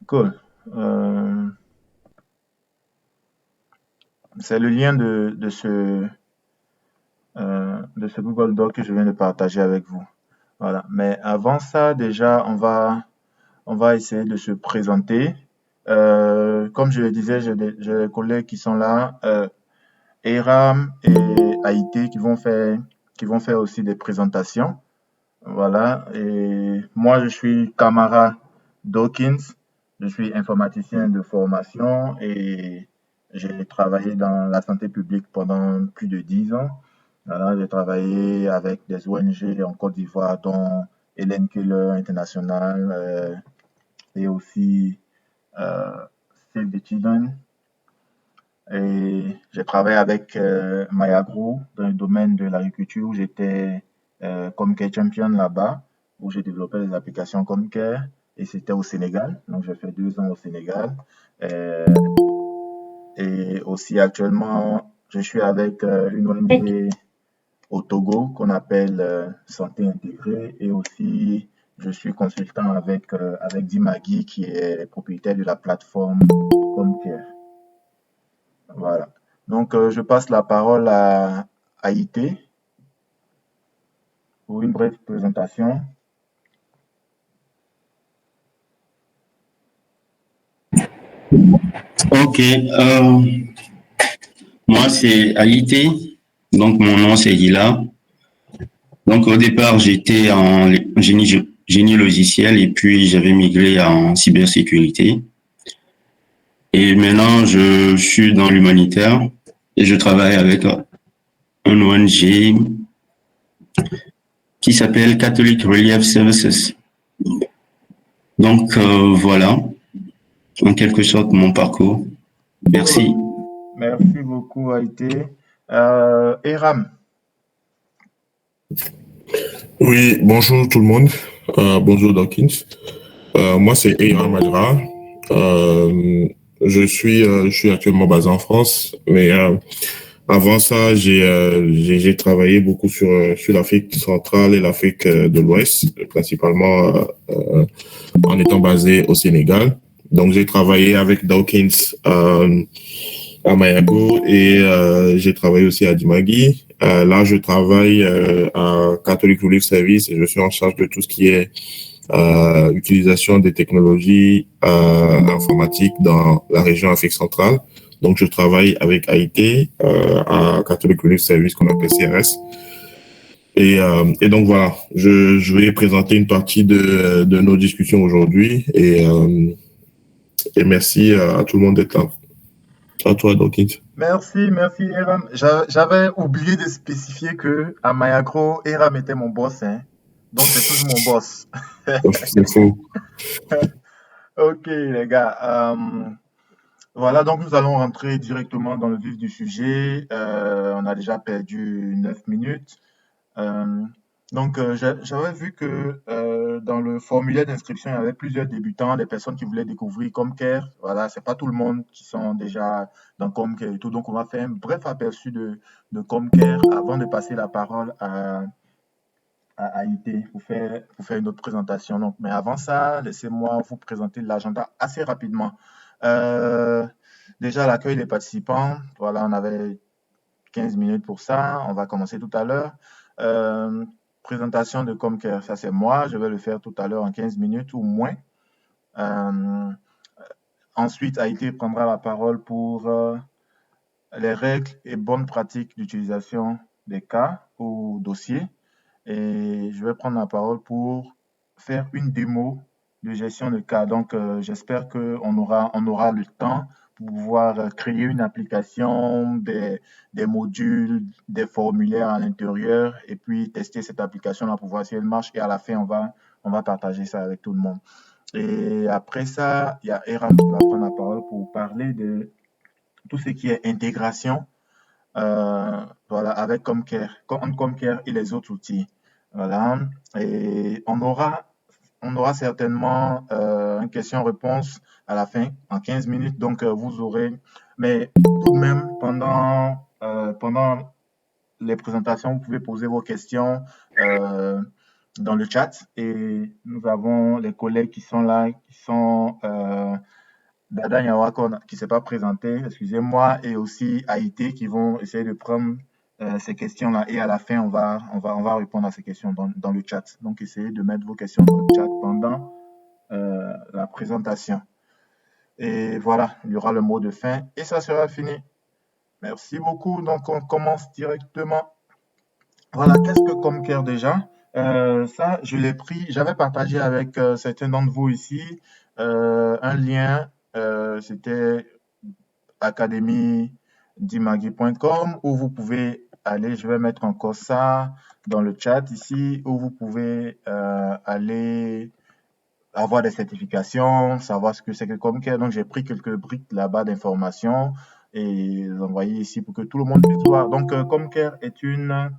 Cool. C'est le lien de ce Google Doc que je viens de partager avec vous. Voilà. Mais avant ça, déjà, on va essayer de se présenter. Comme je le disais, j'ai des collègues qui sont là, Eram et Haïté, qui vont faire aussi des présentations. Voilà. Et moi, je suis Kamara Dawkins. Je suis informaticien de formation et j'ai travaillé dans la santé publique pendant plus de 10 ans. Voilà, j'ai travaillé avec des ONG en Côte d'Ivoire, dont Hélène Keller International et aussi euh, Save the Children. Et j'ai travaillé avec Mayagro dans le domaine de l'agriculture où j'étais comme Care Champion là-bas, où j'ai développé des applications comme Care et c'était au Sénégal. Donc j'ai fait 2 ans au Sénégal. Euh, et aussi actuellement, je suis avec une ONG au Togo qu'on appelle Santé Intégrée et aussi je suis consultant avec Dimagui qui est propriétaire de la plateforme Comcare. Voilà. Donc, je passe la parole à Haïté pour une brève présentation. Ok, moi c'est Haïti, donc mon nom c'est Gila. Donc au départ j'étais en génie logiciel et puis j'avais migré en cybersécurité. Et maintenant je suis dans l'humanitaire et je travaille avec un ONG qui s'appelle Catholic Relief Services. Donc voilà, en quelque sorte mon parcours. Cool. Merci. Merci beaucoup, Haïté. Eram, Oui, bonjour tout le monde. Bonjour Dawkins. Moi, c'est Eyran Madra. Euh, je suis actuellement basé en France, mais avant ça, j'ai travaillé beaucoup sur l'Afrique centrale et l'Afrique de l'Ouest, principalement en étant basé au Sénégal. Donc, j'ai travaillé avec Dawkins à Mayago et j'ai travaillé aussi à Dimagui. Là, je travaille à Catholic Relief Service et je suis en charge de tout ce qui est utilisation des technologies informatiques dans la région Afrique centrale. Donc, je travaille avec Haïti à Catholic Relief Service qu'on appelle CRS. Et donc voilà, je vais présenter une partie de nos discussions aujourd'hui et merci à tout le monde d'être là. À toi, Dawkins. merci Eram. J'avais oublié de spécifier que à Mayagro, Eram était mon boss, hein. Donc c'est toujours mon boss. C'est faux. Ok, les gars. Voilà, donc nous allons rentrer directement dans le vif du sujet. On a déjà perdu 9 minutes. Euh, J'avais vu que dans le formulaire d'inscription, il y avait plusieurs débutants, des personnes qui voulaient découvrir Comcare. Voilà, c'est pas tout le monde qui sont déjà dans Comcare et tout. Donc, on va faire un bref aperçu de Comcare avant de passer la parole à IT pour faire une autre présentation. Donc, mais avant ça, laissez-moi vous présenter l'agenda assez rapidement. Euh, Déjà, l'accueil des participants. Voilà, on avait 15 minutes pour ça. On va commencer tout à l'heure. Euh, Présentation de Comcare, ça c'est moi. Je vais le faire tout à l'heure en 15 minutes ou moins. Euh, Ensuite, Haïti prendra la parole pour les règles et bonnes pratiques d'utilisation des cas ou dossiers. Et je vais prendre la parole pour faire une démo de gestion de cas. Donc, j'espère on aura le temps pour pouvoir créer une application, des modules, des formulaires à l'intérieur et puis tester cette application-là pour voir si elle marche. Et à la fin, on va partager ça avec tout le monde. Et après ça, il y a Eram qui va prendre la parole pour parler de tout ce qui est intégration voilà, avec Comcare et les autres outils. Voilà. Et on aura certainement une question-réponse à la fin, en 15 minutes. Donc, vous aurez. Mais tout de même, pendant les présentations, vous pouvez poser vos questions. dans le chat et nous avons les collègues qui sont là, qui sont Dada Nyawako qui ne s'est pas présenté, excusez-moi, et aussi Haïté qui vont essayer de prendre ces questions-là. Et à la fin, on va répondre à ces questions dans le chat. Donc, essayez de mettre vos questions dans le chat pendant la présentation. Et voilà, il y aura le mot de fin et ça sera fini. Merci beaucoup. Donc, on commence directement. Voilà, qu'est-ce que Comcare déjà? Ça, je l'ai pris, j'avais partagé avec certains d'entre vous ici un lien, c'était academydimagui.com où vous pouvez aller, je vais mettre encore ça dans le chat ici, où vous pouvez aller avoir des certifications, savoir ce que c'est que Comcare. Donc, j'ai pris quelques briques là-bas d'informations et les envoyer ici pour que tout le monde puisse voir. Donc, Comcare est une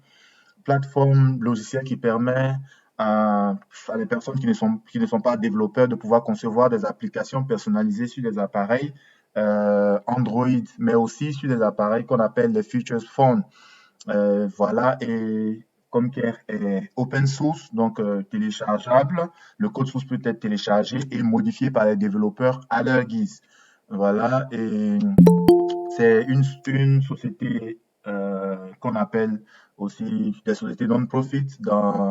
plateforme logicielle qui permet à des personnes qui ne sont pas développeurs de pouvoir concevoir des applications personnalisées sur des appareils Android, mais aussi sur des appareils qu'on appelle les Features Phone. Voilà, et Comcare est open source, donc téléchargeable. Le code source peut être téléchargé et modifié par les développeurs à leur guise. Voilà, et c'est une société qu'on appelle aussi des sociétés non-profit dans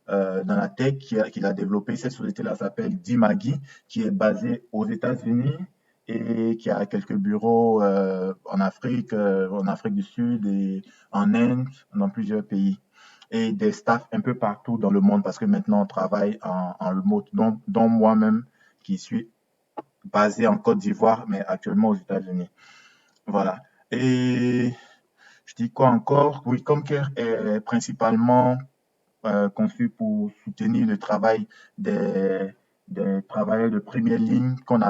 la tech qui l'a développée. Cette société-là s'appelle Dimagi, qui est basée aux États-Unis et qui a quelques bureaux en Afrique du Sud et en Inde, dans plusieurs pays. Et des staffs un peu partout dans le monde parce que maintenant on travaille en remote, dont moi-même qui suis basé en Côte d'Ivoire, mais actuellement aux États-Unis. Voilà. Et je dis quoi encore? Oui, Comcare est principalement conçu pour soutenir le travail des travailleurs de première ligne qu'on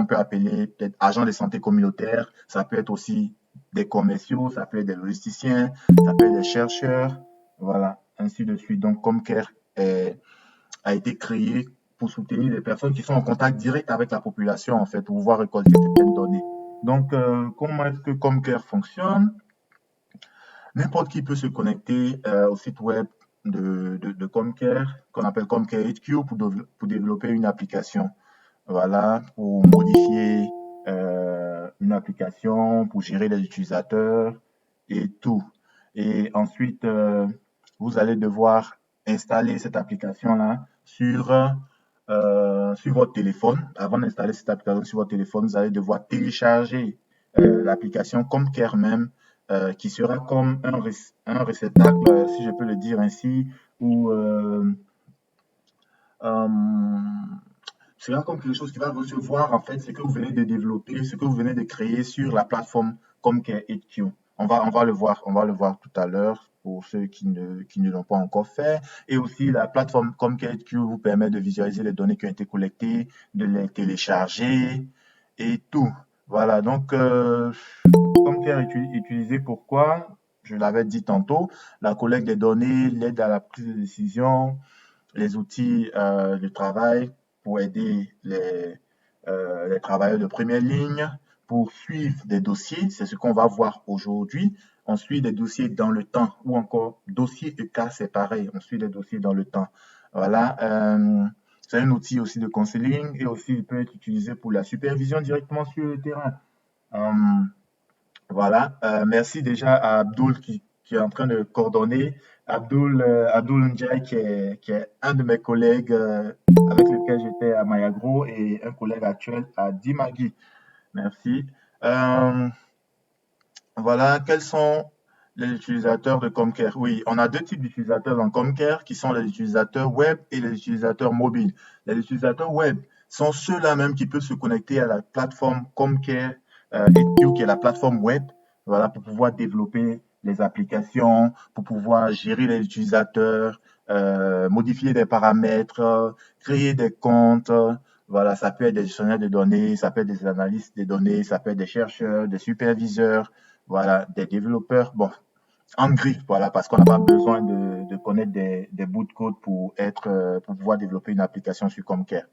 peut appeler peut-être agents de santé communautaire. Ça peut être aussi des commerciaux, ça peut être des logisticiens, ça peut être des chercheurs, voilà, ainsi de suite. Donc, a été créé pour soutenir les personnes qui sont en contact direct avec la population, en fait, pour pouvoir récolter certaines données. Donc, comment est-ce que Comcare fonctionne? N'importe qui peut se connecter au site web de Comcare, qu'on appelle Comcare HQ, pour développer une application. Voilà, pour modifier une application, pour gérer les utilisateurs et tout. Et ensuite, vous allez devoir installer cette application-là sur votre téléphone. Avant d'installer cette application sur votre téléphone, vous allez devoir télécharger l'application Comcare même, qui sera comme un réceptacle, si je peux le dire ainsi, où euh, sera comme quelque chose qui va recevoir en fait ce que vous venez de développer, ce que vous venez de créer sur la plateforme Comcare HQ. On va le voir tout à l'heure pour ceux qui ne l'ont pas encore fait. Et aussi, la plateforme Comcare HQ vous permet de visualiser les données qui ont été collectées, de les télécharger et tout. Voilà, donc Comcare est utilisé pourquoi? Je l'avais dit tantôt, la collecte des données, l'aide à la prise de décision, les outils de travail pour aider les travailleurs de première ligne, pour suivre des dossiers, c'est ce qu'on va voir aujourd'hui. On suit des dossiers dans le temps, ou encore dossier et cas, c'est pareil, on suit des dossiers dans le temps. Voilà. C'est un outil aussi de counseling et aussi il peut être utilisé pour la supervision directement sur le terrain. Euh, voilà. Merci déjà à Abdul qui est en train de coordonner. Abdul Ndiaye qui est un de mes collègues avec lequel j'étais à Mayagro et un collègue actuel à Dimagui. Merci. Euh, voilà. Quels sont les utilisateurs de Comcare? Oui, on a deux types d'utilisateurs dans Comcare qui sont les utilisateurs web et les utilisateurs mobiles. Les utilisateurs web sont ceux-là même qui peuvent se connecter à la plateforme Comcare HQ, qui est la plateforme web, voilà, pour pouvoir développer les applications, pour pouvoir gérer les utilisateurs, modifier des paramètres, créer des comptes. Voilà, ça peut être des gestionnaires de données, ça peut être des analystes de données, ça peut être des chercheurs, des superviseurs, voilà, des développeurs. Bon, en griffe, voilà, parce qu'on n'a pas besoin de connaître des bouts de code pour pouvoir développer une application sur Comcare.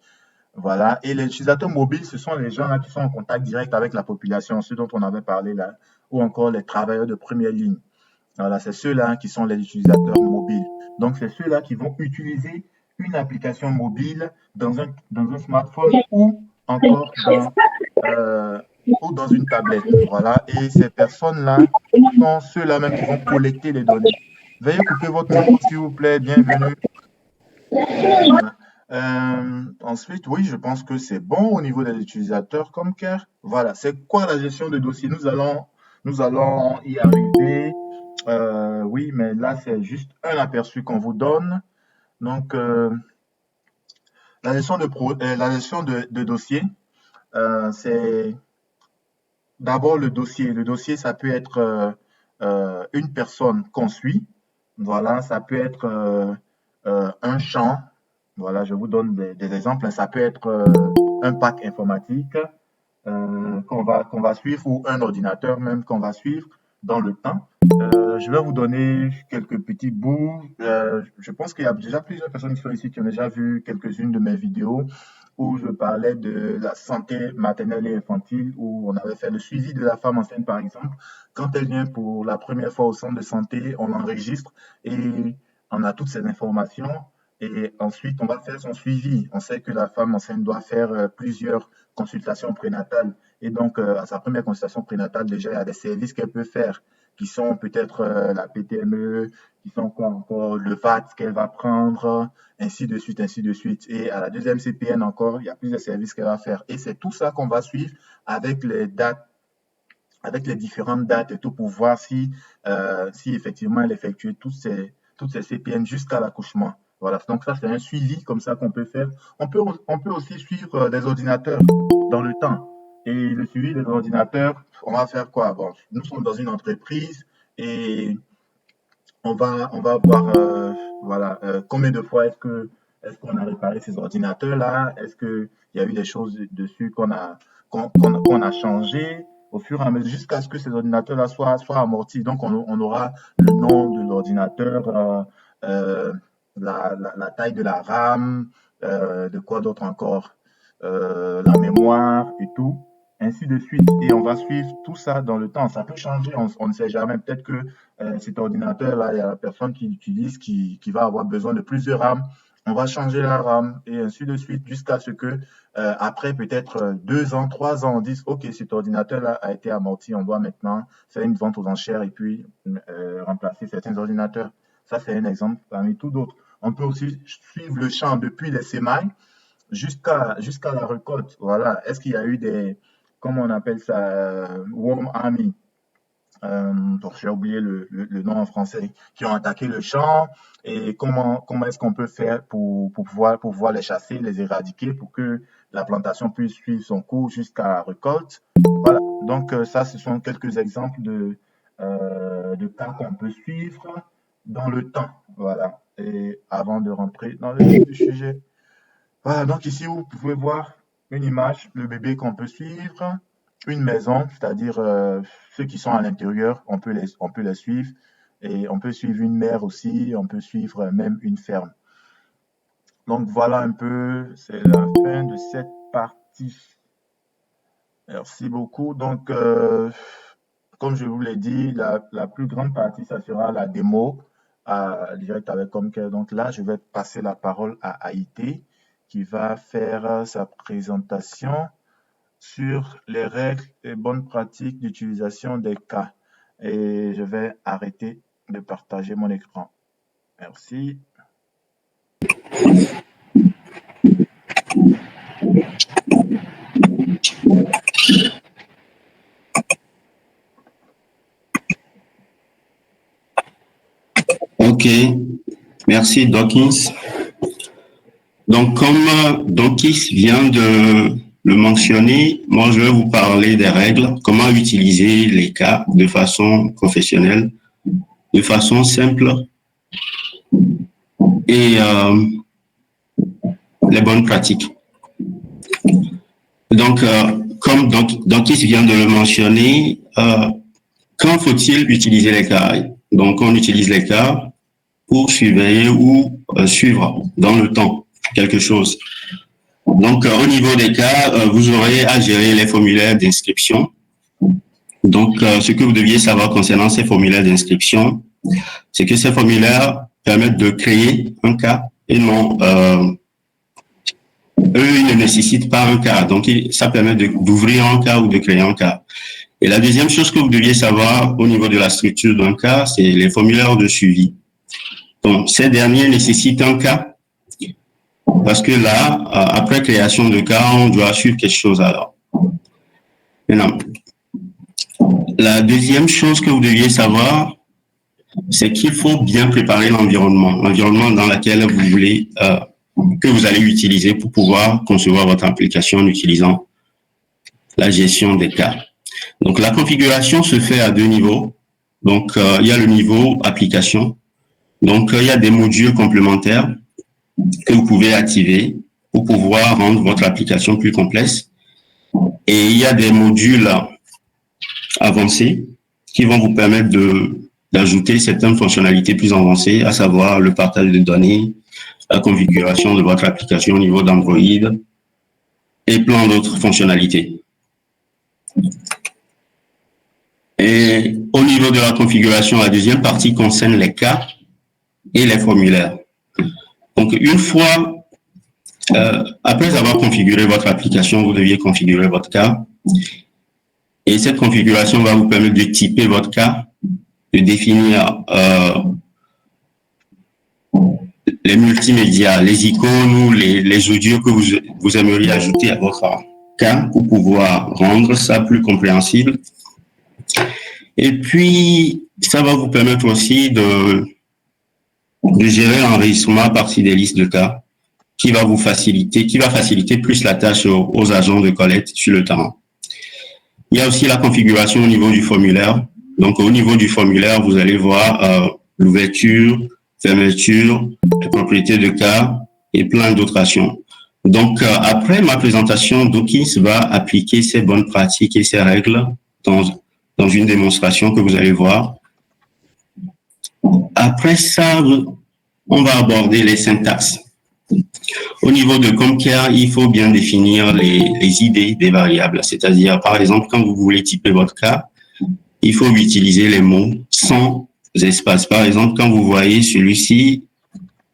Voilà. Et les utilisateurs mobiles, ce sont les gens là qui sont en contact direct avec la population, ceux dont on avait parlé là, ou encore les travailleurs de première ligne. Voilà, c'est ceux-là qui sont les utilisateurs mobiles. Donc, c'est ceux-là qui vont utiliser une application mobile dans un smartphone ou encore ou dans une tablette. Voilà. Et ces personnes-là sont ceux-là même qui vont collecter les données. Veuillez couper votre micro, s'il vous plaît. Bienvenue. Ensuite, oui, je pense que c'est bon au niveau des utilisateurs comme Care. Voilà, c'est quoi la gestion de dossier? Nous allons y arriver. Oui, mais là, c'est juste un aperçu qu'on vous donne. Donc, la gestion de dossier, c'est d'abord le dossier. Le dossier, ça peut être une personne qu'on suit. Voilà, ça peut être un champ. Voilà, je vous donne des exemples. Ça peut être un pack informatique qu'on va suivre ou un ordinateur même qu'on va suivre dans le temps. Je vais vous donner quelques petits bouts. Je pense qu'il y a déjà plusieurs personnes qui sont ici qui ont déjà vu quelques-unes de mes vidéos où je parlais de la santé maternelle et infantile, où on avait fait le suivi de la femme enceinte, par exemple. Quand elle vient pour la première fois au centre de santé, on l'enregistre et on a toutes ces informations. Et ensuite, on va faire son suivi. On sait que la femme enceinte doit faire plusieurs consultations prénatales. Et donc, à sa première consultation prénatale, déjà, il y a des services qu'elle peut faire, qui sont peut-être la PTME, qui sont quoi encore, le VAT qu'elle va prendre, ainsi de suite, ainsi de suite. Et à la deuxième CPN encore, il y a plusieurs services qu'elle va faire. Et c'est tout ça qu'on va suivre avec les dates, avec les différentes dates et tout pour voir si effectivement elle effectue toutes ces CPN jusqu'à l'accouchement. Voilà, donc ça c'est un suivi comme ça qu'on peut faire. On peut aussi suivre des ordinateurs dans le temps. Et le suivi des ordinateurs, on va faire quoi? Bon, nous sommes dans une entreprise et on va voir voilà, combien de fois est-ce qu'on a réparé ces ordinateurs-là? Est-ce qu'il y a eu des choses dessus qu'on a changé au fur et à mesure jusqu'à ce que ces ordinateurs-là soient amortis. Donc, on aura le nom de l'ordinateur, la taille de la RAM, de quoi d'autre encore, la mémoire et tout, ainsi de suite. Et on va suivre tout ça dans le temps. Ça peut changer, on ne sait jamais. Peut-être que cet ordinateur-là, il y a la personne qui l'utilise qui va avoir besoin de plus de RAM. On va changer la RAM et ainsi de suite jusqu'à ce que, après peut-être 2 ans, 3 ans, on dise, OK, cet ordinateur-là a été amorti, on doit maintenant faire une vente aux enchères et puis remplacer certains ordinateurs. Ça, c'est un exemple parmi tout d'autres. On peut aussi suivre le champ depuis les sémailles jusqu'à la récolte. Voilà. Est-ce qu'il y a eu comment on appelle ça, worm army? J'ai oublié le nom en français, qui ont attaqué le champ et comment est-ce qu'on peut faire pour pouvoir les chasser, les éradiquer pour que la plantation puisse suivre son cours jusqu'à la récolte. Voilà. Donc, ça, ce sont quelques exemples de cas qu'on peut suivre dans le temps. Voilà. Et avant de rentrer dans le vif du sujet. Voilà. Donc, ici, vous pouvez voir une image, le bébé qu'on peut suivre, une maison, c'est-à-dire ceux qui sont à l'intérieur, on peut les suivre. Et on peut suivre une mère aussi, on peut suivre même une ferme. Donc, voilà un peu, c'est la fin de cette partie. Merci beaucoup. Donc, comme je vous l'ai dit, la plus grande partie, ça sera la démo direct avec Comcare. Donc là, je vais passer la parole à Haïté qui va faire sa présentation sur les règles et bonnes pratiques d'utilisation des cas. Et je vais arrêter de partager mon écran. Merci. Ok, merci Dawkins. Donc, comme Dawkins vient de le mentionner, moi je vais vous parler des règles, comment utiliser les cas de façon professionnelle, de façon simple et les bonnes pratiques. Donc, comme Dawkins vient de le mentionner, quand faut-il utiliser les cas? Donc, on utilise les cas pour surveiller ou suivre dans le temps quelque chose. Donc, au niveau des cas, vous aurez à gérer les formulaires d'inscription. Donc, ce que vous deviez savoir concernant ces formulaires d'inscription, c'est que ces formulaires permettent de créer un cas et non, eux, ils ne nécessitent pas un cas. Donc, ça permet d'ouvrir un cas ou de créer un cas. Et la deuxième chose que vous deviez savoir au niveau de la structure d'un cas, c'est les formulaires de suivi. Donc, ces derniers nécessitent un cas parce que là, après création de cas, on doit suivre quelque chose alors. Maintenant, la deuxième chose que vous deviez savoir, c'est qu'il faut bien préparer l'environnement dans lequel vous voulez, que vous allez utiliser pour pouvoir concevoir votre application en utilisant la gestion des cas. Donc, la configuration se fait à deux niveaux. Donc, il y a le niveau application. Donc, il y a des modules complémentaires que vous pouvez activer pour pouvoir rendre votre application plus complexe. Et il y a des modules avancés qui vont vous permettre d'ajouter certaines fonctionnalités plus avancées, à savoir le partage de données, la configuration de votre application au niveau d'Android et plein d'autres fonctionnalités. Et au niveau de la configuration, la deuxième partie concerne les cas et les formulaires. Donc, une fois, après avoir configuré votre application, vous deviez configurer votre cas. Et cette configuration va vous permettre de typer votre cas, de définir les multimédias, les icônes ou les audios que vous aimeriez ajouter à votre cas pour pouvoir rendre ça plus compréhensible. Et puis, ça va vous permettre aussi de gérer l'enregistrement à partir des listes de cas qui va faciliter plus la tâche aux agents de collecte sur le terrain. Il y a aussi la configuration au niveau du formulaire. Donc, au niveau du formulaire, vous allez voir l'ouverture, fermeture, les propriétés de cas et plein d'autres actions. Donc, après ma présentation, Dawkins va appliquer ces bonnes pratiques et ces règles dans une démonstration que vous allez voir. Après ça, on va aborder les syntaxes. Au niveau de CompCare, il faut bien définir les idées des variables. C'est-à-dire, par exemple, quand vous voulez typer votre cas, il faut utiliser les mots sans espace. Par exemple, quand vous voyez celui-ci,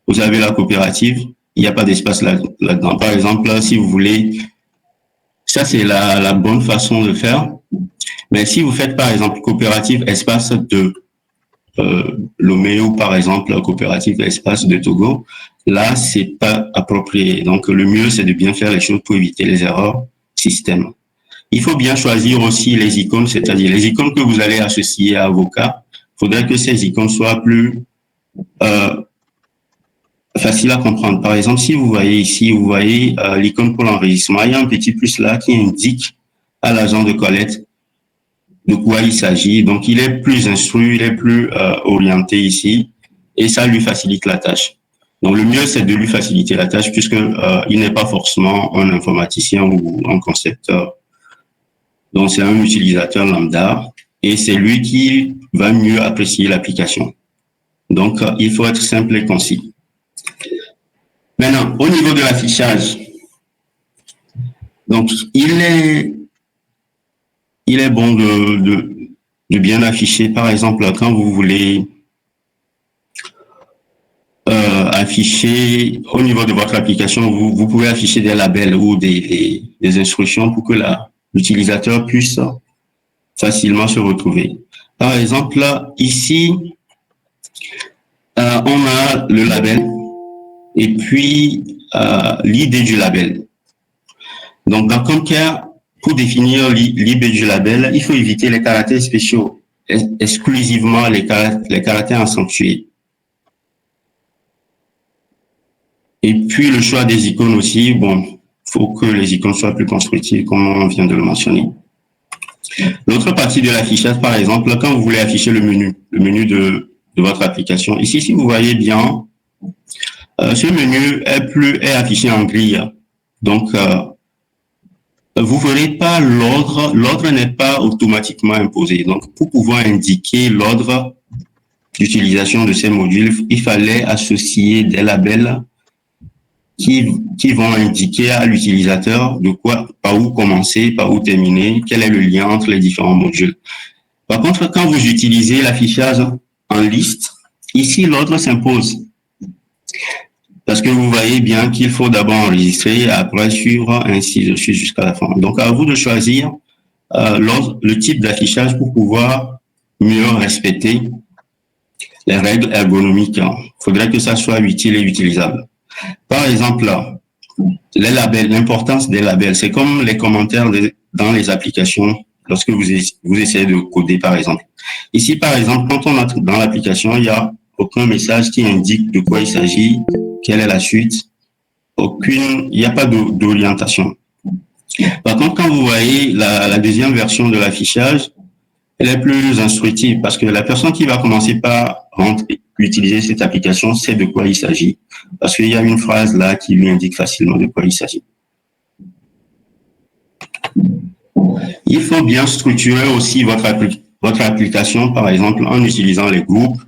vous avez la coopérative, il n'y a pas d'espace là-dedans. Par exemple, là, si vous voulez, ça c'est la bonne façon de faire. Mais si vous faites par exemple coopérative espace de Lomé ou par exemple coopérative espace de Togo, là c'est pas approprié. Donc le mieux c'est de bien faire les choses pour éviter les erreurs système. Il faut bien choisir aussi les icônes, c'est-à-dire les icônes que vous allez associer à vos cas. Il faudrait que ces icônes soient plus faciles à comprendre. Par exemple, si vous voyez ici, vous voyez l'icône pour l'enregistrement, il y a un petit plus là qui indique à l'agent de collecte de quoi il s'agit. Donc, il est plus instruit, il est plus orienté ici et ça lui facilite la tâche. Donc, le mieux, c'est de lui faciliter la tâche puisque il n'est pas forcément un informaticien ou un concepteur. Donc, c'est un utilisateur lambda et c'est lui qui va mieux apprécier l'application. Donc, il faut être simple et concis. Maintenant, au niveau de l'affichage, donc, il est bon de bien afficher. Par exemple, quand vous voulez afficher au niveau de votre application, vous pouvez afficher des labels ou des instructions pour que l'utilisateur puisse facilement se retrouver. Par exemple, ici, on a le label et puis l'idée du label. Donc, dans CompCare, pour définir l'IB du label, il faut éviter les caractères spéciaux, exclusivement les caractères accentués. Et puis, le choix des icônes aussi, bon, il faut que les icônes soient plus constructives, comme on vient de le mentionner. L'autre partie de l'affichage, par exemple, quand vous voulez afficher le menu de votre application, ici, si vous voyez bien, ce menu est affiché en grille. Donc, vous verrez pas l'ordre n'est pas automatiquement imposé. Donc, pour pouvoir indiquer l'ordre d'utilisation de ces modules, il fallait associer des labels qui vont indiquer à l'utilisateur par où commencer, par où terminer, quel est le lien entre les différents modules. Par contre, quand vous utilisez l'affichage en liste, ici, l'ordre s'impose. Parce que vous voyez bien qu'il faut d'abord enregistrer et après suivre ainsi de suite jusqu'à la fin. Donc, à vous de choisir le type d'affichage pour pouvoir mieux respecter les règles ergonomiques. Il faudrait que ça soit utile et utilisable. Par exemple, là, les labels, l'importance des labels, c'est comme les commentaires dans les applications lorsque vous essayez de coder, par exemple. Ici, par exemple, quand on entre dans l'application, il n'y a aucun message qui indique de quoi il s'agit, quelle est la suite, il n'y a pas d'orientation. Par contre, quand vous voyez la deuxième version de l'affichage, elle est plus instructive parce que la personne qui va commencer par utiliser cette application sait de quoi il s'agit. Parce qu'il y a une phrase là qui lui indique facilement de quoi il s'agit. Il faut bien structurer aussi votre application, par exemple, en utilisant les groupes,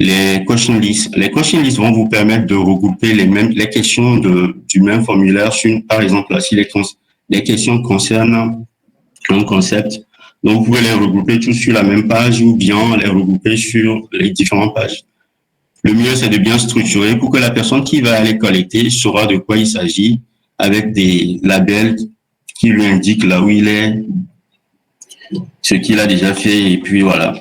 les question lists. Les question lists vont vous permettre de regrouper les questions du même formulaire par exemple, si les questions concernent un concept. Donc, vous pouvez les regrouper tous sur la même page ou bien les regrouper sur les différentes pages. Le mieux, c'est de bien structurer pour que la personne qui va aller collecter saura de quoi il s'agit avec des labels qui lui indiquent là où il est, ce qu'il a déjà fait, et puis voilà.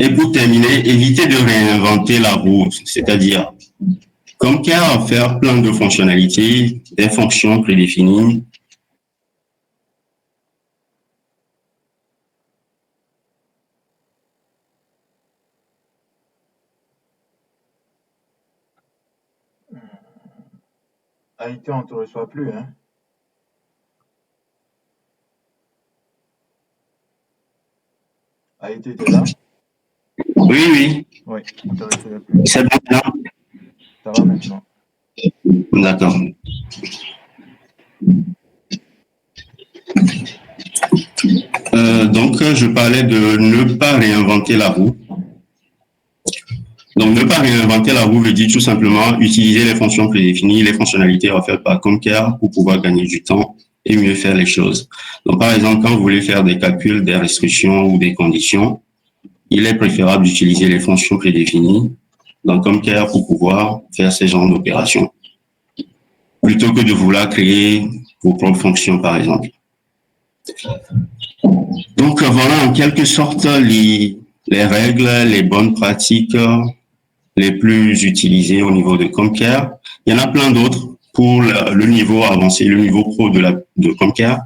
Et pour terminer, évitez de réinventer la roue, c'est-à-dire, comme qu'il y a à faire plein de fonctionnalités, des fonctions prédéfinies, Haïti, on ne te reçoit plus, hein? Haïti, tu es là? oui, oui, Oui, on ne te recevait plus. c'est bon là. Ça va maintenant. D'accord. Donc, je parlais de ne pas réinventer la roue. Donc, ne pas réinventer la roue veut dire tout simplement utiliser les fonctions prédéfinies, les fonctionnalités offertes par Comcare pour pouvoir gagner du temps et mieux faire les choses. Donc, par exemple, quand vous voulez faire des calculs, des restrictions ou des conditions, il est préférable d'utiliser les fonctions prédéfinies dans Comcare pour pouvoir faire ces genres d'opérations, plutôt que de vouloir créer vos propres fonctions, par exemple. Donc, voilà en quelque sorte les règles, les bonnes pratiques les plus utilisés au niveau de Comcare. Il y en a plein d'autres pour le niveau avancé, le niveau pro de Comcare.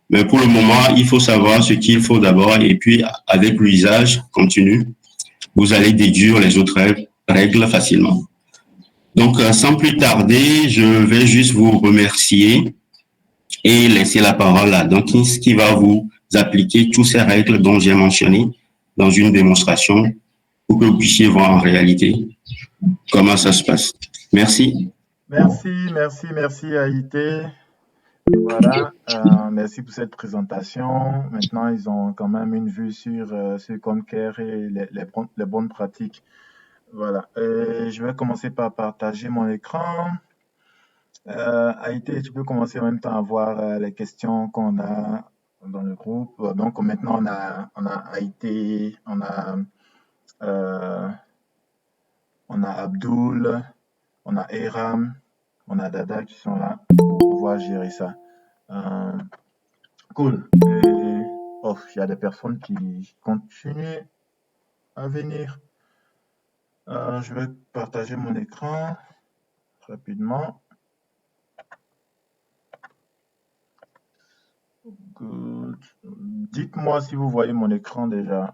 Mais pour le moment, il faut savoir ce qu'il faut d'abord et puis avec l'usage continu, vous allez déduire les autres règles facilement. Donc, sans plus tarder, je vais juste vous remercier et laisser la parole à Dawkins qui va vous appliquer toutes ces règles dont j'ai mentionné dans une démonstration pour que vous puissiez voir en réalité comment ça se passe. Merci. Merci Haïti. Voilà, merci pour cette présentation. Maintenant, ils ont quand même une vue sur Comcare et les bonnes pratiques. Voilà, je vais commencer par partager mon écran. Haïti, tu peux commencer en même temps à voir les questions qu'on a dans le groupe. Donc maintenant, on a Haïti, euh, on a Abdul, on a Eram, on a Dada qui sont là pour pouvoir gérer ça. Euh, cool. Et, oh, il y a des personnes qui continuent à venir. Je vais partager mon écran rapidement. Good. Dites-moi si vous voyez mon écran déjà.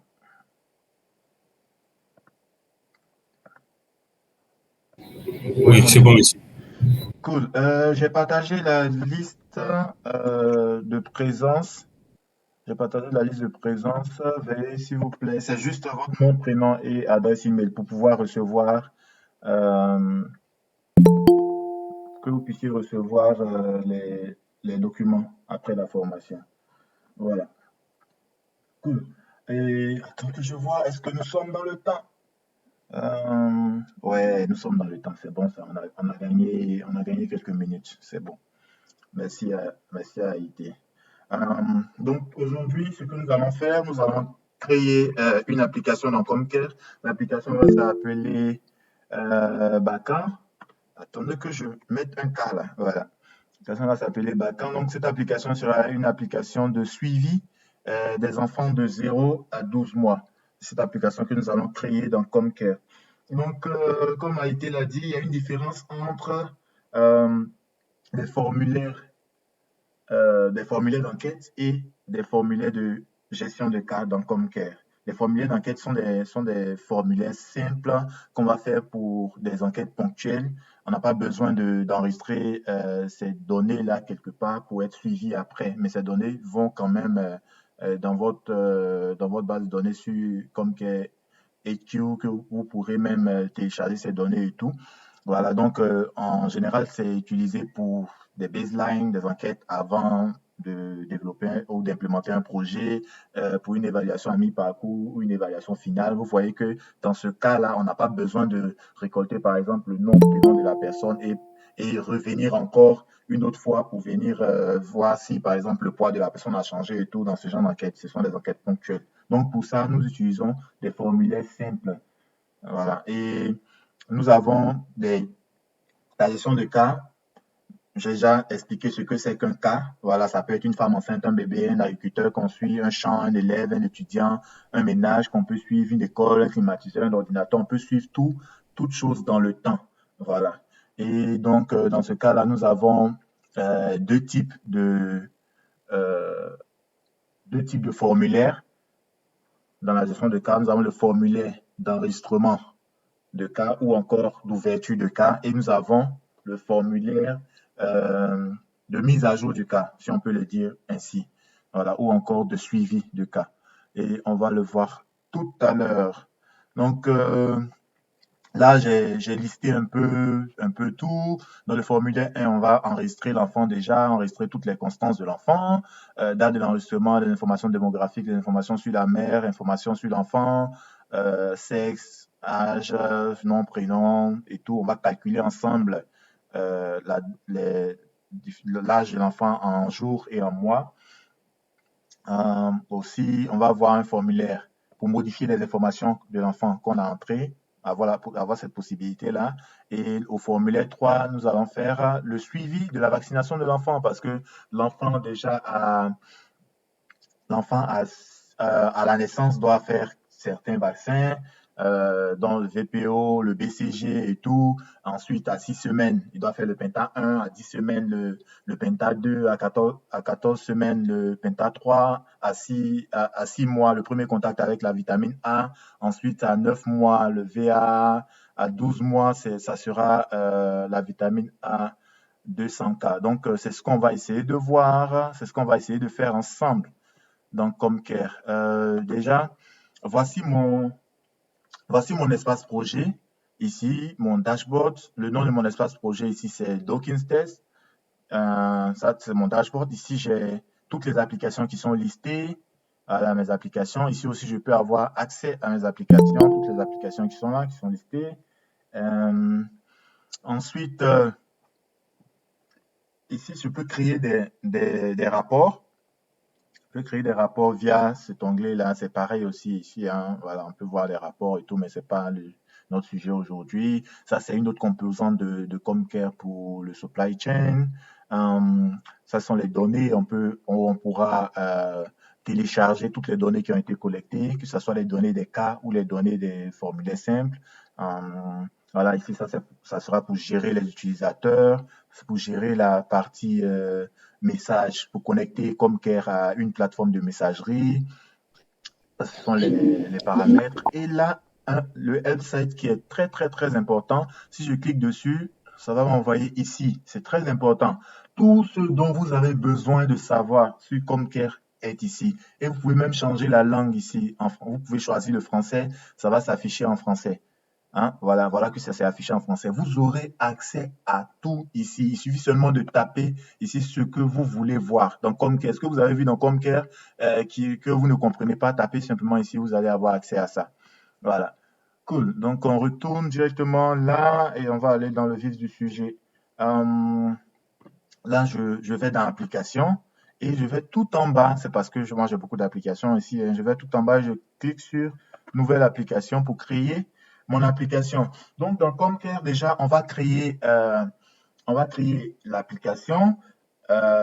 Oui, c'est bon ici. Cool. J'ai partagé la liste de présence. J'ai partagé la liste de présence. Veuillez, s'il vous plaît, c'est juste votre nom, prénom et adresse email pour pouvoir recevoir, euh, que vous puissiez recevoir les documents après la formation. Voilà. Cool. Et attends que je vois, est-ce que nous sommes dans le temps? Ouais, nous sommes dans le temps, c'est bon ça. On a gagné quelques minutes, c'est bon. Merci à Haïti. Donc aujourd'hui, ce que nous allons faire, nous allons créer une application dans Comcare. L'application va s'appeler Bacan. Attendez que je mette un cas là. Voilà. L'application va s'appeler Bacan. Donc, cette application sera une application de suivi des enfants de 0 à 12 mois. C'est cette application que nous allons créer dans Comcare. Donc, comme Maïté l'a dit, il y a une différence entre euh, des formulaires d'enquête et des formulaires de gestion de cas dans Comcare. Les formulaires d'enquête sont des formulaires simples qu'on va faire pour des enquêtes ponctuelles. On n'a pas besoin d'enregistrer ces données-là quelque part pour être suivi après, mais ces données vont quand même dans votre base de données sur Comcare EQ, que vous pourrez même télécharger ces données et tout. Voilà, donc en général, c'est utilisé pour des baselines, des enquêtes avant de développer ou d'implémenter un projet, pour une évaluation à mi-parcours ou une évaluation finale. Vous voyez que dans ce cas-là, on n'a pas besoin de récolter, par exemple, le nom de la personne et revenir encore une autre fois pour venir voir si, par exemple, le poids de la personne a changé et tout dans ce genre d'enquête. Ce sont des enquêtes ponctuelles. Donc, pour ça, nous utilisons des formulaires simples. Voilà. Et nous avons la gestion de cas. J'ai déjà expliqué ce que c'est qu'un cas. Voilà, ça peut être une femme enceinte, un bébé, un agriculteur qu'on suit, un champ, un élève, un étudiant, un ménage qu'on peut suivre, une école, un climatiseur, un ordinateur. On peut suivre toutes choses dans le temps. Voilà. Et donc, dans ce cas-là, nous avons deux types euh, deux types de formulaires. Dans la gestion de cas, nous avons le formulaire d'enregistrement de cas ou encore d'ouverture de cas. Et nous avons le formulaire euh, de mise à jour du cas, si on peut le dire ainsi. Voilà, ou encore de suivi de cas. Et on va le voir tout à l'heure. Donc, là, j'ai listé un peu tout. Dans le formulaire 1, on va enregistrer l'enfant déjà, enregistrer toutes les constances de l'enfant, date de l'enregistrement, les informations démographiques, les informations sur la mère, informations sur l'enfant, sexe, âge, nom, prénom et tout. On va calculer ensemble l'âge de l'enfant en jours et en mois. Aussi, on va avoir un formulaire pour modifier les informations de l'enfant qu'on a entrées, pour avoir cette possibilité-là. Et au formulaire 3, nous allons faire le suivi de la vaccination de l'enfant parce que l'enfant déjà l'enfant à la naissance doit faire certains vaccins, dans le VPO, le BCG et tout. Ensuite, à 6 semaines, il doit faire le Penta 1, à 10 semaines, le Penta 2, à 14 semaines, le Penta 3, à 6 mois, le premier contact avec la vitamine A. Ensuite, à 9 mois, le VA. À 12 mois, ça sera la vitamine A 200K. Donc, c'est ce qu'on va essayer de voir, c'est ce qu'on va essayer de faire ensemble dans Comcare. Déjà, voici mon, voici mon espace projet. Ici, mon dashboard. Le nom de mon espace projet ici, c'est Dawkins Test. Ça, c'est mon dashboard. Ici, j'ai toutes les applications qui sont listées. Voilà mes applications. Ici aussi, je peux avoir accès à mes applications, toutes les applications qui sont là, qui sont listées. Ensuite, ici, je peux créer des rapports. Je peux créer des rapports via cet onglet-là. C'est pareil aussi ici, hein. Voilà, on peut voir les rapports et tout, mais c'est pas notre sujet aujourd'hui. Ça, c'est une autre composante de Comcare pour le supply chain. Ça sont les données. On pourra télécharger toutes les données qui ont été collectées, que ce soit les données des cas ou les données des formulaires simples. Voilà, ici, ça sera pour gérer les utilisateurs, pour gérer la partie message, pour connecter Comcare à une plateforme de messagerie. Ça, ce sont les paramètres. Et là, le help site qui est très, très, très important. Si je clique dessus, ça va m'envoyer ici. C'est très important. Tout ce dont vous avez besoin de savoir sur Comcare est ici. Et vous pouvez même changer la langue ici. Vous pouvez choisir le français. Ça va s'afficher en français. Hein, voilà que ça s'est affiché en français. Vous aurez accès à tout ici. Il suffit seulement de taper ici ce que vous voulez voir. Donc, Comcare, ce que vous avez vu dans Comcare que vous ne comprenez pas, tapez simplement ici, vous allez avoir accès à ça. Voilà. Cool. Donc, on retourne directement là et on va aller dans le vif du sujet. Là, je vais dans l'application et je vais tout en bas. C'est parce que moi, j'ai beaucoup d'applications ici, hein. Je vais tout en bas, je clique sur Nouvelle application pour créer mon application. Donc, dans Comcare, déjà, on va créer l'application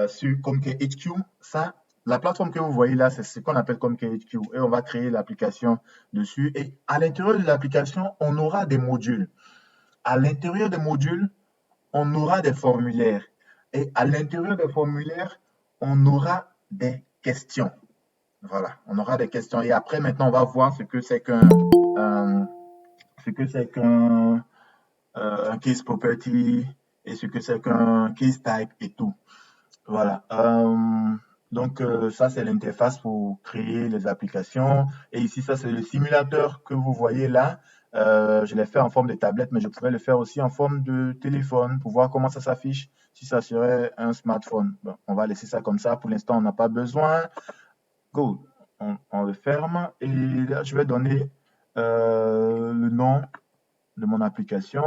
sur Comcare HQ. Ça, la plateforme que vous voyez là, c'est ce qu'on appelle Comcare HQ. Et on va créer l'application dessus. Et à l'intérieur de l'application, on aura des modules. À l'intérieur des modules, on aura des formulaires. Et à l'intérieur des formulaires, on aura des questions. Voilà, on aura des questions. Et après, maintenant, on va voir ce que c'est qu'un case property et ce que c'est qu'un case type et tout. Voilà. Donc, ça, c'est l'interface pour créer les applications. Et ici, ça, c'est le simulateur que vous voyez là. Je l'ai fait en forme de tablette, mais je pourrais le faire aussi en forme de téléphone pour voir comment ça s'affiche si ça serait un smartphone. Bon, on va laisser ça comme ça. Pour l'instant, on n'a pas besoin. Go. On le ferme. Et là, je vais donner le nom de mon application.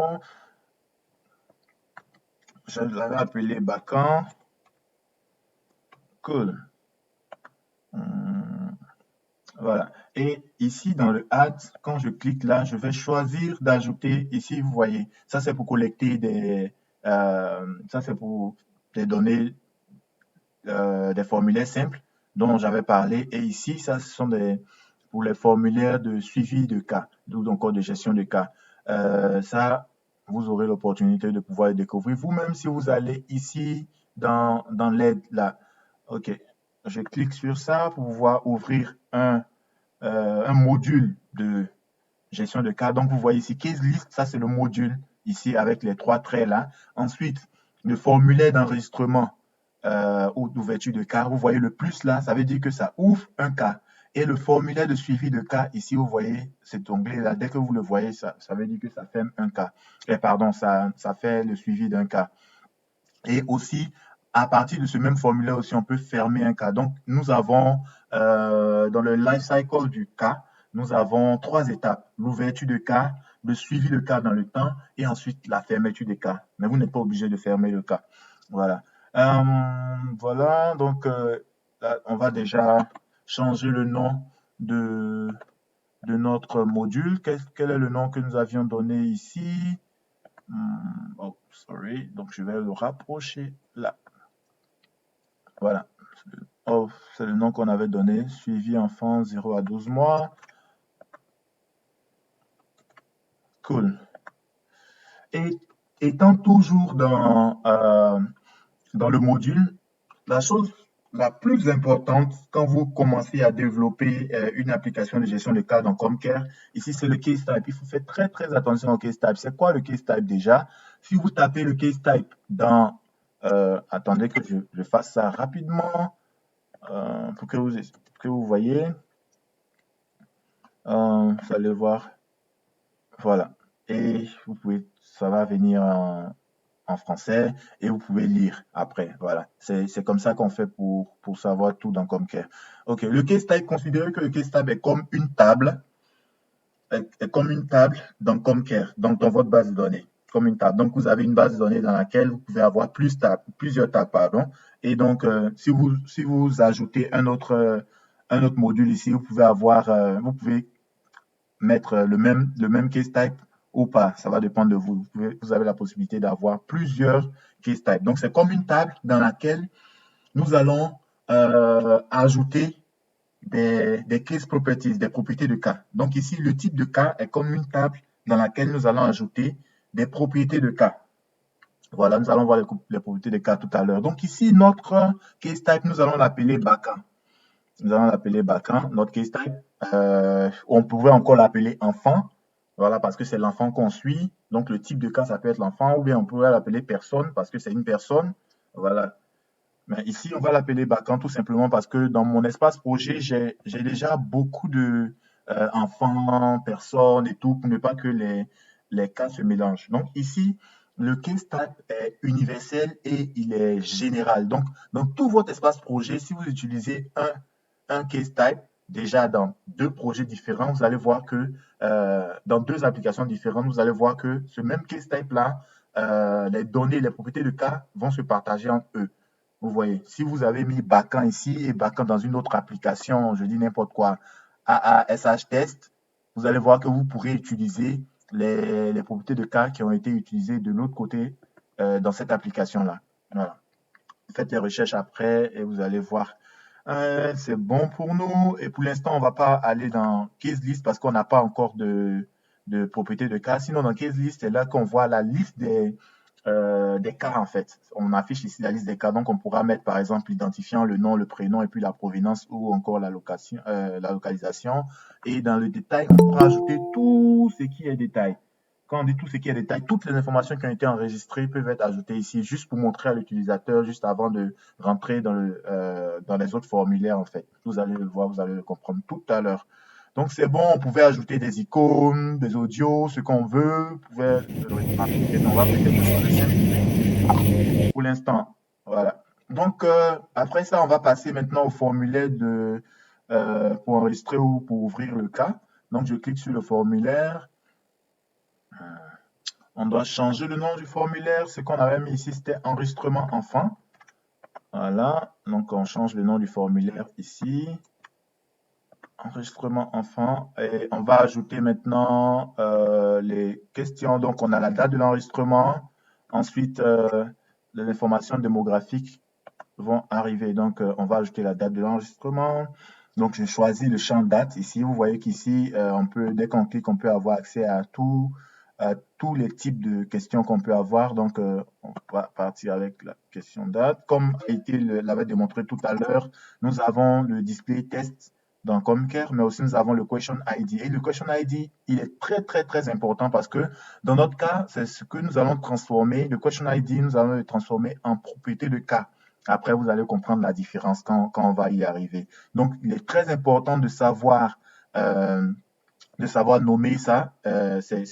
Je l'avais appelé Bacan. Cool. Voilà. Et ici, dans le Add, quand je clique là, je vais choisir d'ajouter. Ici, vous voyez, ça c'est pour collecter ça c'est pour des données, des formulaires simples dont j'avais parlé. Et ici, ça, ce sont pour les formulaires de suivi de cas, donc encore de gestion de cas. Ça, vous aurez l'opportunité de pouvoir le découvrir vous-même si vous allez ici dans l'aide là. OK. Je clique sur ça pour pouvoir ouvrir un module de gestion de cas. Donc, vous voyez ici, case list, ça c'est le module ici avec les trois traits là. Ensuite, le formulaire d'enregistrement ou d'ouverture de cas. Vous voyez le plus là, ça veut dire que ça ouvre un cas. Et le formulaire de suivi de cas, ici, vous voyez cet onglet-là. Dès que vous le voyez, ça veut dire que ça ferme un cas. Et pardon, ça fait le suivi d'un cas. Et aussi, à partir de ce même formulaire aussi, on peut fermer un cas. Donc, nous avons, dans le life cycle du cas, nous avons trois étapes. L'ouverture de cas, le suivi de cas dans le temps et ensuite la fermeture des cas. Mais vous n'êtes pas obligé de fermer le cas. Voilà. Voilà, donc là, on va déjà changer le nom de, de notre module. Quel est le nom que nous avions donné ici? Oh, sorry. Donc, je vais le rapprocher là. Voilà. Oh, c'est le nom qu'on avait donné. Suivi enfant 0 à 12 mois. Cool. Et étant toujours dans le module, la chose la plus importante quand vous commencez à développer une application de gestion de cas dans Comcare, ici c'est le case type. Il faut faire très très attention au case type. C'est quoi le case type déjà? Si vous tapez le case type dans... attendez que je fasse ça rapidement pour que vous voyez. Vous allez voir. Voilà. Et vous pouvez, ça va venir en français et vous pouvez lire après. Voilà. C'est comme ça qu'on fait pour savoir tout dans Comcare. OK. Le case type, considérez que le case type est comme une table, dans Comcare, donc dans votre base de données, comme une table. Donc, vous avez une base de données dans laquelle vous pouvez avoir plusieurs tables, pardon. Et donc, si vous ajoutez un autre module ici, vous pouvez mettre le même case type ou pas. Ça va dépendre de vous. Vous avez la possibilité d'avoir plusieurs case types. Donc, c'est comme une table dans laquelle nous allons ajouter des case properties, des propriétés de cas. Donc, ici, le type de cas est comme une table dans laquelle nous allons ajouter des propriétés de cas. Voilà, nous allons voir les propriétés de cas tout à l'heure. Donc, ici, notre case type, nous allons l'appeler Bacan. Nous allons l'appeler Bacan, notre case type. On pouvait encore l'appeler enfant, voilà, parce que c'est l'enfant qu'on suit. Donc, le type de cas, ça peut être l'enfant, ou bien on pourrait l'appeler personne, parce que c'est une personne. Voilà. Mais ici, on va l'appeler Bacan tout simplement parce que dans mon espace projet, j'ai déjà beaucoup de enfants, personnes et tout, pour ne pas que les cas se mélangent. Donc, ici, le case type est universel et il est général. Donc, dans tout votre espace projet, si vous utilisez un case type, déjà dans deux projets différents, vous allez voir que dans deux applications différentes, vous allez voir que ce même case type-là, les données, les propriétés de cas vont se partager entre eux. Vous voyez, si vous avez mis Bacan ici et Bacan dans une autre application, je dis n'importe quoi, AASH Test, vous allez voir que vous pourrez utiliser les propriétés de cas qui ont été utilisées de l'autre côté dans cette application-là. Voilà. Faites les recherches après et vous allez voir. C'est bon pour nous. Et pour l'instant, on ne va pas aller dans case list parce qu'on n'a pas encore de propriété de cas. Sinon, dans case list, c'est là qu'on voit la liste des cas, en fait. On affiche ici la liste des cas. Donc, on pourra mettre, par exemple, l'identifiant, le nom, le prénom et puis la provenance ou encore la localisation. Et dans le détail, on pourra ajouter tout ce qui est détail. Quand on dit tout ce qui est détail, toutes les informations qui ont été enregistrées peuvent être ajoutées ici juste pour montrer à l'utilisateur, juste avant de rentrer dans les autres formulaires, en fait. Vous allez le voir, vous allez le comprendre tout à l'heure. Donc, c'est bon, on pouvait ajouter des icônes, des audios, ce qu'on veut. On pouvait rajouter, on va peut-être le choses simples pour l'instant. Voilà. Donc, après ça, on va passer maintenant au formulaire pour enregistrer ou pour ouvrir le cas. Donc, je clique sur le formulaire. On doit changer le nom du formulaire. Ce qu'on avait mis ici, c'était enregistrement enfant. Voilà. Donc, on change le nom du formulaire ici. Enregistrement enfant. Et on va ajouter maintenant les questions. Donc, on a la date de l'enregistrement. Ensuite, les informations démographiques vont arriver. Donc, on va ajouter la date de l'enregistrement. Donc, je choisis le champ date ici. Vous voyez qu'ici, dès qu'on clique, on peut avoir accès à tous les types de questions qu'on peut avoir. Donc, on va partir avec la question date. Comme Haïti l'avait démontré tout à l'heure, nous avons le display test dans Comcare, mais aussi nous avons le question ID. Et le question ID, il est très, très, très important parce que dans notre cas, c'est ce que nous allons transformer. Le question ID, nous allons le transformer en propriété de cas. Après, vous allez comprendre la différence quand on va y arriver. Donc, il est très important de savoir nommer ça. C'est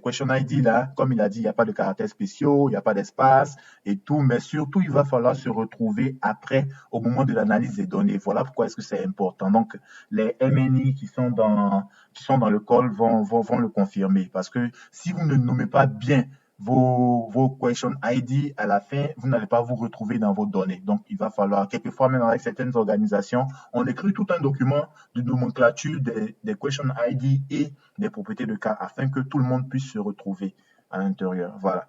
Question ID là, comme il a dit, il n'y a pas de caractères spéciaux, il n'y a pas d'espace et tout, mais surtout, il va falloir se retrouver après au moment de l'analyse des données. Voilà pourquoi est-ce que c'est important. Donc, les MNI qui sont dans le call vont le confirmer parce que si vous ne nommez pas bien vos question ID à la fin, vous n'allez pas vous retrouver dans vos données. Donc, il va falloir, quelquefois, même avec certaines organisations, on écrit tout un document de nomenclature des question ID et des propriétés de cas afin que tout le monde puisse se retrouver à l'intérieur. Voilà.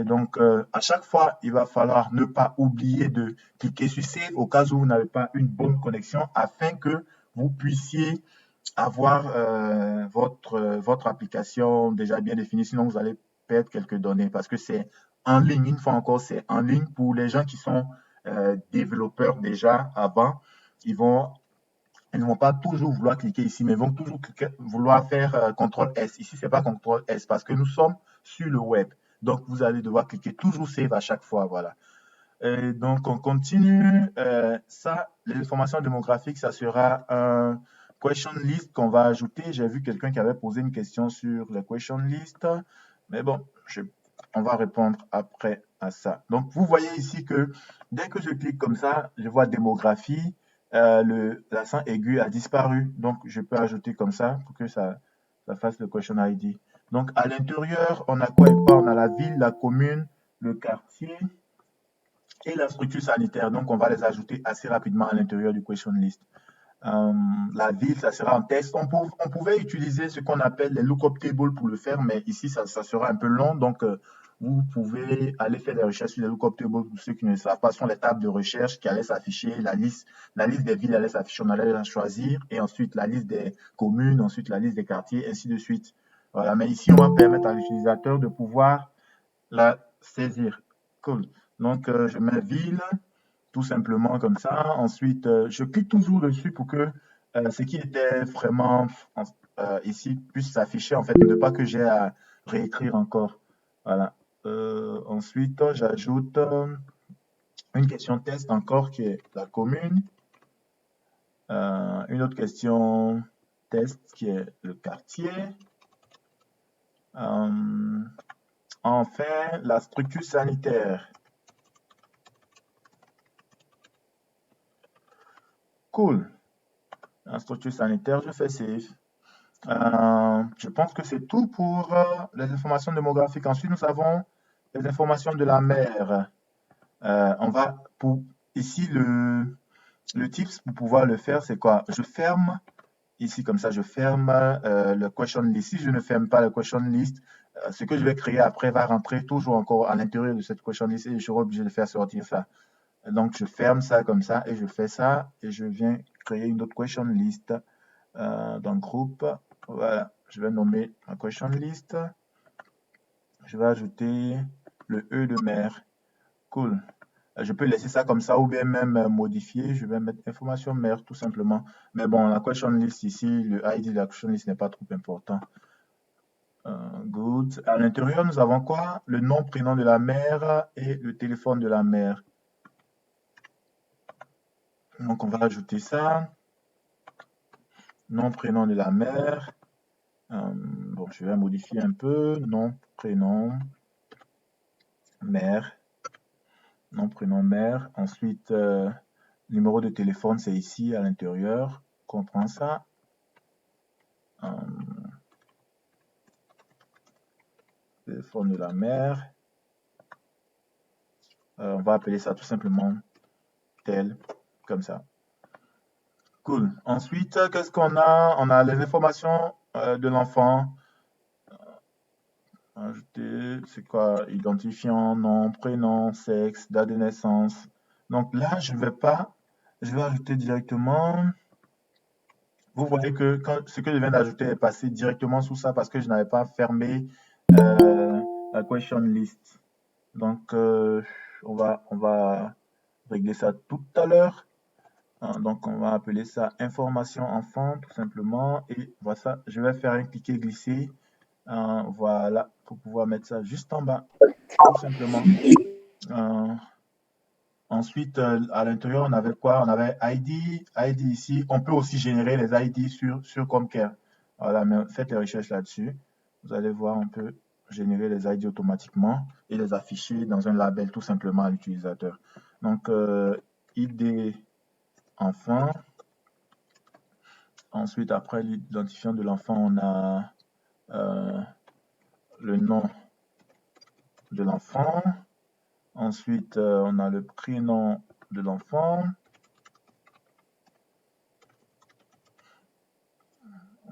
Donc, à chaque fois, il va falloir ne pas oublier de cliquer sur Save au cas où vous n'avez pas une bonne connexion afin que vous puissiez avoir votre application déjà bien définie. Sinon, vous allez perdre quelques données parce que c'est en ligne. Une fois encore, c'est en ligne pour les gens qui sont développeurs déjà avant. Ils ne vont pas toujours vouloir cliquer ici, mais vont toujours vouloir faire CTRL S. Ici, ce n'est pas CTRL S parce que nous sommes sur le web. Donc, vous allez devoir cliquer toujours Save à chaque fois. Voilà. Et donc, on continue. Ça, les informations démographiques, ça sera un question list qu'on va ajouter. J'ai vu quelqu'un qui avait posé une question sur le question list. Mais bon, on va répondre après à ça. Donc, vous voyez ici que dès que je clique comme ça, je vois démographie. L'accent aigu a disparu. Donc, je peux ajouter comme ça pour que ça fasse le question ID. Donc, à l'intérieur, on a quoi et quoi? On a la ville, la commune, le quartier et la structure sanitaire. Donc, on va les ajouter assez rapidement à l'intérieur du question list. La ville, ça sera en texte. On pouvait utiliser ce qu'on appelle les lookup tables pour le faire, mais ici, ça sera un peu long. Donc, vous pouvez aller faire des recherches sur les lookup tables pour ceux qui ne savent pas. Ce sont les tables de recherche qui allaient s'afficher. La liste des villes allait s'afficher. On allait la choisir. Et ensuite, la liste des communes, ensuite la liste des quartiers, ainsi de suite. Voilà. Mais ici, on va permettre à l'utilisateur de pouvoir la saisir. Cool. Donc, je mets ville tout simplement comme ça. Ensuite, je clique toujours dessus pour que ce qui était vraiment ici puisse s'afficher, en fait, ne pas que j'ai à réécrire encore. Voilà. Ensuite, j'ajoute une question test encore qui est la commune. Une autre question test qui est le quartier. Enfin, la structure sanitaire. Cool. La structure sanitaire, je fais save. Je pense que c'est tout pour les informations démographiques. Ensuite, nous avons les informations de la mer. Ici, le tips pour pouvoir le faire, c'est quoi? Je ferme, ici comme ça, je ferme le question list. Si je ne ferme pas le question list, ce que je vais créer après va rentrer toujours encore à l'intérieur de cette question list et je serai obligé de faire sortir ça. Donc, je ferme ça comme ça et je fais ça et je viens créer une autre question list dans le groupe. Voilà, je vais nommer ma question list. Je vais ajouter le E de mère. Cool. Je peux laisser ça comme ça ou bien même modifier. Je vais mettre information mère tout simplement. Mais bon, la question list ici, le ID de la question list n'est pas trop important. Good. À l'intérieur, nous avons quoi? Le nom, prénom de la mère et le téléphone de la mère. Donc, on va ajouter ça. Nom, prénom de la mère. Bon, je vais modifier un peu. Nom, prénom, mère. Nom, prénom, mère. Ensuite, numéro de téléphone, c'est ici à l'intérieur. On prend ça. Téléphone de la mère. On va appeler ça tout simplement tel, comme ça. Cool. Ensuite, qu'est-ce qu'on a? On a les informations de l'enfant. Ajouter, c'est quoi? Identifiant, nom, prénom, sexe, date de naissance. Donc là, je vais ajouter directement. Vous voyez que ce que je viens d'ajouter est passé directement sous ça parce que je n'avais pas fermé la question list. Donc, on va régler ça tout à l'heure. Donc, on va appeler ça information enfant tout simplement. Et voilà, je vais faire un cliquer glisser. Voilà, pour pouvoir mettre ça juste en bas, tout simplement. Ensuite, à l'intérieur, on avait quoi? On avait ID ici. On peut aussi générer les ID sur Comcare. Voilà, mais faites les recherches là-dessus. Vous allez voir, on peut générer les ID automatiquement et les afficher dans un label tout simplement à l'utilisateur. Donc, ID enfant. Ensuite, après l'identifiant de l'enfant, on a le nom de l'enfant. Ensuite, on a le prénom de l'enfant.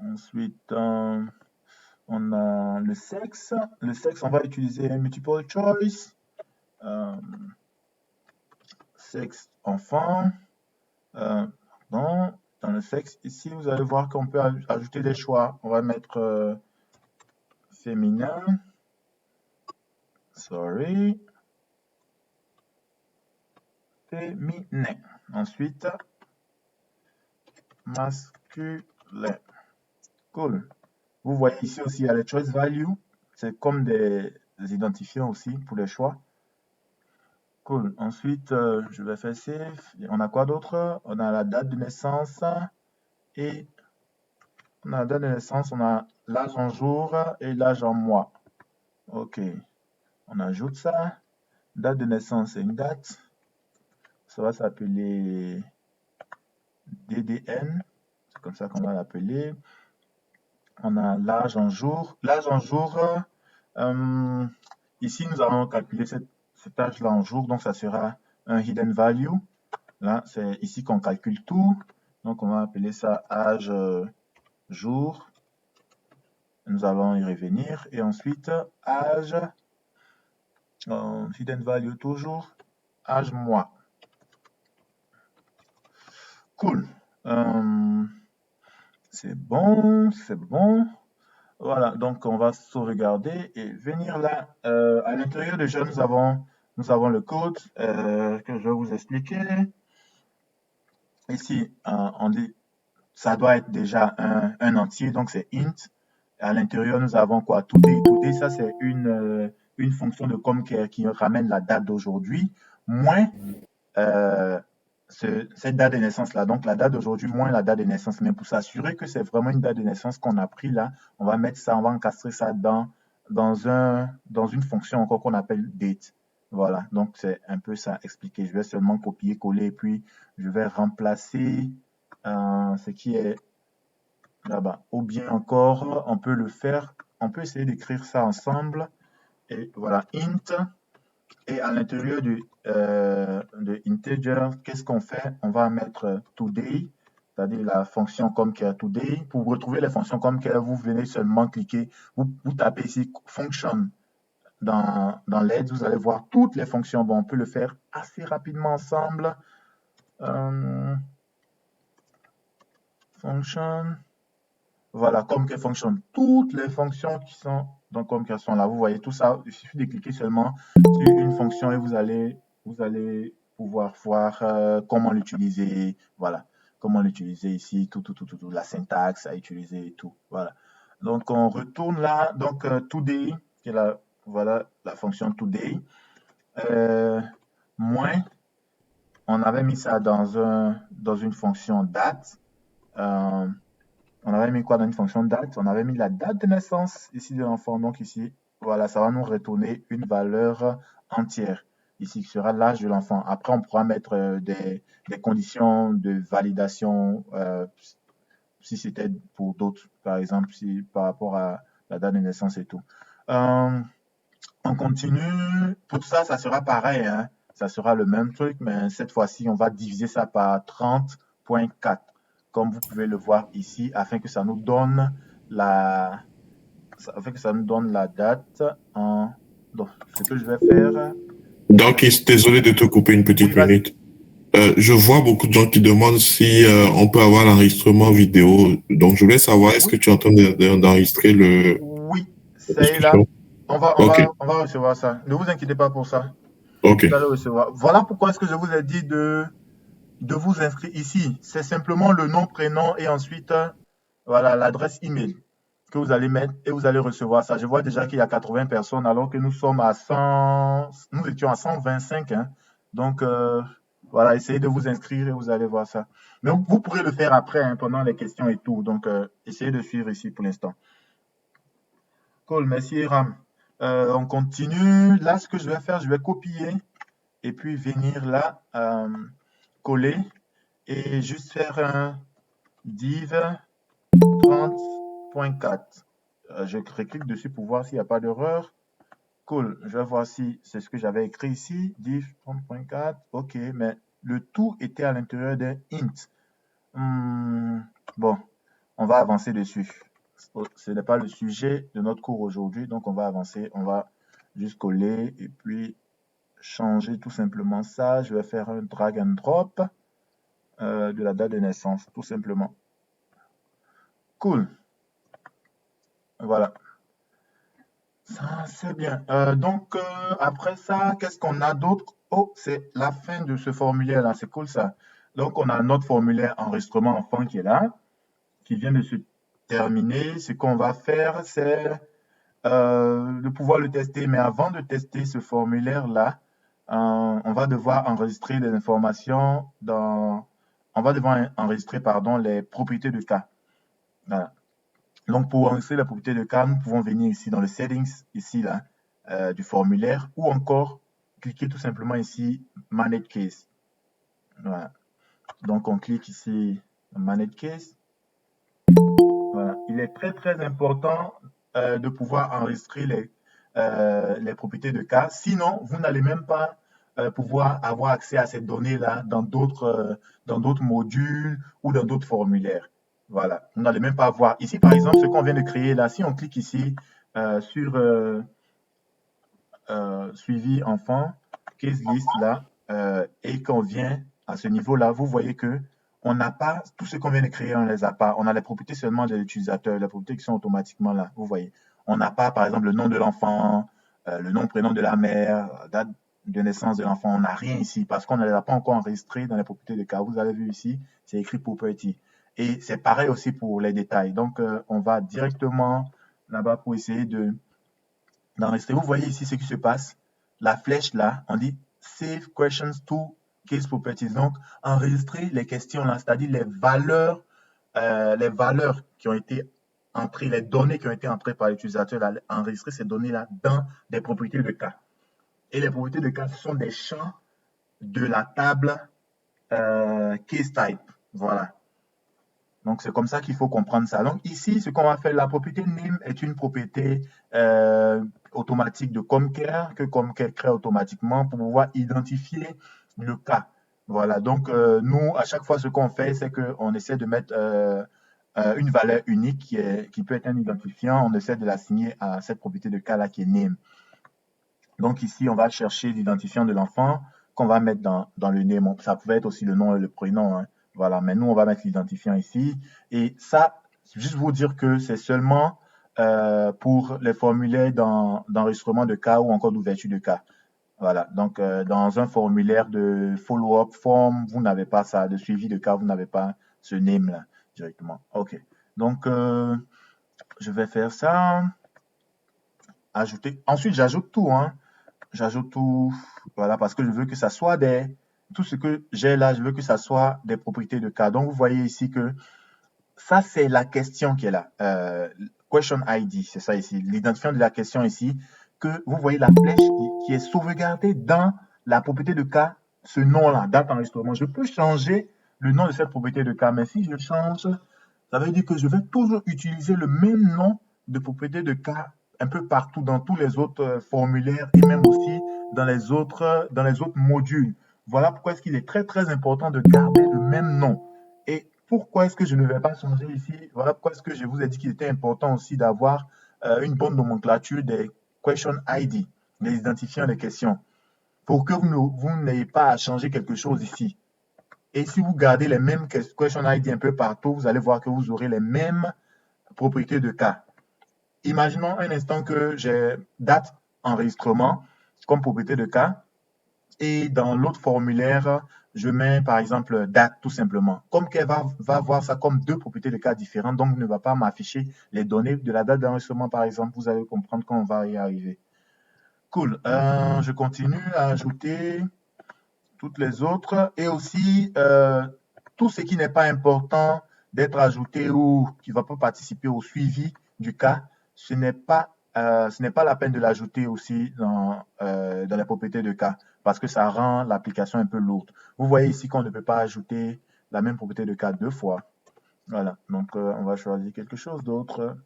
Ensuite, on a le sexe. Le sexe, on va utiliser un multiple choice. Sexe enfant. Dans le sexe, ici, vous allez voir qu'on peut ajouter des choix. On va mettre féminin. Sorry. Féminin. Ensuite, masculin. Cool. Vous voyez ici aussi, il y a les choice value. C'est comme des identifiants aussi pour les choix. Cool. Ensuite, je vais faire save. On a quoi d'autre? On a la date de naissance et on a la date de naissance, on a l'âge en jour et l'âge en mois. Ok. On ajoute ça. Date de naissance, c'est une date. Ça va s'appeler DDN. C'est comme ça qu'on va l'appeler. On a l'âge en jour. L'âge en jour, ici, nous allons calculer cet âge-là en jour. Donc, ça sera un hidden value. Là, c'est ici qu'on calcule tout. Donc, on va appeler ça âge jour. Nous allons y revenir. Et ensuite, âge, hidden value toujours, âge mois. Cool. C'est bon, c'est bon. Voilà, donc on va sauvegarder et venir là. À l'intérieur déjà, nous avons le code que je vais vous expliquer. Ici, on dit ça doit être déjà un entier, donc c'est int. À l'intérieur, nous avons quoi? Today. Today, ça c'est une fonction de Comcare qui ramène la date d'aujourd'hui, moins cette date de naissance là. Donc la date d'aujourd'hui moins la date de naissance. Mais pour s'assurer que c'est vraiment une date de naissance qu'on a pris là, on va mettre ça, on va encastrer ça dans une fonction encore qu'on appelle date. Voilà, donc c'est un peu ça expliqué. Je vais seulement copier, coller, et puis je vais remplacer ce qui est là-bas. Ou bien encore, on peut le faire, on peut essayer d'écrire ça ensemble. Et voilà, int Et à l'intérieur de integer, qu'est-ce qu'on fait? On va mettre today, c'est-à-dire la fonction comme qui est today. Pour retrouver les fonctions comme qui est, vous venez seulement cliquer, vous tapez ici function dans l'aide, vous allez voir toutes les fonctions. Bon, on peut le faire assez rapidement ensemble. Function. Voilà, comme qu'elle fonctionne. Toutes les fonctions qui sont dans comme qu'elles sont là. Vous voyez tout ça. Il suffit de cliquer seulement sur une fonction et vous allez pouvoir voir comment l'utiliser. Voilà, comment l'utiliser ici, tout, la syntaxe à utiliser et tout. Voilà. Donc, on retourne là. Donc, today, qui est la, voilà la fonction today. Moins, on avait mis ça dans une fonction date. On avait mis quoi dans une fonction date? On avait mis la date de naissance ici de l'enfant. Donc ici, voilà, ça va nous retourner une valeur entière. Ici, qui sera l'âge de l'enfant. Après, on pourra mettre des conditions de validation si c'était pour d'autres, par exemple, si, par rapport à la date de naissance et tout. On continue. Pour ça, ça sera pareil, hein. Ça sera le même truc, mais cette fois-ci, on va diviser ça par 30.4, comme vous pouvez le voir ici, afin que ça nous donne afin que ça nous donne la date. Donc, ce que je vais faire. Donc, désolé de te couper une Oui, petite vas-y. minute. Je vois beaucoup de gens qui demandent si on peut avoir l'enregistrement vidéo. Donc, je voulais savoir, est-ce que Oui, tu es en train d'enregistrer la oui, c'est là. discussion? On Ok, va recevoir ça. Ne vous inquiétez pas pour ça. ok. Vous allez recevoir. Voilà pourquoi est-ce que je vous ai dit de vous inscrire ici. C'est simplement le nom, prénom et ensuite voilà l'adresse email que vous allez mettre et vous allez recevoir ça. Je vois déjà qu'il y a 80 personnes alors que nous sommes à 100, nous étions à 125, hein. Donc voilà, essayez de vous inscrire et vous allez voir ça. Mais vous pourrez le faire après, hein, pendant les questions et tout. Donc essayez de suivre ici pour l'instant. Cool, merci Ram. On continue. Là, ce que je vais faire, je vais copier et puis venir là, coller et juste faire un div 30.4. Je clique dessus pour voir s'il n'y a pas d'erreur. Cool, je vais voir si c'est ce que j'avais écrit ici, div 30.4. Ok, mais le tout était à l'intérieur d'un int. Bon, on va avancer dessus. Ce n'est pas le sujet de notre cours aujourd'hui, donc on va avancer. On va juste coller et puis changer tout simplement ça. Je vais faire un drag and drop de la date de naissance, tout simplement. Cool. Voilà. Ça, c'est bien. Donc, après ça, qu'est-ce qu'on a d'autre? Oh, c'est la fin de ce formulaire-là. C'est cool ça. Donc, on a notre formulaire enregistrement enfant qui est là, qui vient de se terminer. Ce qu'on va faire, c'est de pouvoir le tester. Mais avant de tester ce formulaire-là, on va devoir enregistrer des informations dans. On va devoir enregistrer, pardon, les propriétés de cas. Voilà. Donc, pour enregistrer la propriété de cas, nous pouvons venir ici dans le settings, ici, là, du formulaire, ou encore cliquer tout simplement ici, manage case. Voilà. Donc, on clique ici, manage case. Voilà. Il est très, très important de pouvoir enregistrer les propriétés de cas. Sinon, vous n'allez même pas pouvoir avoir accès à ces données-là dans d'autres modules ou dans d'autres formulaires. Voilà. Vous n'allez même pas voir. Ici, par exemple, ce qu'on vient de créer là, si on clique ici sur suivi enfant, case list là, et qu'on vient à ce niveau-là, vous voyez que on n'a pas tout ce qu'on vient de créer, on ne les a pas. On a les propriétés seulement de l'utilisateur, les propriétés qui sont automatiquement là, vous voyez. On n'a pas, par exemple, le nom de l'enfant, le nom, prénom de la mère, date de naissance de l'enfant. On n'a rien ici parce qu'on ne les a pas encore enregistrés dans les propriétés de cas. Vous avez vu ici, c'est écrit property. Et c'est pareil aussi pour les détails. Donc, on va directement là-bas pour essayer d'enregistrer. Vous voyez ici ce qui se passe. La flèche là, on dit Save questions to case properties. Donc, enregistrer les questions là, c'est-à-dire les valeurs qui ont été entrées, les données qui ont été entrées par l'utilisateur, enregistrer ces données-là dans des propriétés de cas. Et les propriétés de cas, ce sont des champs de la table case type. Voilà. Donc, c'est comme ça qu'il faut comprendre ça. Donc, ici, ce qu'on va faire, la propriété name est une propriété automatique de Comcare que Comcare crée automatiquement pour pouvoir identifier le cas. Voilà. Donc, nous, à chaque fois, ce qu'on fait, c'est qu'on essaie de mettre une valeur unique qui peut être un identifiant. On essaie de l'assigner à cette propriété de cas-là qui est name. Donc, ici, on va chercher l'identifiant de l'enfant qu'on va mettre dans le name. Ça pouvait être aussi le nom et le prénom, hein. Voilà, mais nous, on va mettre l'identifiant ici. Et ça, juste vous dire que c'est seulement pour les formulaires d'enregistrement de cas ou encore d'ouverture de cas. Voilà, donc dans un formulaire de follow-up form, vous n'avez pas ça, de suivi de cas, vous n'avez pas ce name-là directement. OK, donc je vais faire ça, ajouter. Ensuite, j'ajoute tout, hein. J'ajoute tout, voilà, parce que je veux que ça soit tout ce que j'ai là, je veux que ça soit des propriétés de cas. Donc, vous voyez ici que ça, c'est la question qui est là. Question ID, c'est ça ici. L'identifiant de la question ici, que vous voyez la flèche qui est sauvegardée dans la propriété de cas, ce nom-là, date enregistrement. Je peux changer le nom de cette propriété de cas, mais si je change, ça veut dire que je vais toujours utiliser le même nom de propriété de cas un peu partout dans tous les autres formulaires et même aussi dans les autres modules. Voilà pourquoi est-ce qu'il est très très important de garder le même nom. Et pourquoi est-ce que je ne vais pas changer ici? Voilà pourquoi est-ce que je vous ai dit qu'il était important aussi d'avoir une bonne nomenclature des question ID, les identifiants des questions, pour que vous n'ayez pas à changer quelque chose ici. Et si vous gardez les mêmes question ID un peu partout, vous allez voir que vous aurez les mêmes propriétés de cas. Imaginons un instant que j'ai date enregistrement comme propriété de cas et dans l'autre formulaire, je mets par exemple date tout simplement. Comme qu'elle va voir ça comme deux propriétés de cas différentes, donc ne va pas m'afficher les données de la date d'enregistrement par exemple. Vous allez comprendre quand on va y arriver. Cool. Je continue à ajouter toutes les autres et aussi tout ce qui n'est pas important d'être ajouté ou qui ne va pas participer au suivi du cas, ce n'est pas la peine de l'ajouter aussi dans les propriétés de cas parce que ça rend l'application un peu lourde. Vous voyez ici qu'on ne peut pas ajouter la même propriété de cas deux fois. Voilà, donc on va choisir quelque chose d'autre.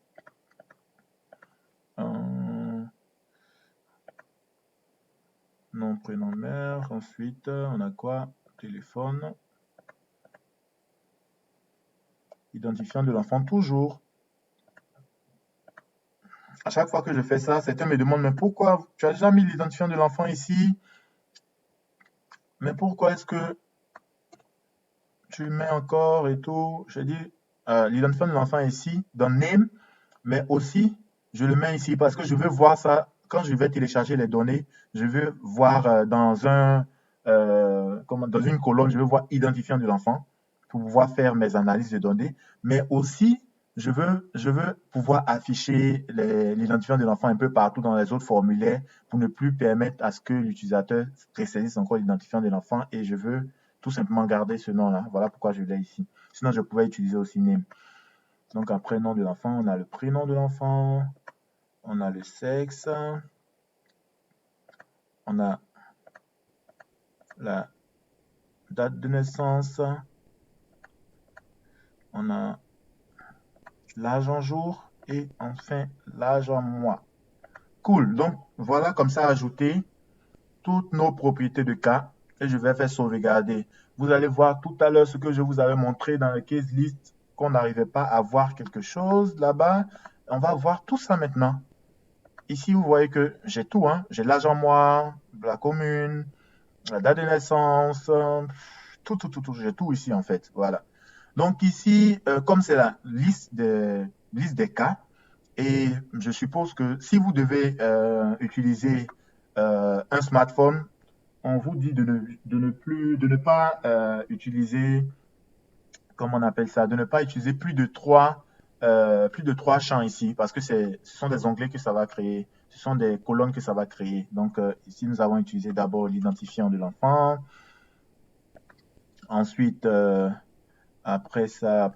Nom, prénom, mère. Ensuite, on a quoi? Téléphone. Identifiant de l'enfant, toujours. À chaque fois que je fais ça, certains me demandent, mais pourquoi tu as déjà mis l'identifiant de l'enfant ici? Mais pourquoi est-ce que tu le mets encore et tout? Je dis, l'identifiant de l'enfant ici, dans Name, mais aussi, je le mets ici parce que je veux voir ça. Quand je vais télécharger les données, je veux voir dans une colonne, je veux voir identifiant de l'enfant pour pouvoir faire mes analyses de données, mais aussi, je veux pouvoir afficher l'identifiant de l'enfant un peu partout dans les autres formulaires pour ne plus permettre à ce que l'utilisateur ressaisisse encore l'identifiant de l'enfant et je veux tout simplement garder ce nom-là. Voilà pourquoi je l'ai ici. Sinon, je pouvais utiliser aussi name. Donc, après nom de l'enfant, on a le prénom de l'enfant, on a le sexe, on a la date de naissance, on a l'âge en jour et enfin l'âge en mois. Cool, donc voilà comme ça ajouter toutes nos propriétés de cas et je vais faire sauvegarder. Vous allez voir tout à l'heure ce que je vous avais montré dans le case list qu'on n'arrivait pas à voir quelque chose là-bas. On va voir tout ça maintenant. Ici, vous voyez que j'ai tout, hein. J'ai l'âge en mois, la commune, la date de naissance, tout, j'ai tout ici en fait. Voilà. Donc ici, comme c'est la liste des cas, et je suppose que si vous devez utiliser un smartphone, on vous dit de ne pas utiliser, comment on appelle ça, de ne pas utiliser plus de trois champs ici, parce que ce sont des onglets que ça va créer, ce sont des colonnes que ça va créer. Donc ici, nous avons utilisé d'abord l'identifiant de l'enfant, ensuite, après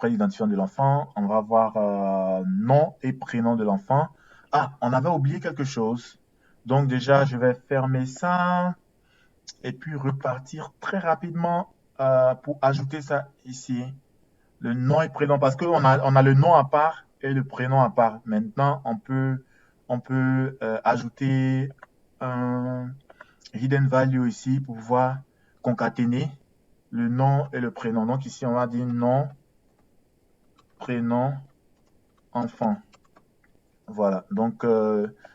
l'identifiant de l'enfant, on va voir nom et prénom de l'enfant. Ah, on avait oublié quelque chose. Donc déjà, je vais fermer ça et puis repartir très rapidement pour ajouter ça ici. le nom et prénom, parce qu'on a le nom à part et le prénom à part. Maintenant, on peut ajouter un hidden value ici pour pouvoir concaténer le nom et le prénom. Donc ici, on va dire nom, prénom, enfant. Voilà. Donc,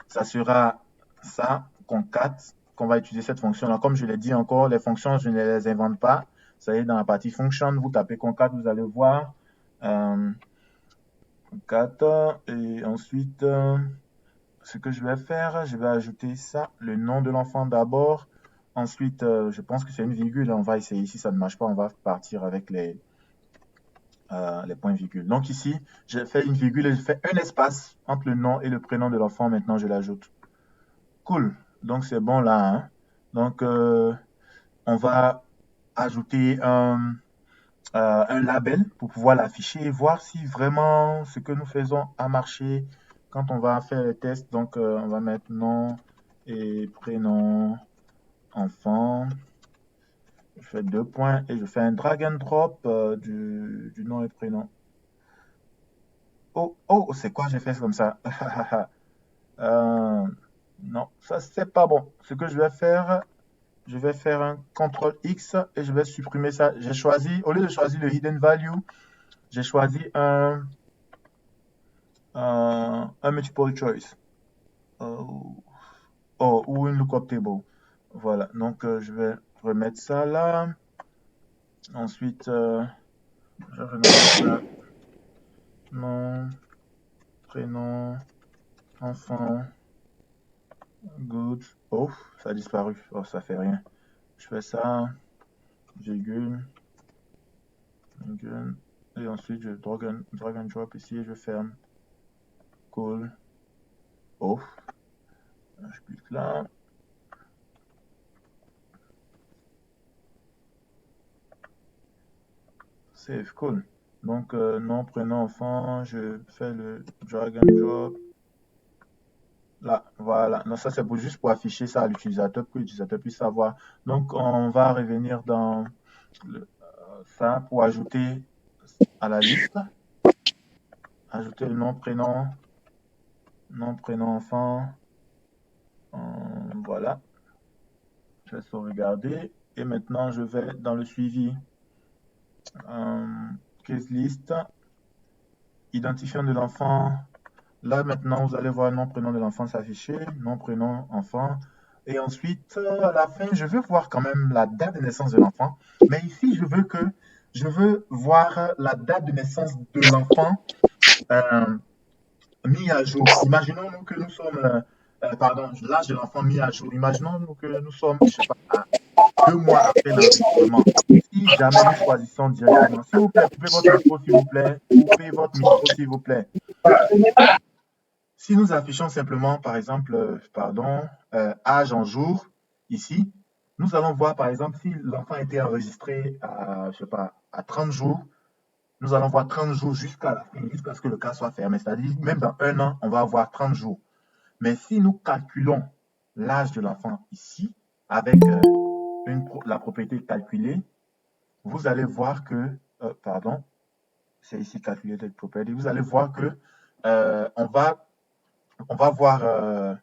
ça sera ça, concat, qu'on va utiliser cette fonction-là. Comme je l'ai dit encore, les fonctions, je ne les invente pas. Ça y est, dans la partie function, vous tapez concat, vous allez voir. Concat. Et ensuite, ce que je vais faire, je vais ajouter ça, le nom de l'enfant d'abord. Ensuite, je pense que c'est une virgule. On va essayer. Si ça ne marche pas, on va partir avec les points-virgules. Donc ici, j'ai fait une virgule et je fais un espace entre le nom et le prénom de l'enfant. Maintenant, je l'ajoute. Cool. Donc c'est bon là, hein. Donc on va ajouter un label pour pouvoir l'afficher et voir si vraiment ce que nous faisons a marché quand on va faire les tests. Donc on va mettre nom et prénom enfant. Je fais 2 points et je fais un drag and drop du nom et prénom. Oh, c'est quoi j'ai fait comme ça? Non, ça c'est pas bon. Ce que je vais faire un CTRL X et je vais supprimer ça. J'ai choisi, au lieu de choisir le hidden value, j'ai choisi un multiple choice ou une lookup table. Voilà, donc je vais remettre ça là. Ensuite, je vais remettre ça. Nom, prénom, enfant, good. Oh, ça a disparu. Oh, ça fait rien. Je fais ça, virgule, virgule. Et ensuite, je drag and drop ici et je ferme. Cool. Oh, je clique là. Save, cool. Donc, nom, prénom, enfant, je fais le drag and drop. Là, voilà. Non, ça, c'est juste pour afficher ça à l'utilisateur, pour que l'utilisateur puisse savoir. Donc, on va revenir dans ça pour ajouter à la liste. Ajouter le nom, prénom, enfant. Voilà. Je vais sauvegarder. Et maintenant, je vais dans le suivi. Case list. Identifiant de l'enfant. Là, maintenant, vous allez voir nom, prénom de l'enfant s'afficher. Nom, prénom, enfant. Et ensuite, à la fin, je veux voir quand même la date de naissance de l'enfant. Mais ici, je veux voir la date de naissance de l'enfant mis à jour. Imaginons-nous que nous sommes, pardon, l'âge de l'enfant mis à jour. Imaginons-nous que nous sommes, je sais pas, à 2 mois après l'enregistrement. Si jamais nous choisissons directement, s'il vous plaît, coupez votre micro, s'il vous plaît. Coupez votre micro, s'il vous plaît. Si nous affichons simplement, par exemple, âge en jour, ici, nous allons voir, par exemple, si l'enfant a été enregistré à, je sais pas, à 30 jours, nous allons voir 30 jours jusqu'à la fin, jusqu'à ce que le cas soit fermé. C'est-à-dire, même dans un an, on va avoir 30 jours. Mais si nous calculons l'âge de l'enfant ici, avec la propriété calculée, vous allez voir que, pardon, c'est ici calculated property, vous allez voir que on va voir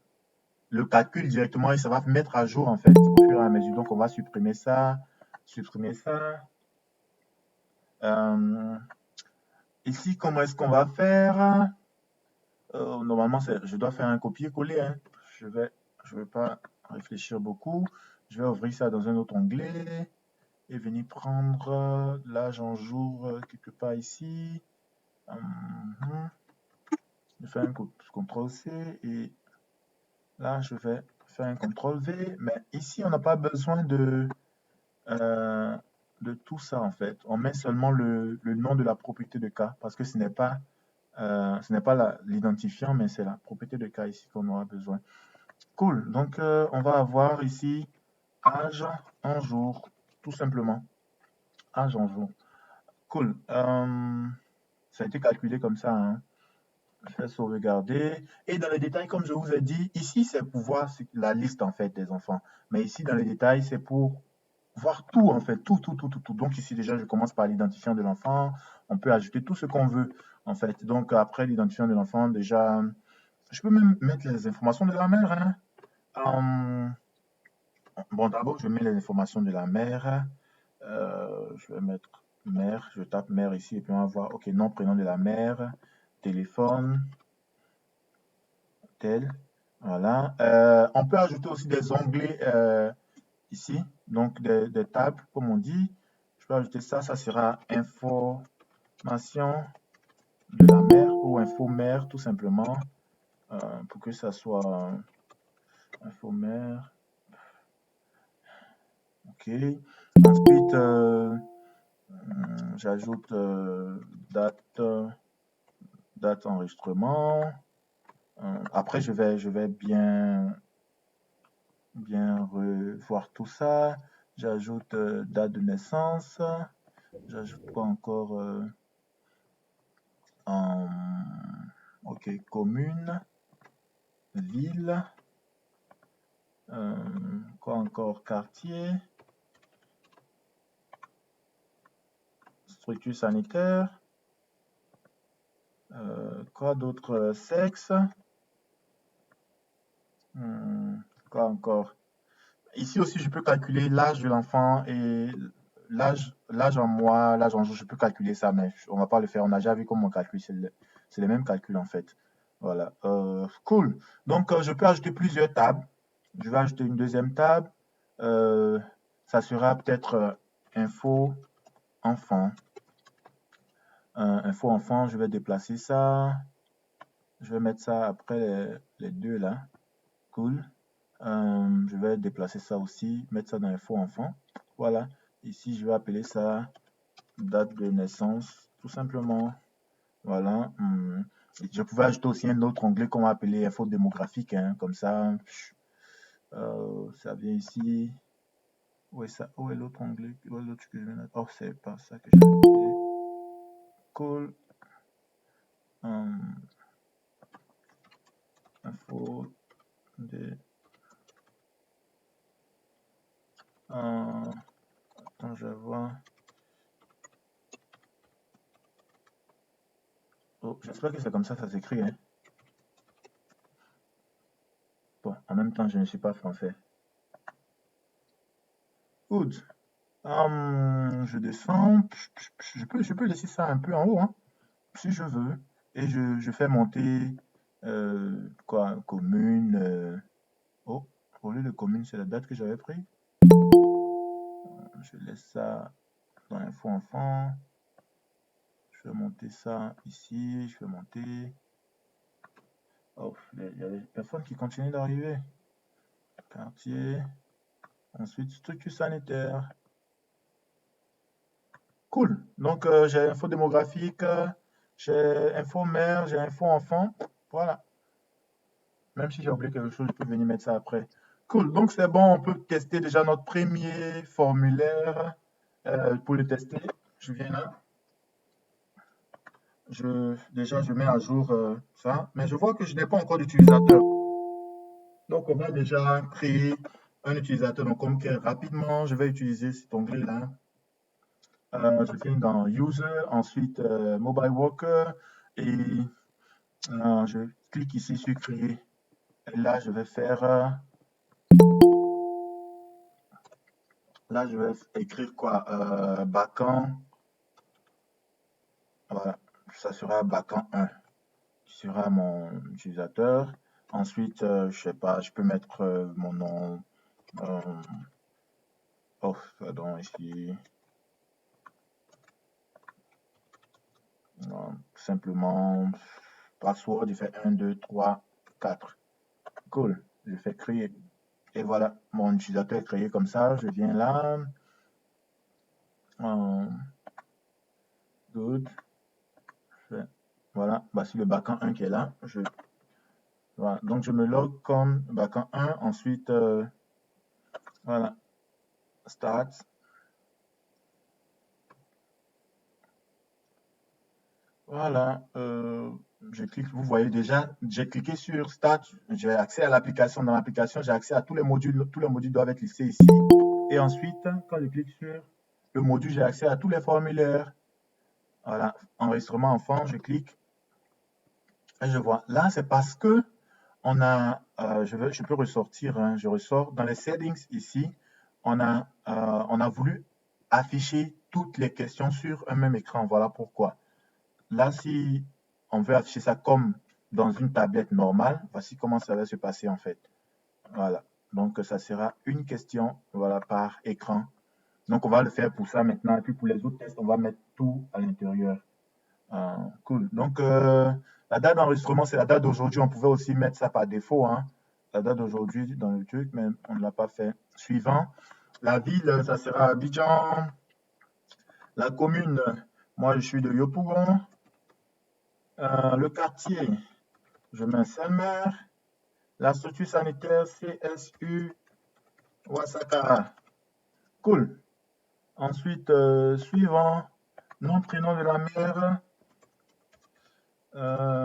le calcul directement et ça va mettre à jour en fait au fur et à mesure. Donc on va supprimer ça, supprimer ça. Ici, comment est-ce qu'on va faire? Normalement, je dois faire un copier-coller. Hein. Je vais pas réfléchir beaucoup. Je vais ouvrir ça dans un autre onglet et venir prendre l'âge en jour quelque part ici. Je fais un CTRL-C et là, je vais faire un CTRL-V. Mais ici, on n'a pas besoin de tout ça, en fait. On met seulement le nom de la propriété de cas parce que ce n'est pas l'identifiant, mais c'est la propriété de cas ici qu'on aura besoin. Cool. Donc, on va avoir ici âge en jour, tout simplement. Âge en jour. Cool. Ça a été calculé comme ça. Hein. Je vais sauvegarder. Et dans les détails, comme je vous ai dit, ici, c'est pour voir la liste en fait des enfants. Mais ici, dans les détails, c'est pour voir tout en fait, tout. Donc ici déjà, je commence par l'identifiant de l'enfant. On peut ajouter tout ce qu'on veut en fait. Donc après l'identifiant de l'enfant, déjà, je peux même mettre les informations de la mère, hein. Hum, bon, d'abord, je mets les informations de la mère. Je vais mettre mère, je tape mère ici et puis on va voir, ok, nom, prénom de la mère, téléphone, tel. Voilà. On peut ajouter aussi des onglets ici, donc des tables, comme on dit. Je peux ajouter ça, ça sera information de la mère ou info mère, tout simplement, pour que ça soit info mère. Ok. Ensuite, j'ajoute date, date enregistrement. Après, je vais bien revoir tout ça. J'ajoute date de naissance. J'ajoute quoi encore ok, commune, ville. Quoi encore? Quartier. Structure sanitaire. Quoi d'autre? Sexe. Quoi encore? Ici aussi, je peux calculer l'âge de l'enfant et l'âge en mois, l'âge en jour, je peux calculer ça, mais on va pas le faire. On a déjà vu comment on calcule, c'est les mêmes calculs en fait. Voilà. Cool. Donc, je peux ajouter plusieurs tables. Je vais ajouter une deuxième table. Euh, Ça sera peut-être info enfant. Info enfant, je vais déplacer ça. Je vais mettre ça après les deux là. Cool. Je vais déplacer ça aussi, mettre ça dans info enfant. Voilà. Ici, je vais appeler ça date de naissance, tout simplement. Voilà. Je pouvais ajouter aussi un autre onglet qu'on va appeler info démographique, hein, comme ça. Ça vient ici. Où est ça? Où est l'autre onglet? Où est l'autre que je viens de- Oh, c'est pas ça que j'ai ajouté. Cool. Info de. Attends, je vois. Oh, j'espère que c'est comme ça s'écrit, hein. Bon, en même temps, je ne suis pas français. Good. Je descends. Je peux laisser ça un peu en haut, hein, si je veux. Et je fais monter quoi, commune. Oh, au lieu de commune, c'est la date que j'avais pris. Je laisse ça dans info enfant. Je vais monter ça ici. Je vais monter. Oh, il y a des personnes qui continuent d'arriver. Quartier. Ensuite, structure sanitaire. Cool. Donc, j'ai info démographique, j'ai info mère, j'ai info enfant. Voilà. Même si j'ai oublié quelque chose, je peux venir mettre ça après. Cool. Donc, c'est bon. On peut tester déjà notre premier formulaire. Pour le tester, je viens là. Déjà, je mets à jour ça. Mais je vois que je n'ai pas encore d'utilisateur. Donc, on va déjà créer un utilisateur. Donc, comme que rapidement, je vais utiliser cet onglet-là. Je viens dans User, ensuite Mobile Worker et je clique ici sur Créer. Et là, je vais faire, là, je vais écrire quoi? Bacan, voilà, ça sera Bacan 1, qui sera mon utilisateur. Ensuite, je sais pas, je peux mettre mon nom. euh, oh, pardon, ici. Simplement, password, je fais 1, 2, 3, 4. Cool, je fais créer. Et voilà, mon utilisateur est créé comme ça. Je viens là. Good. Voilà, voici le backend 1 qui est là. Voilà. Donc, je me log comme backend 1. Ensuite, voilà, start. Voilà, je clique, vous voyez déjà, j'ai cliqué sur Start, j'ai accès à l'application. Dans l'application, j'ai accès à tous les modules doivent être listés ici. Et ensuite, quand je clique sur le module, j'ai accès à tous les formulaires. Voilà, enregistrement enfant, je clique et je vois. Là, c'est parce que je peux ressortir, hein, je ressors dans les settings ici, on a voulu afficher toutes les questions sur un même écran. Voilà pourquoi. Là, si on veut afficher ça comme dans une tablette normale, voici comment ça va se passer en fait. Voilà. Donc, ça sera une question, voilà, par écran. Donc, on va le faire pour ça maintenant. Et puis, pour les autres tests, on va mettre tout à l'intérieur. Cool. Donc, la date d'enregistrement, c'est la date d'aujourd'hui. On pouvait aussi mettre ça par défaut, hein. La date d'aujourd'hui dans le truc, mais on ne l'a pas fait. Suivant. La ville, ça sera Abidjan. La commune, moi, je suis de Yopougon. Le quartier, je mets Selmer. La structure sanitaire, CSU Ouassakara. Cool. Ensuite, suivant. Nom, prénom de la mère.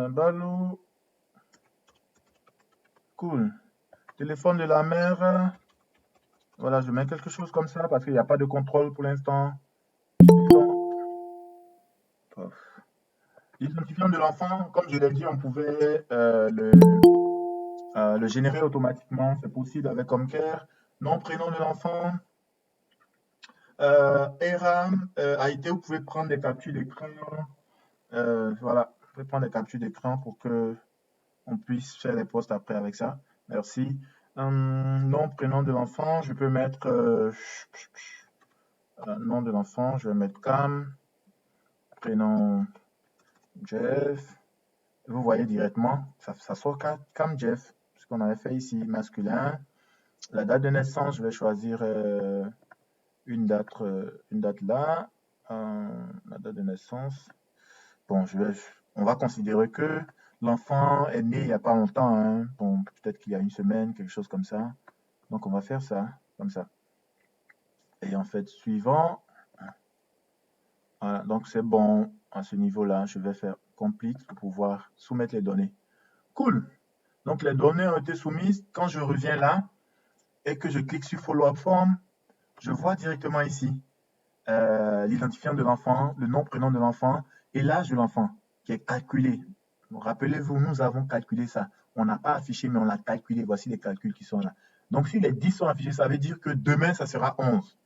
Balou. Cool. Téléphone de la mère. Voilà, je mets quelque chose comme ça parce qu'il n'y a pas de contrôle pour l'instant. L'identifiant de l'enfant, comme je l'ai dit, on pouvait le générer automatiquement. C'est possible avec Comcare. Nom, prénom de l'enfant. ERAM, AIT, vous pouvez prendre des captures d'écran. Voilà, vous pouvez prendre des captures d'écran pour que on puisse faire les posts après avec ça. Merci. Nom, prénom de l'enfant, je peux mettre nom de l'enfant, je vais mettre Cam, prénom Jeff. Vous voyez directement, ça sort Cam Jeff, ce qu'on avait fait ici, masculin. La date de naissance, je vais choisir une date là. La date de naissance. Bon, on va considérer que l'enfant est né il n'y a pas longtemps, hein. Bon, peut-être qu'il y a une semaine, quelque chose comme ça. Donc, on va faire ça, comme ça. Et en fait, suivant. Voilà, donc c'est bon à ce niveau-là. Je vais faire complete pour pouvoir soumettre les données. Cool. Donc, les données ont été soumises. Quand je reviens là et que je clique sur Follow-up Form, je vois directement ici l'identifiant de l'enfant, le nom, prénom de l'enfant et l'âge de l'enfant qui est calculé. Rappelez-vous, nous avons calculé ça. On n'a pas affiché, mais on l'a calculé. Voici les calculs qui sont là. Donc, si les 10 sont affichés, ça veut dire que demain, ça sera 11.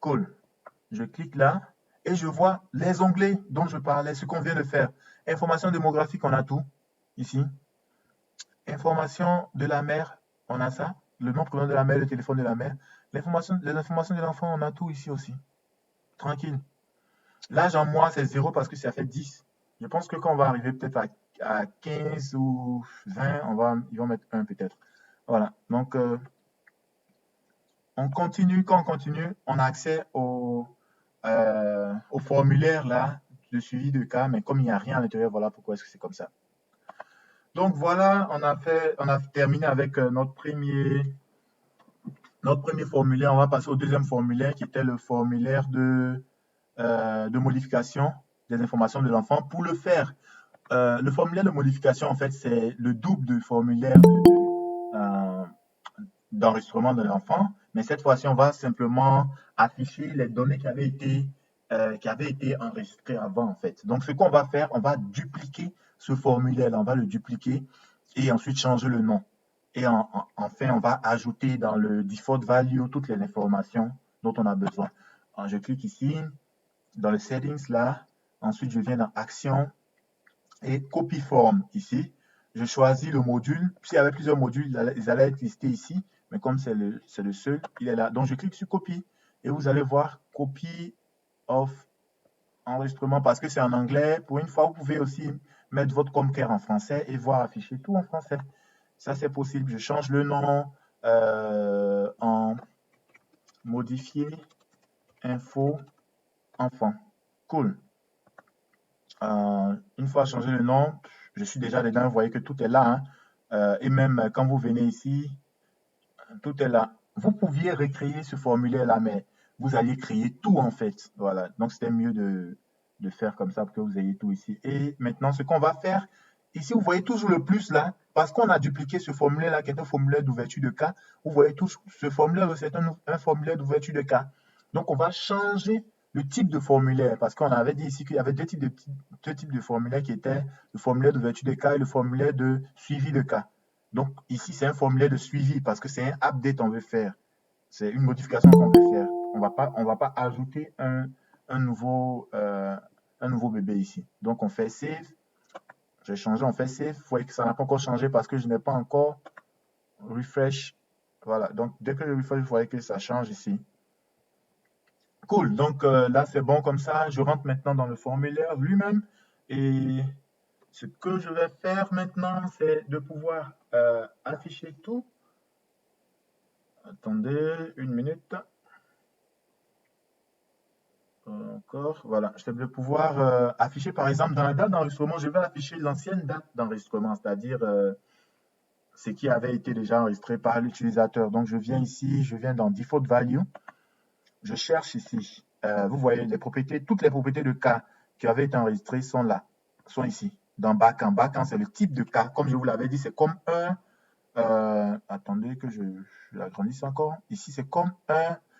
Cool. Je clique là et je vois les onglets dont je parlais, ce qu'on vient de faire. Information démographique, on a tout ici. Information de la mère, on a ça. Le nom, prénom de la mère, le téléphone de la mère. Les informations de l'enfant, on a tout ici aussi. Tranquille. L'âge en mois, c'est 0 parce que ça fait 10. Je pense que quand on va arriver peut-être à 15 ou 20, ils vont mettre 1 peut-être. Voilà. Donc, on continue. Quand on continue, on a accès au formulaire là, de suivi de cas, mais comme il n'y a rien à l'intérieur, voilà pourquoi est-ce que c'est comme ça. Donc voilà, on a terminé avec notre premier formulaire. On va passer au deuxième formulaire qui était le formulaire de modification des informations de l'enfant. Pour le faire, le formulaire de modification, en fait, c'est le double du formulaire d'enregistrement de l'enfant. Mais cette fois-ci, on va simplement afficher les données qui avaient été enregistrées avant, en fait. Donc, ce qu'on va faire, on va dupliquer ce formulaire-là. On va le dupliquer et ensuite changer le nom. Et enfin, on va ajouter dans le default value toutes les informations dont on a besoin. Alors, je clique ici, dans les settings là. Ensuite, je viens dans Action et Copy Form ici. Je choisis le module. S'il y avait plusieurs modules, ils allaient être listés ici. Mais comme c'est le seul, il est là. Donc, je clique sur Copy et vous allez voir Copy of enregistrement parce que c'est en anglais. Pour une fois, vous pouvez aussi mettre votre Comcare en français et voir afficher tout en français. Ça, c'est possible. Je change le nom en modifier info enfant. Cool. Une fois changé le nom, je suis déjà dedans. Vous voyez que tout est là. Hein. Et même quand vous venez ici, tout est là. Vous pouviez recréer ce formulaire-là, mais vous alliez créer tout en fait. Voilà. Donc, c'était mieux de faire comme ça pour que vous ayez tout ici. Et maintenant, ce qu'on va faire, ici, vous voyez toujours le plus là. parce qu'on a dupliqué ce formulaire-là, qui est un formulaire d'ouverture de cas. Vous voyez tout ce formulaire, c'est un formulaire d'ouverture de cas. Donc, on va changer le type de formulaire, parce qu'on avait dit ici qu'il y avait deux types de formulaires qui étaient le formulaire d'ouverture de cas et le formulaire de suivi de cas. Donc, ici, c'est un formulaire de suivi, parce que c'est un update qu'on veut faire. C'est une modification qu'on veut faire. On va pas ajouter un nouveau bébé ici. Donc, on fait save. J'ai changé, on fait save. Vous voyez que ça n'a pas encore changé parce que je n'ai pas encore refresh. Voilà. Donc, dès que je refresh, vous voyez que ça change ici. Cool. Donc, là, c'est bon comme ça. Je rentre maintenant dans le formulaire lui-même. Et ce que je vais faire maintenant, c'est de pouvoir afficher tout. Attendez une minute. Encore, voilà, je vais pouvoir afficher par exemple dans la date d'enregistrement, je vais afficher l'ancienne date d'enregistrement, c'est-à-dire ce qui avait été déjà enregistré par l'utilisateur. Donc je viens ici, je viens dans Default Value, je cherche ici. Vous voyez les propriétés, toutes les propriétés de cas qui avaient été enregistrées sont là, sont ici, dans Backend. Backend, c'est le type de cas. Comme je vous l'avais dit, c'est comme attendez que je l'agrandisse encore. Ici, c'est comme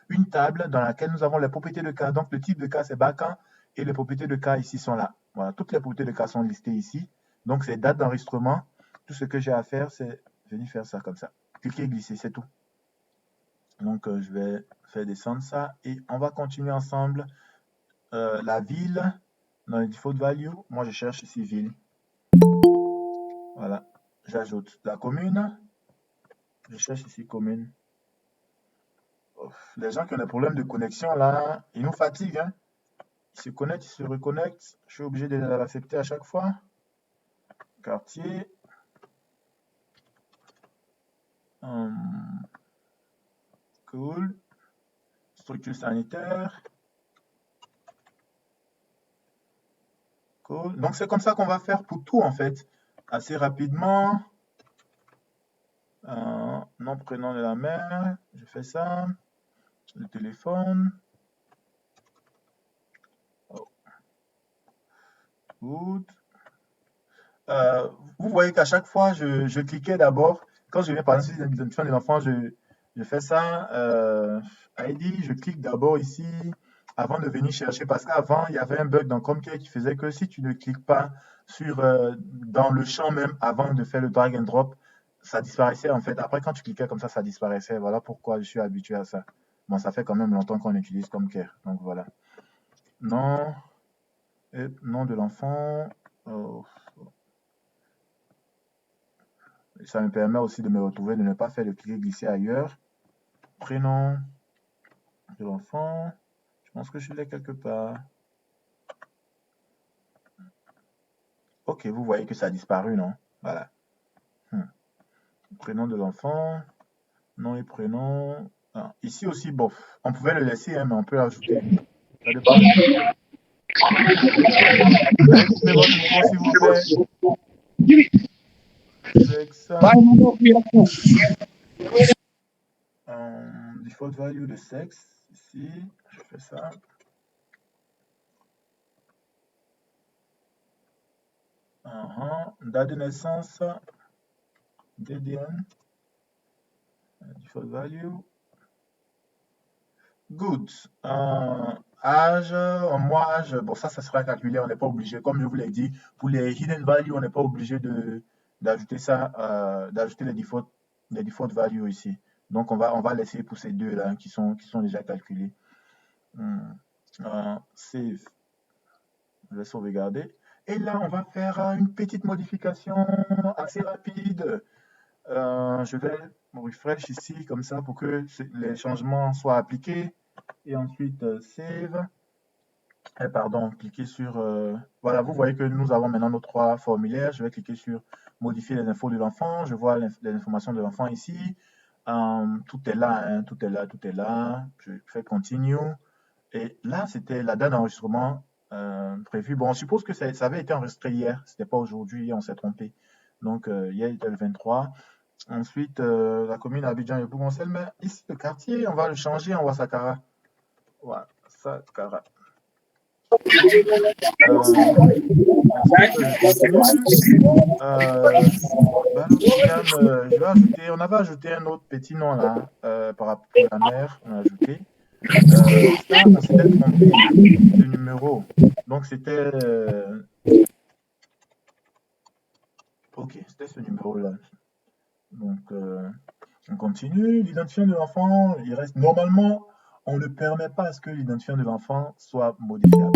une table dans laquelle nous avons les propriétés de cas. Donc, le type de cas, c'est Backend et les propriétés de cas ici sont là. Voilà, toutes les propriétés de cas sont listées ici. Donc, c'est date d'enregistrement. Tout ce que j'ai à faire, c'est venir faire ça comme ça. Cliquer et glisser, c'est tout. Donc, je vais faire descendre ça et on va continuer ensemble. La ville, dans les default value, moi, je cherche ici ville. Voilà, j'ajoute la commune. Je cherche ici commune. Les gens qui ont des problèmes de connexion, là, ils nous fatiguent. Hein. Ils se connectent, ils se reconnectent. Je suis obligé de l'accepter à chaque fois. Quartier. Cool. Structure sanitaire. Cool. Donc, c'est comme ça qu'on va faire pour tout, en fait. Assez rapidement. Nom, prénom de la mère. Je fais ça. Le téléphone. Oh. Good. Vous voyez qu'à chaque fois, je cliquais d'abord. Quand je viens par exemple sur l'identifiant de l'enfant, je fais ça. ID, je clique d'abord ici avant de venir chercher. Parce qu'avant, il y avait un bug dans ChromeCare qui faisait que si tu ne cliques pas dans le champ même avant de faire le drag and drop, ça disparaissait en fait. Après, quand tu cliquais comme ça disparaissait. Voilà pourquoi je suis habitué à ça. Bon, ça fait quand même longtemps qu'on utilise ChromeCare. Donc voilà. Nom, et nom de l'enfant. Oh. Ça me permet aussi de me retrouver, de ne pas faire le cliquer glisser ailleurs. Prénom de l'enfant. Je pense que je l'ai quelque part. Ok, vous voyez que ça a disparu, non? Voilà. Prénom de l'enfant. Nom et prénom. Ah, ici aussi, bof. On pouvait le laisser, hein, mais on peut l'ajouter. Ça dépend. Mettez votre micro, s'il vous plaît. Avec ça. Default value de sexe. Ici, je fais ça. Date de naissance. DDN. Default value. Good. Âge, mois, âge, bon, ça sera calculé, on n'est pas obligé. Comme je vous l'ai dit, pour les hidden values, on n'est pas obligé d'ajouter ça, d'ajouter les default values ici. Donc, on va laisser pour ces deux-là qui sont déjà calculés. Save. Je vais sauvegarder. Et là, on va faire une petite modification assez rapide. Je vais refresh ici, comme ça, pour que les changements soient appliqués. Et ensuite, save. Et pardon, cliquez sur... voilà, vous voyez que nous avons maintenant nos trois formulaires. Je vais cliquer sur modifier les infos de l'enfant. Je vois les informations de l'enfant ici. Tout est là, hein, tout est là, tout est là. Je fais continue. Et là, c'était la date d'enregistrement prévue. Bon, on suppose que ça avait été enregistré hier. C'était pas aujourd'hui, on s'est trompé. Donc, hier était le 23. Ensuite, la commune Abidjan et Bougancel. Mais ici, le quartier, on va le changer en Ouassakara. Ouassakara. Ensuite, je continue. Ben, l'autre deuxième, je vais ajouter, on avait ajouté un autre petit nom là, par rapport pour la mère, on a ajouté. Ça, on s'était trompé de numéro. Donc, ok, c'était ce numéro-là. Donc, on continue. L'identifiant de l'enfant, il reste normalement, on ne permet pas à ce que l'identifiant de l'enfant soit modifiable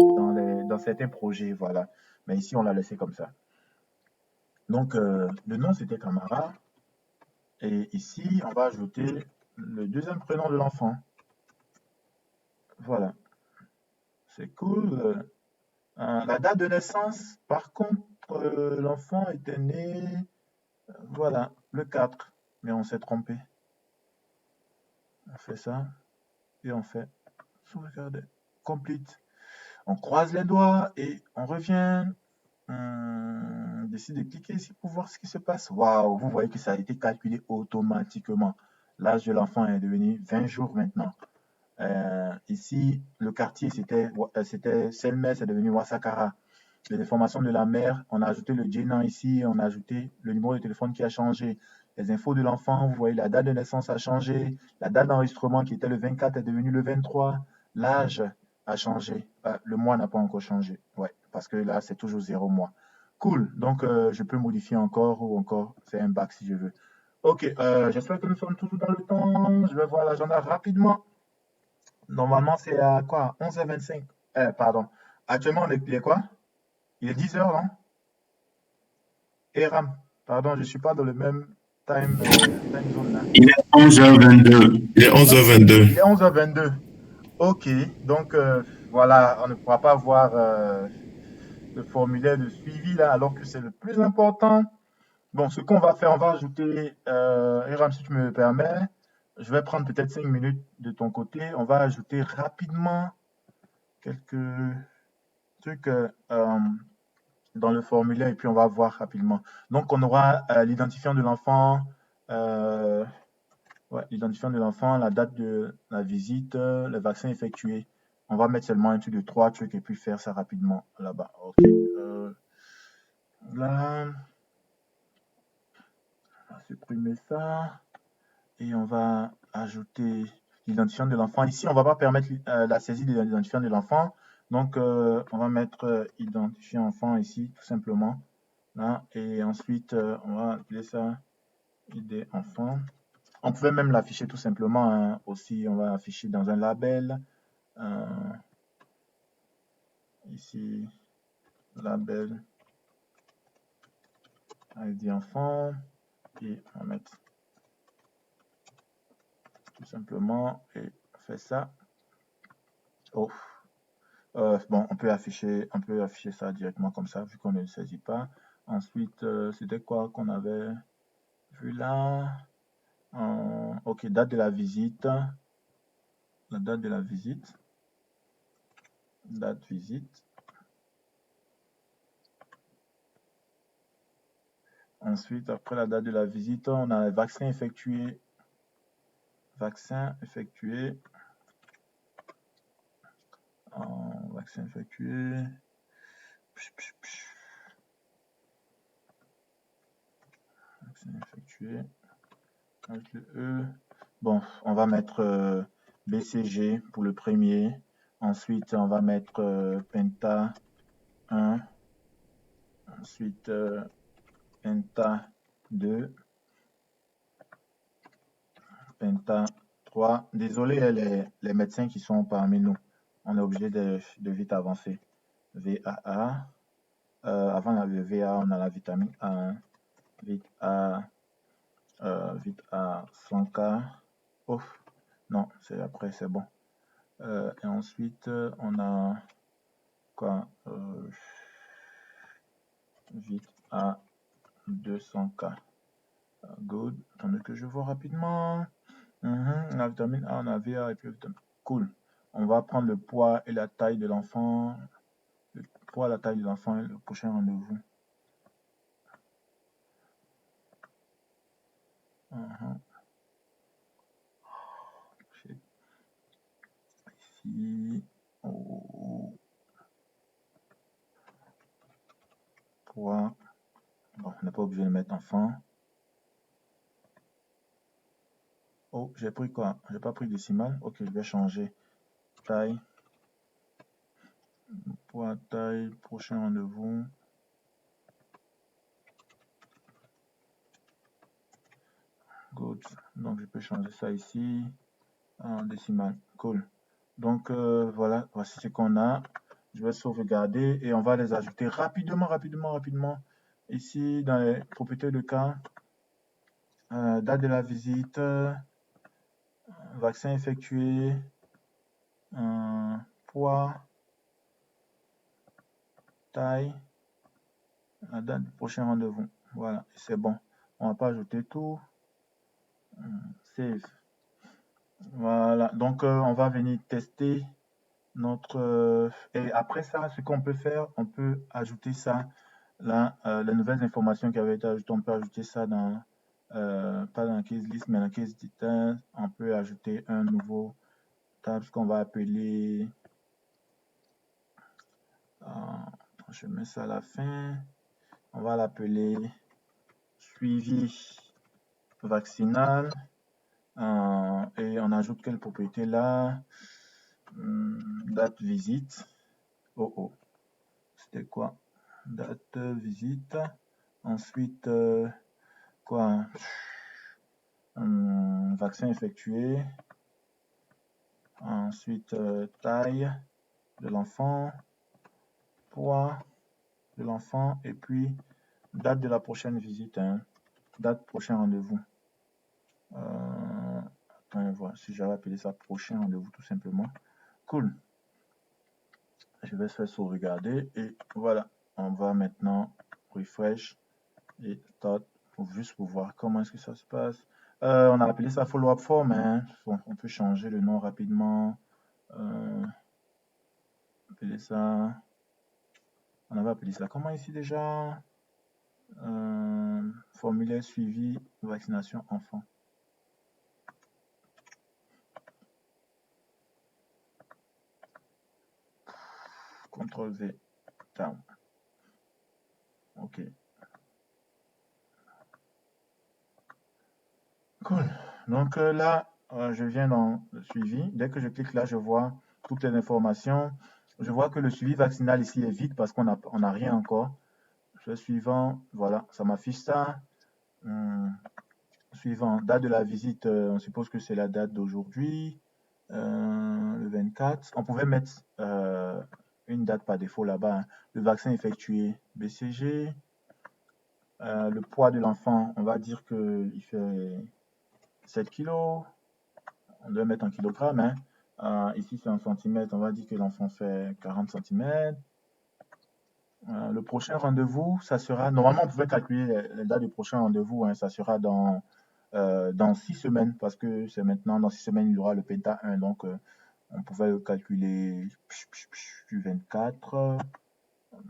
dans certains projets, voilà. Mais ici, on l'a laissé comme ça. Donc, le nom, c'était Camara. Et ici, on va ajouter le deuxième prénom de l'enfant. Voilà, c'est cool. La date de naissance, par contre, l'enfant était né, voilà, le 4. Mais on s'est trompé. On fait ça et on fait sauvegarder. Complete. On croise les doigts et on revient. On décide de cliquer ici pour voir ce qui se passe. Waouh, vous voyez que ça a été calculé automatiquement. L'âge de l'enfant est devenu 20 jours maintenant. Ici, le quartier, c'était Selmer, c'est devenu Wasakara. Les informations de la mère, on a ajouté le Djenan ici, on a ajouté le numéro de téléphone qui a changé. Les infos de l'enfant, vous voyez, la date de naissance a changé. La date d'enregistrement qui était le 24 est devenue le 23. L'âge a changé. Le mois n'a pas encore changé. Ouais, parce que là, c'est toujours 0 mois. Cool. Donc, je peux modifier encore ou encore faire un bac si je veux. Ok, j'espère que nous sommes toujours dans le temps. Je vais voir l'agenda rapidement. Normalement, c'est à quoi? 11h25. Pardon. Actuellement, il est quoi? Il est 10h, non? Et Ram, pardon, je ne suis pas dans le même time zone là. Il est 11h22. Il est 11h22. Il est 11h22. Ok, donc voilà, on ne pourra pas voir le formulaire de suivi là, alors que c'est le plus important. Bon, ce qu'on va faire, on va ajouter, Eram, si tu me le permets, je vais prendre peut-être 5 minutes de ton côté. On va ajouter rapidement quelques trucs dans le formulaire et puis on va voir rapidement. Donc, on aura l'identifiant de l'enfant, l'identifiant de l'enfant, la date de la visite, le vaccin effectué. On va mettre seulement un truc de 3 trucs et puis faire ça rapidement là-bas. Ok. Là, on va supprimer ça et on va ajouter l'identifiant de l'enfant. Ici, on ne va pas permettre la saisie de l'identifiant de l'enfant. Donc, on va mettre identifiant enfant ici, tout simplement. Là, et ensuite, on va appeler ça ID enfant. On pouvait même l'afficher tout simplement hein, aussi. On va afficher dans un label. Ici, label ID enfant. Et on va mettre tout simplement et on fait ça. Oh. Bon, on peut afficher ça directement comme ça, vu qu'on ne le saisit pas. Ensuite, c'était quoi qu'on avait vu là? Ok, date de la visite. La date de la visite. Date visite. Ensuite, après la date de la visite, on a vaccin effectué. Vaccin effectué. Vaccin effectué. Vaccin effectué. Avec le E. Bon, on va mettre BCG pour le premier. Ensuite, on va mettre Penta 1. Ensuite, Penta 2. Penta 3. Désolé les médecins qui sont parmi nous. On est obligé de vite avancer. VAA. Avant le VA, on a la vitamine A1. Vite A 100K. Oh, non, c'est après, c'est bon. Et ensuite, on a quoi? Vite A 200K. Good. Attendez que je vois rapidement. La vitamine A, on a VA et puis vitamine. Cool. On va prendre le poids et la taille de l'enfant. Le poids, la taille de l'enfant et le prochain rendez-vous. Ici. Oh. pas obligé de mettre enfant. Oh, j'ai pris quoi? J'ai pas pris décimal. Ok, je vais changer. Taille. Poids, taille, prochain rendez-vous. Good. Donc, je peux changer ça ici en décimal. Cool. Donc, voilà, voici ce qu'on a. Je vais sauvegarder et on va les ajouter rapidement. Ici, dans les propriétés de cas, date de la visite, vaccin effectué, poids, taille, la date du prochain rendez-vous. Voilà, c'est bon. On va pas ajouter tout. Save. Voilà, donc on va venir tester notre... et après ça, ce qu'on peut faire, on peut ajouter ça, là, les nouvelles informations qui avaient été ajoutées, on peut ajouter ça dans, pas dans la case list, mais dans la case details. On peut ajouter un nouveau tab qu'on va appeler... je mets ça à la fin. On va l'appeler suivi vaccinal. Et on ajoute quelle propriété là? Date visite. Oh oh. C'était quoi? Date visite. Ensuite, quoi? Vaccin effectué. Ensuite, taille de l'enfant. Poids de l'enfant. Et puis, date de la prochaine visite. Hein. Date prochain rendez-vous. Attends, voir si j'avais appelé ça prochain rendez-vous tout simplement. Cool. Je vais faire sauvegarder et voilà. On va maintenant refresh et start pour juste pour voir comment est-ce que ça se passe. On a appelé ça follow-up form. Hein. On peut changer le nom rapidement. Appeler ça. On avait appelé ça comment ici déjà? Formulaire suivi vaccination enfant. CTRL V. Down. Ok. Cool. Donc là, je viens dans le suivi. Dès que je clique là, je vois toutes les informations. Je vois que le suivi vaccinal ici est vide parce qu'on n'a rien encore. Je fais suivant. Voilà, ça m'affiche ça. Suivant, date de la visite. On suppose que c'est la date d'aujourd'hui. Le 24. On pouvait mettre une date par défaut là-bas. Hein. Le vaccin effectué, BCG. Le poids de l'enfant, on va dire qu'il fait 7 kilos. On doit mettre en kilogrammes. Hein. Ici, c'est en centimètres. On va dire que l'enfant fait 40 centimètres. Le prochain rendez-vous, ça sera... Normalement, on pouvait calculer la date du prochain rendez-vous. Hein, ça sera dans 6 semaines, parce que c'est maintenant, dans 6 semaines, il y aura le Penta 1. Donc, on pouvait le calculer du 24.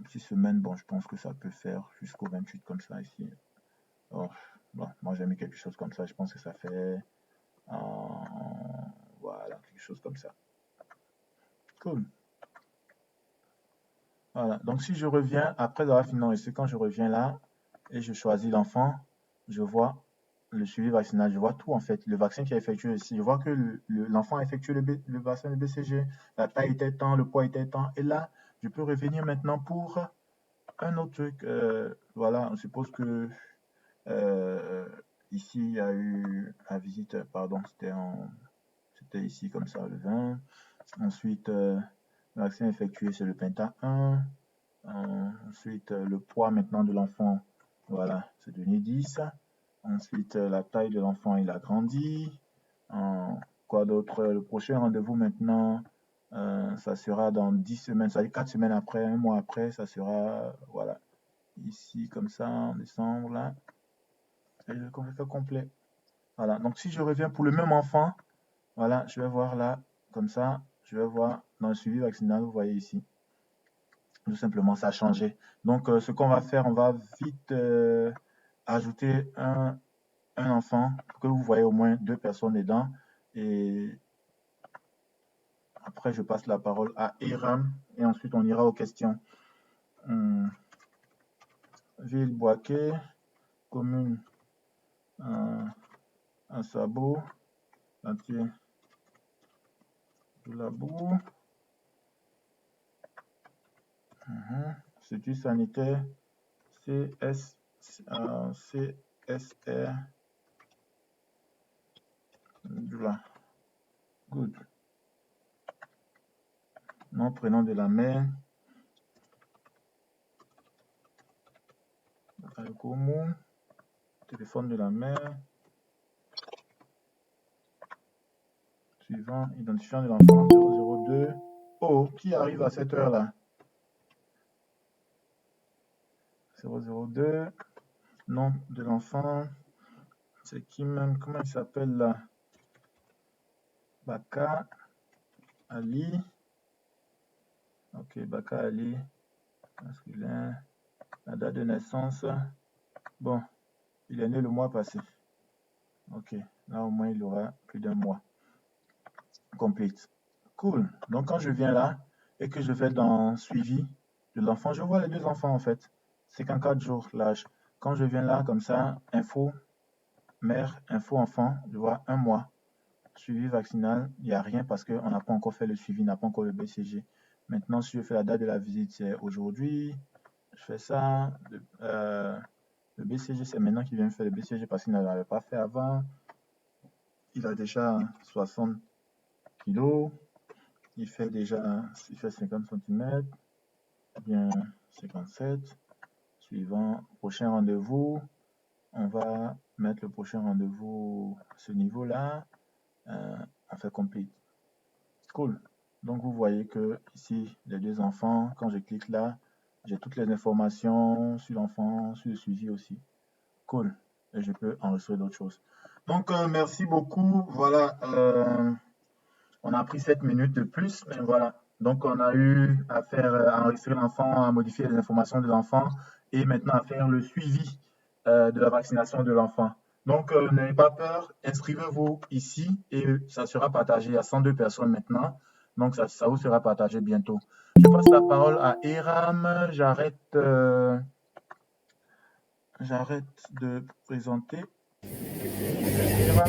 6 semaines, bon, je pense que ça peut faire jusqu'au 28 comme ça ici. Oh, bon, moi, j'ai mis quelque chose comme ça. Je pense que ça fait... voilà, quelque chose comme ça. Cool. Voilà, donc si je reviens, après avoir fini d'enregistrer, quand je reviens là, et je choisis l'enfant, je vois le suivi vaccinal, je vois tout en fait, le vaccin qui a effectué ici, je vois que l'enfant a effectué le vaccin de BCG, la taille était tant, le poids était tant, et là, je peux revenir maintenant pour un autre truc, voilà, on suppose que ici, il y a eu la visite, pardon, c'était ici comme ça, le 20, ensuite, le vaccin effectué, c'est le Penta 1, ensuite, le poids maintenant de l'enfant, voilà, c'est devenu 10. Ensuite, la taille de l'enfant, il a grandi. Quoi d'autre? Le prochain rendez-vous maintenant, ça sera dans 10 semaines, ça veut dire 4 semaines après, un mois après, ça sera, voilà, ici comme ça, en décembre, là. Et le fait complet. Voilà, donc si je reviens pour le même enfant, voilà, je vais voir là, comme ça, je vais voir dans le suivi vaccinal, vous voyez ici. Tout simplement, ça a changé. Donc, ce qu'on va faire, on va vite ajouter un enfant pour que vous voyez au moins 2 personnes dedans. Et après, je passe la parole à Iram et ensuite on ira aux questions. Ville Boaké. commune un sabot, entier de la boue. Sécurité sanitaire, CSR, voilà. Good. Nom, prénom de la mère. Commun. Téléphone de la mère. Suivant, identifiant de l'enfant 002. Oh, qui arrive à cette heure-là? 002. Nom de l'enfant. C'est qui même? Comment il s'appelle là? Baka Ali. Ok, Baka Ali. Masculin. La date de naissance. Bon, il est né le mois passé. Ok, là au moins il aura plus d'un mois. Complete. Cool. Donc quand je viens là et que je vais dans suivi de l'enfant, je vois les deux enfants en fait. 54 jours l'âge. Quand je viens là comme ça, info mère, info enfant, je vois un mois. Suivi vaccinal, il n'y a rien parce qu'on n'a pas encore fait le suivi, n'a pas encore le BCG. Maintenant, si je fais la date de la visite, c'est aujourd'hui. Je fais ça. Le BCG, c'est maintenant qu'il vient me faire le BCG parce qu'il ne l'avait pas fait avant. Il a déjà 60 kilos. Il fait 50 cm. Bien 57. Suivant, prochain rendez-vous. On va mettre le prochain rendez-vous à ce niveau-là. On fait complete. Cool. Donc, vous voyez que ici, les deux enfants, quand je clique là, j'ai toutes les informations sur l'enfant, sur le suivi aussi. Cool. Et je peux enregistrer d'autres choses. Donc, merci beaucoup. Voilà. On a pris 7 minutes de plus, mais voilà. Donc, on a eu à faire, à enregistrer l'enfant, à modifier les informations de l'enfant et maintenant à faire le suivi de la vaccination de l'enfant. Donc, n'ayez pas peur, inscrivez-vous ici et ça sera partagé à 102 personnes maintenant. Donc, ça vous sera partagé bientôt. Je passe la parole à Eram. J'arrête de présenter. Eram,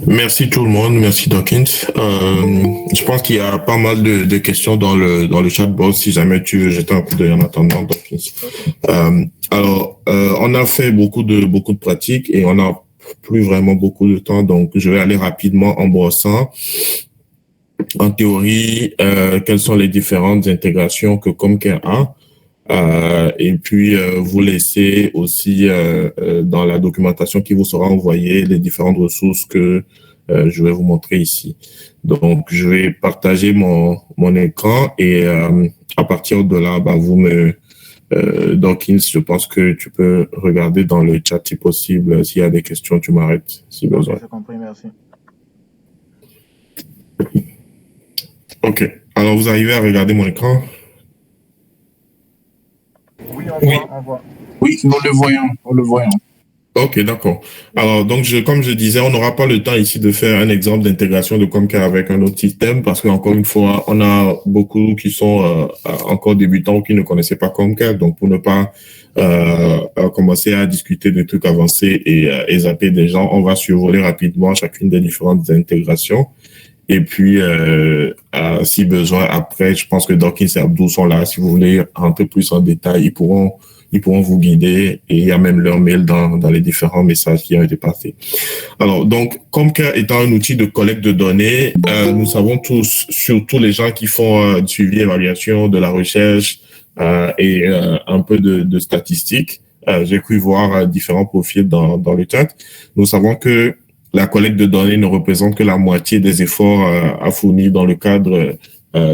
Merci tout le monde, merci Dawkins. Je pense qu'il y a pas mal de questions dans le chatbot. Si jamais tu veux jeter un coup d'œil en attendant, Dawkins. On a fait beaucoup de pratiques et on n'a plus vraiment beaucoup de temps, donc je vais aller rapidement en brossant. En théorie, quelles sont les différentes intégrations que Comcare a? Et puis vous laissez aussi dans la documentation qui vous sera envoyée les différentes ressources que je vais vous montrer ici. Donc je vais partager mon écran et à partir de là, Dawkins, je pense que tu peux regarder dans le chat si possible. S'il y a des questions, tu m'arrêtes si besoin. J'ai compris, merci. Ok, alors vous arrivez à regarder mon écran? Oui, on voit. Oui, nous le voyons. Ok, d'accord. Alors, donc, comme je disais, on n'aura pas le temps ici de faire un exemple d'intégration de Comcare avec un autre système parce qu'encore une fois, on a beaucoup qui sont encore débutants ou qui ne connaissaient pas Comcare. Donc, pour ne pas commencer à discuter de trucs avancés et zapper des gens, on va survoler rapidement chacune des différentes intégrations. Et puis, si besoin, après, je pense que Dawkins et Abdou sont là. Si vous voulez rentrer plus en détail, ils pourront vous guider et il y a même leur mail dans les différents messages qui ont été passés. Alors, donc, Comcare étant un outil de collecte de données, nous savons tous, surtout les gens qui font du suivi, évaluation, de la recherche et un peu de statistiques. J'ai cru voir différents profils dans le chat. Nous savons que la collecte de données ne représente que la moitié des efforts à fournir dans le cadre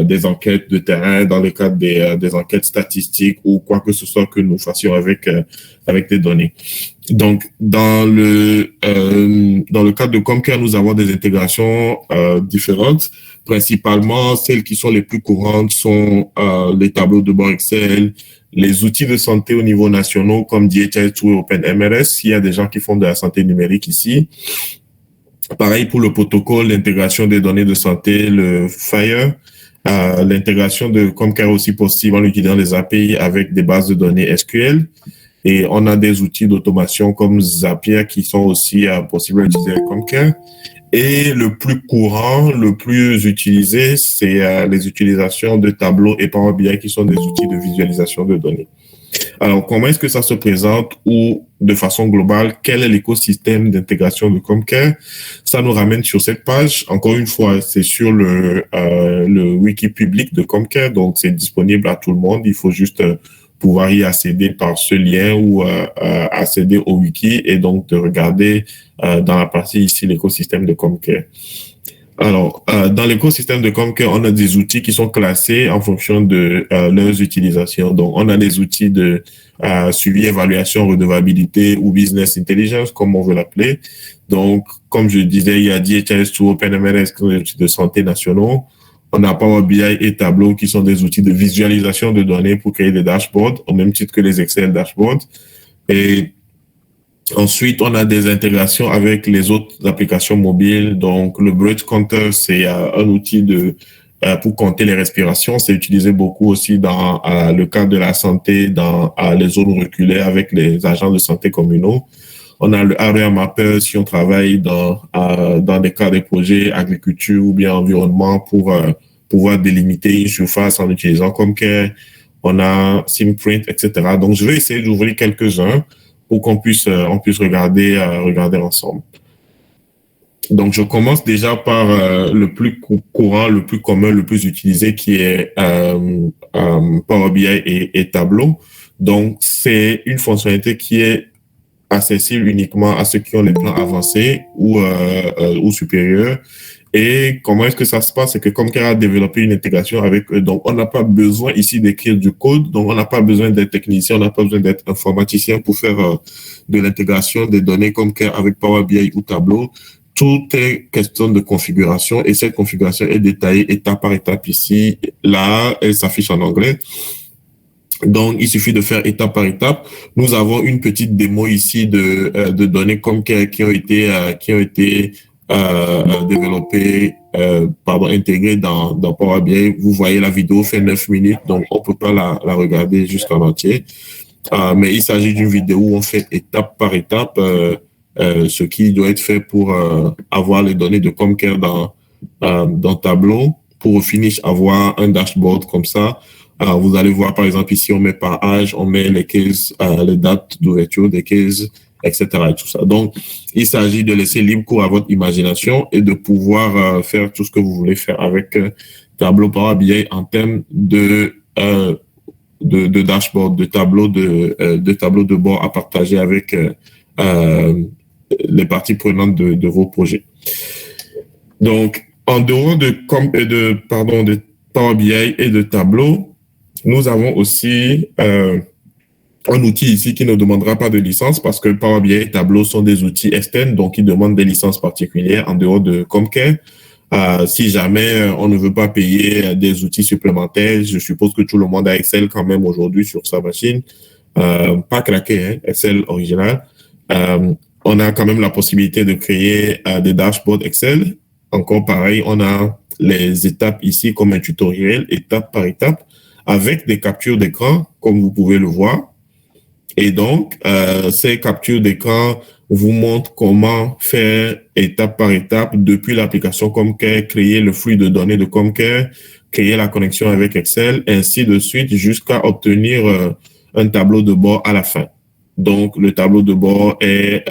des enquêtes de terrain, dans le cadre des enquêtes statistiques ou quoi que ce soit que nous fassions avec des données. Donc, dans le cadre de Comcare, nous avons des intégrations différentes. Principalement, celles qui sont les plus courantes sont les tableaux de bord Excel, les outils de santé au niveau national comme DHIS ou OpenMRS. Il y a des gens qui font de la santé numérique ici. Pareil pour le protocole d'intégration des données de santé, le FHIR. L'intégration de Comcare est aussi possible en utilisant les API avec des bases de données SQL. Et on a des outils d'automation comme Zapier qui sont aussi possibles à utiliser avec Comcare. Et le plus courant, le plus utilisé, c'est les utilisations de Tableau et Power BI qui sont des outils de visualisation de données. Alors, comment est-ce que ça se présente ou de façon globale, quel est l'écosystème d'intégration de Comcare? Ça nous ramène sur cette page. Encore une fois, c'est sur le wiki public de Comcare, donc c'est disponible à tout le monde. Il faut juste pouvoir y accéder par ce lien ou accéder au wiki et donc de regarder dans la partie ici l'écosystème de Comcare. Alors, dans l'écosystème de Comcare, on a des outils qui sont classés en fonction de leurs utilisations. Donc, on a des outils de suivi, évaluation, redevabilité ou business intelligence, comme on veut l'appeler. Donc, comme je disais, il y a DHIS2, OpenMLS, qui sont des outils de santé nationaux. On a Power BI et Tableau, qui sont des outils de visualisation de données pour créer des dashboards, au même titre que les Excel dashboards. Et ensuite, on a des intégrations avec les autres applications mobiles. Donc, le Breath Counter, c'est un outil pour compter les respirations. C'est utilisé beaucoup aussi dans le cadre de la santé, dans les zones reculées avec les agents de santé communaux. On a le Area Mapper si on travaille dans des cas de projets agriculture ou bien environnement pour pouvoir délimiter une surface en utilisant Comcare. On a Simprint, etc. Donc, je vais essayer d'ouvrir quelques-uns pour qu'on puisse regarder ensemble. Donc, je commence déjà par le plus courant, le plus commun, le plus utilisé, qui est Power BI et Tableau. Donc, c'est une fonctionnalité qui est accessible uniquement à ceux qui ont les plans avancés ou supérieurs. Et comment est-ce que ça se passe? C'est que Comcare a développé une intégration avec eux. Donc, on n'a pas besoin ici d'écrire du code. Donc, on n'a pas besoin d'être technicien, on n'a pas besoin d'être informaticien pour faire de l'intégration des données Comcare avec Power BI ou Tableau. Tout est question de configuration et cette configuration est détaillée étape par étape ici. Là, elle s'affiche en anglais. Donc, il suffit de faire étape par étape. Nous avons une petite démo ici de données Comcare qui ont été développées, intégrées dans Power BI. Vous voyez, la vidéo fait 9 minutes, donc on peut pas la regarder jusqu'en entier. Mais il s'agit d'une vidéo où on fait étape par étape ce qui doit être fait pour avoir les données de Comcare dans Tableau, pour au finish avoir un dashboard comme ça. Vous allez voir, par exemple, ici, on met par âge, on met les cases, les dates d'ouverture des cases, etc. et tout ça. Donc, il s'agit de laisser libre cours à votre imagination et de pouvoir faire tout ce que vous voulez faire avec Tableau Power BI en termes de dashboard, de tableau de bord à partager avec les parties prenantes de vos projets. Donc, en dehors de Power BI et de Tableau, nous avons aussi un outil ici qui ne demandera pas de licence parce que Power BI et Tableau sont des outils externes, donc ils demandent des licences particulières en dehors de Comcare. Si jamais on ne veut pas payer des outils supplémentaires, je suppose que tout le monde a Excel quand même aujourd'hui sur sa machine. Pas craqué, hein, Excel original. On a quand même la possibilité de créer des dashboards Excel. Encore pareil, on a les étapes ici comme un tutoriel, étape par étape, avec des captures d'écran, comme vous pouvez le voir. Et donc, ces captures d'écran vous montrent comment faire étape par étape depuis l'application Comcare, créer le flux de données de Comcare, créer la connexion avec Excel, ainsi de suite, jusqu'à obtenir un tableau de bord à la fin. Donc, le tableau de bord est,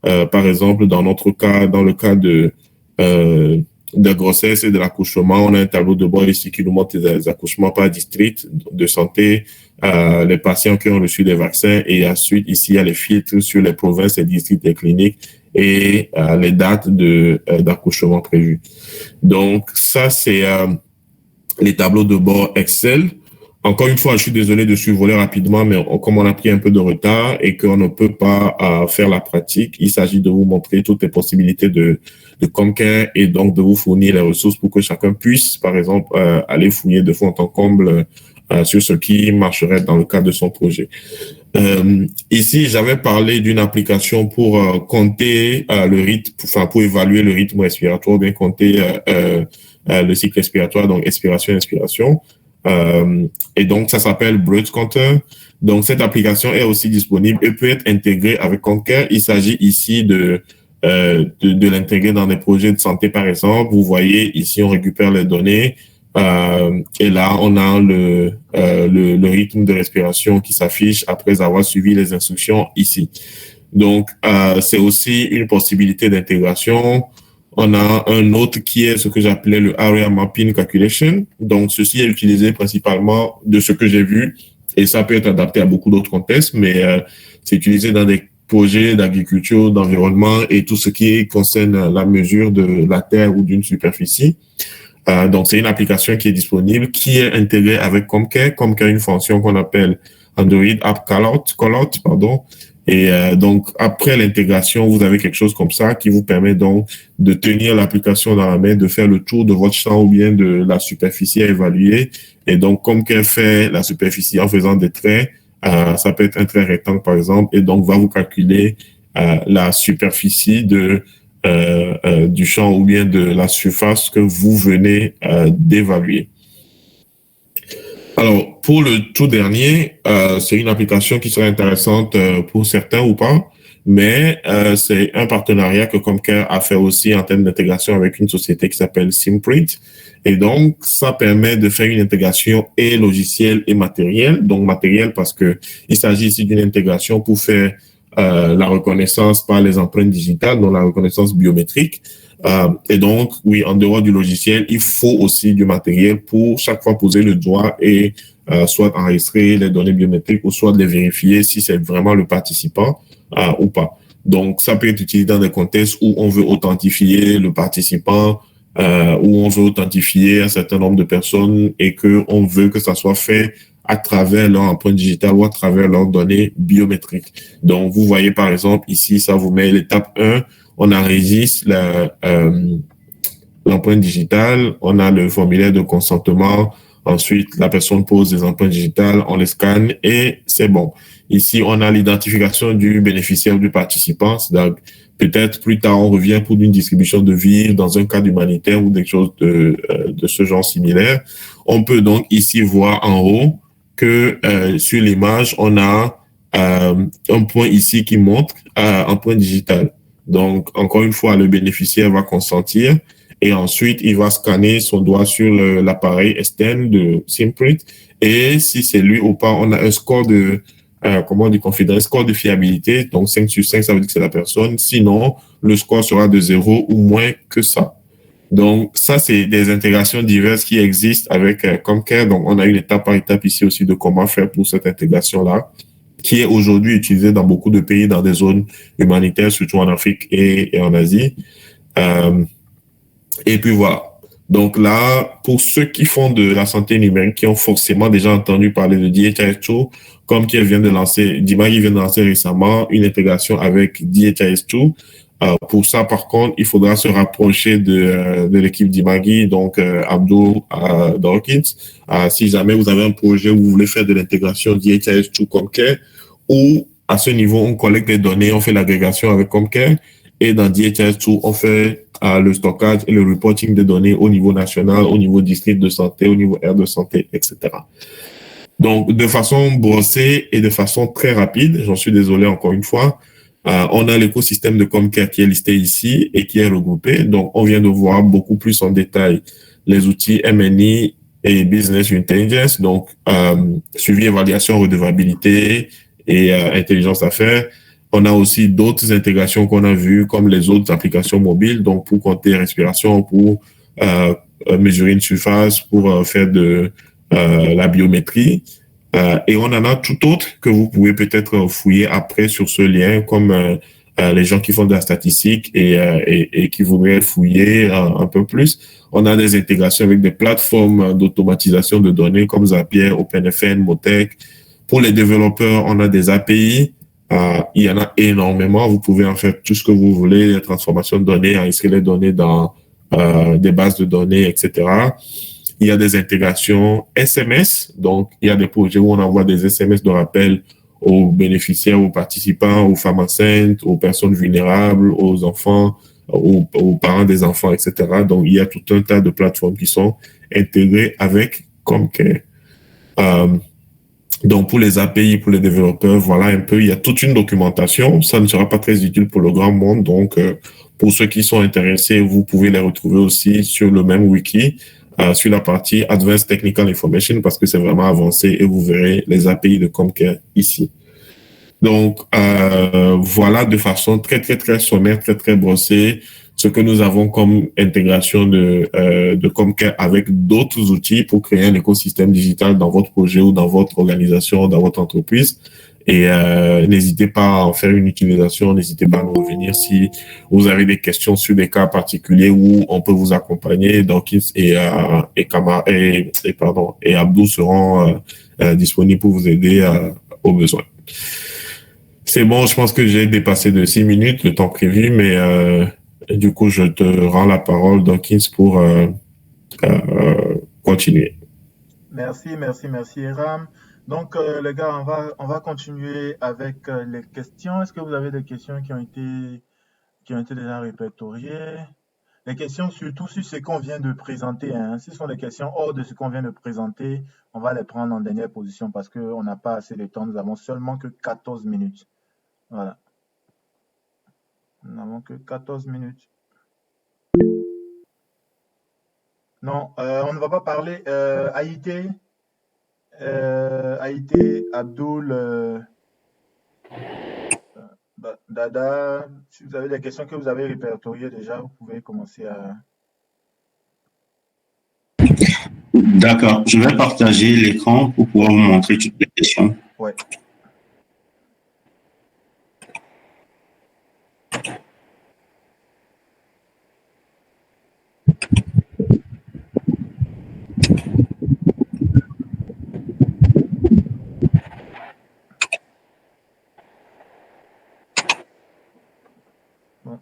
par exemple, dans notre cas, dans le cas de grossesse et de l'accouchement, on a un tableau de bord ici qui nous montre les accouchements par district de santé, les patients qui ont reçu des vaccins, et ensuite ici il y a les filtres sur les provinces, les districts et cliniques et les dates d'accouchement prévues. Donc ça c'est les tableaux de bord Excel. Encore une fois, je suis désolé de survoler rapidement, mais comme on a pris un peu de retard et qu'on ne peut pas faire la pratique, il s'agit de vous montrer toutes les possibilités de Comcare et donc de vous fournir les ressources pour que chacun puisse, par exemple, aller fouiller de fond en comble sur ce qui marcherait dans le cadre de son projet. Ici, j'avais parlé d'une application pour compter le rythme, pour évaluer le rythme respiratoire, bien compter le cycle respiratoire, donc expiration, inspiration. Et donc, ça s'appelle Breath Counter. Donc, cette application est aussi disponible et peut être intégrée avec Conquer. Il s'agit ici de l'intégrer dans des projets de santé, par exemple. Vous voyez, ici, on récupère les données. Et là, on a le rythme de respiration qui s'affiche après avoir suivi les instructions ici. Donc, c'est aussi une possibilité d'intégration. On a un autre qui est ce que j'appelais le Area Mapping Calculation. Donc, ceci est utilisé principalement de ce que j'ai vu, et ça peut être adapté à beaucoup d'autres contextes, mais c'est utilisé dans des projets d'agriculture, d'environnement et tout ce qui concerne la mesure de la terre ou d'une superficie. Donc, c'est une application qui est disponible, qui est intégrée avec Comcare. Comcare a une fonction qu'on appelle Android App Callout, pardon. Et donc, après l'intégration, vous avez quelque chose comme ça qui vous permet donc de tenir l'application dans la main, de faire le tour de votre champ ou bien de la superficie à évaluer. Et donc, Comcare fait la superficie en faisant des traits. Ça peut être un trait rectangle, par exemple, et donc va vous calculer la superficie du champ ou bien de la surface que vous venez d'évaluer. Alors, pour le tout dernier, c'est une application qui serait intéressante pour certains ou pas, mais c'est un partenariat que Comcare a fait aussi en termes d'intégration avec une société qui s'appelle Simprint. Et donc, ça permet de faire une intégration et logicielle et matérielle. Donc, matériel parce que il s'agit ici d'une intégration pour faire la reconnaissance par les empreintes digitales, donc la reconnaissance biométrique. Et donc, oui, en dehors du logiciel, il faut aussi du matériel pour chaque fois poser le doigt et soit enregistrer les données biométriques ou soit les vérifier si c'est vraiment le participant ou pas. Donc, ça peut être utilisé dans des contextes où on veut authentifier le participant, où on veut authentifier un certain nombre de personnes et que on veut que ça soit fait à travers leur empreinte digitale ou à travers leurs données biométriques. Donc, vous voyez, par exemple, ici, ça vous met l'étape 1, on enregistre l'empreinte digitale, on a le formulaire de consentement, ensuite, la personne pose des empreintes digitales, on les scanne et c'est bon. Ici, on a l'identification du bénéficiaire ou du participant. Donc, peut-être plus tard, on revient pour une distribution de vivres dans un cadre humanitaire ou des choses de ce genre similaire. On peut donc ici voir en haut que sur l'image, on a un point ici qui montre empreinte digitale. Donc, encore une fois, le bénéficiaire va consentir et ensuite, il va scanner son doigt sur l'appareil externe de Simprint. Et si c'est lui ou pas, on a un score de, comment on dit, confident, un score de fiabilité. Donc, 5 sur 5, ça veut dire que c'est la personne. Sinon, le score sera de 0 ou moins que ça. Donc, ça, c'est des intégrations diverses qui existent avec Comcare. Donc, on a une étape par étape ici aussi de comment faire pour cette intégration-là, qui est aujourd'hui utilisée dans beaucoup de pays, dans des zones humanitaires, surtout en Afrique et en Asie. Et puis voilà. Donc là, pour ceux qui font de la santé numérique, qui ont forcément déjà entendu parler de DHIS2, comme Dimagi vient de lancer récemment une intégration avec DHIS2. Pour ça, par contre, il faudra se rapprocher de l'équipe Dimagi, donc Abdou Dawkins. Si jamais vous avez un projet où vous voulez faire de l'intégration DHIS2 Comcare, ou à ce niveau, on collecte les données, on fait l'agrégation avec Comcare, et dans DHIS2, on fait le stockage et le reporting des données au niveau national, au niveau district de santé, au niveau aire de santé, etc. Donc, de façon brossée et de façon très rapide, j'en suis désolé encore une fois, on a l'écosystème de Comcare qui est listé ici et qui est regroupé. Donc, on vient de voir beaucoup plus en détail les outils MNI et Business Intelligence, donc suivi, évaluation, redevabilité et intelligence d'affaires. On a aussi d'autres intégrations qu'on a vues, comme les autres applications mobiles, donc pour compter respiration, pour mesurer une surface, pour faire de la biométrie. Et on en a tout autre que vous pouvez peut-être fouiller après sur ce lien, comme les gens qui font de la statistique et qui voudraient fouiller un peu plus. On a des intégrations avec des plateformes d'automatisation de données comme Zapier, OpenFN, Motec. Pour les développeurs, on a des API. Il y en a énormément. Vous pouvez en faire tout ce que vous voulez, les transformations de données, enregistrer les données dans des bases de données, etc. Il y a des intégrations SMS. Donc, il y a des projets où on envoie des SMS de rappel aux bénéficiaires, aux participants, aux femmes enceintes, aux personnes vulnérables, aux enfants aux parents des enfants, etc. Donc, il y a tout un tas de plateformes qui sont intégrées avec Comcare. Donc, pour les API, pour les développeurs, voilà un peu, il y a toute une documentation. Ça ne sera pas très utile pour le grand monde. Donc, pour ceux qui sont intéressés, vous pouvez les retrouver aussi sur le même wiki, sur la partie Advanced Technical Information, parce que c'est vraiment avancé et vous verrez les API de Comcare ici. Donc, voilà de façon très, très, très sommaire, très, très brossée, ce que nous avons comme intégration de Comcare avec d'autres outils pour créer un écosystème digital dans votre projet ou dans votre organisation, dans votre entreprise. Et n'hésitez pas à en faire une utilisation, n'hésitez pas à nous revenir si vous avez des questions sur des cas particuliers où on peut vous accompagner. Dawkins et Abdou seront disponibles pour vous aider aux besoins. C'est bon, je pense que j'ai dépassé de 6 minutes le temps prévu, mais du coup, je te rends la parole, Dawkins, pour continuer. Merci, Eram. Donc, les gars, on va continuer avec les questions. Est-ce que vous avez des questions qui ont été déjà répertoriées? Les questions surtout sur ce qu'on vient de présenter, hein. Si ce sont des questions hors de ce qu'on vient de présenter, on va les prendre en dernière position parce qu'on n'a pas assez de temps. Nous avons seulement que 14 minutes. Voilà. Nous n'avons que 14 minutes. Non, on ne va pas parler. Haïté, Abdoul, Dada, si vous avez des questions que vous avez répertoriées déjà, vous pouvez commencer à... D'accord. Je vais partager l'écran pour pouvoir vous montrer toutes les questions. Ouais. Bon.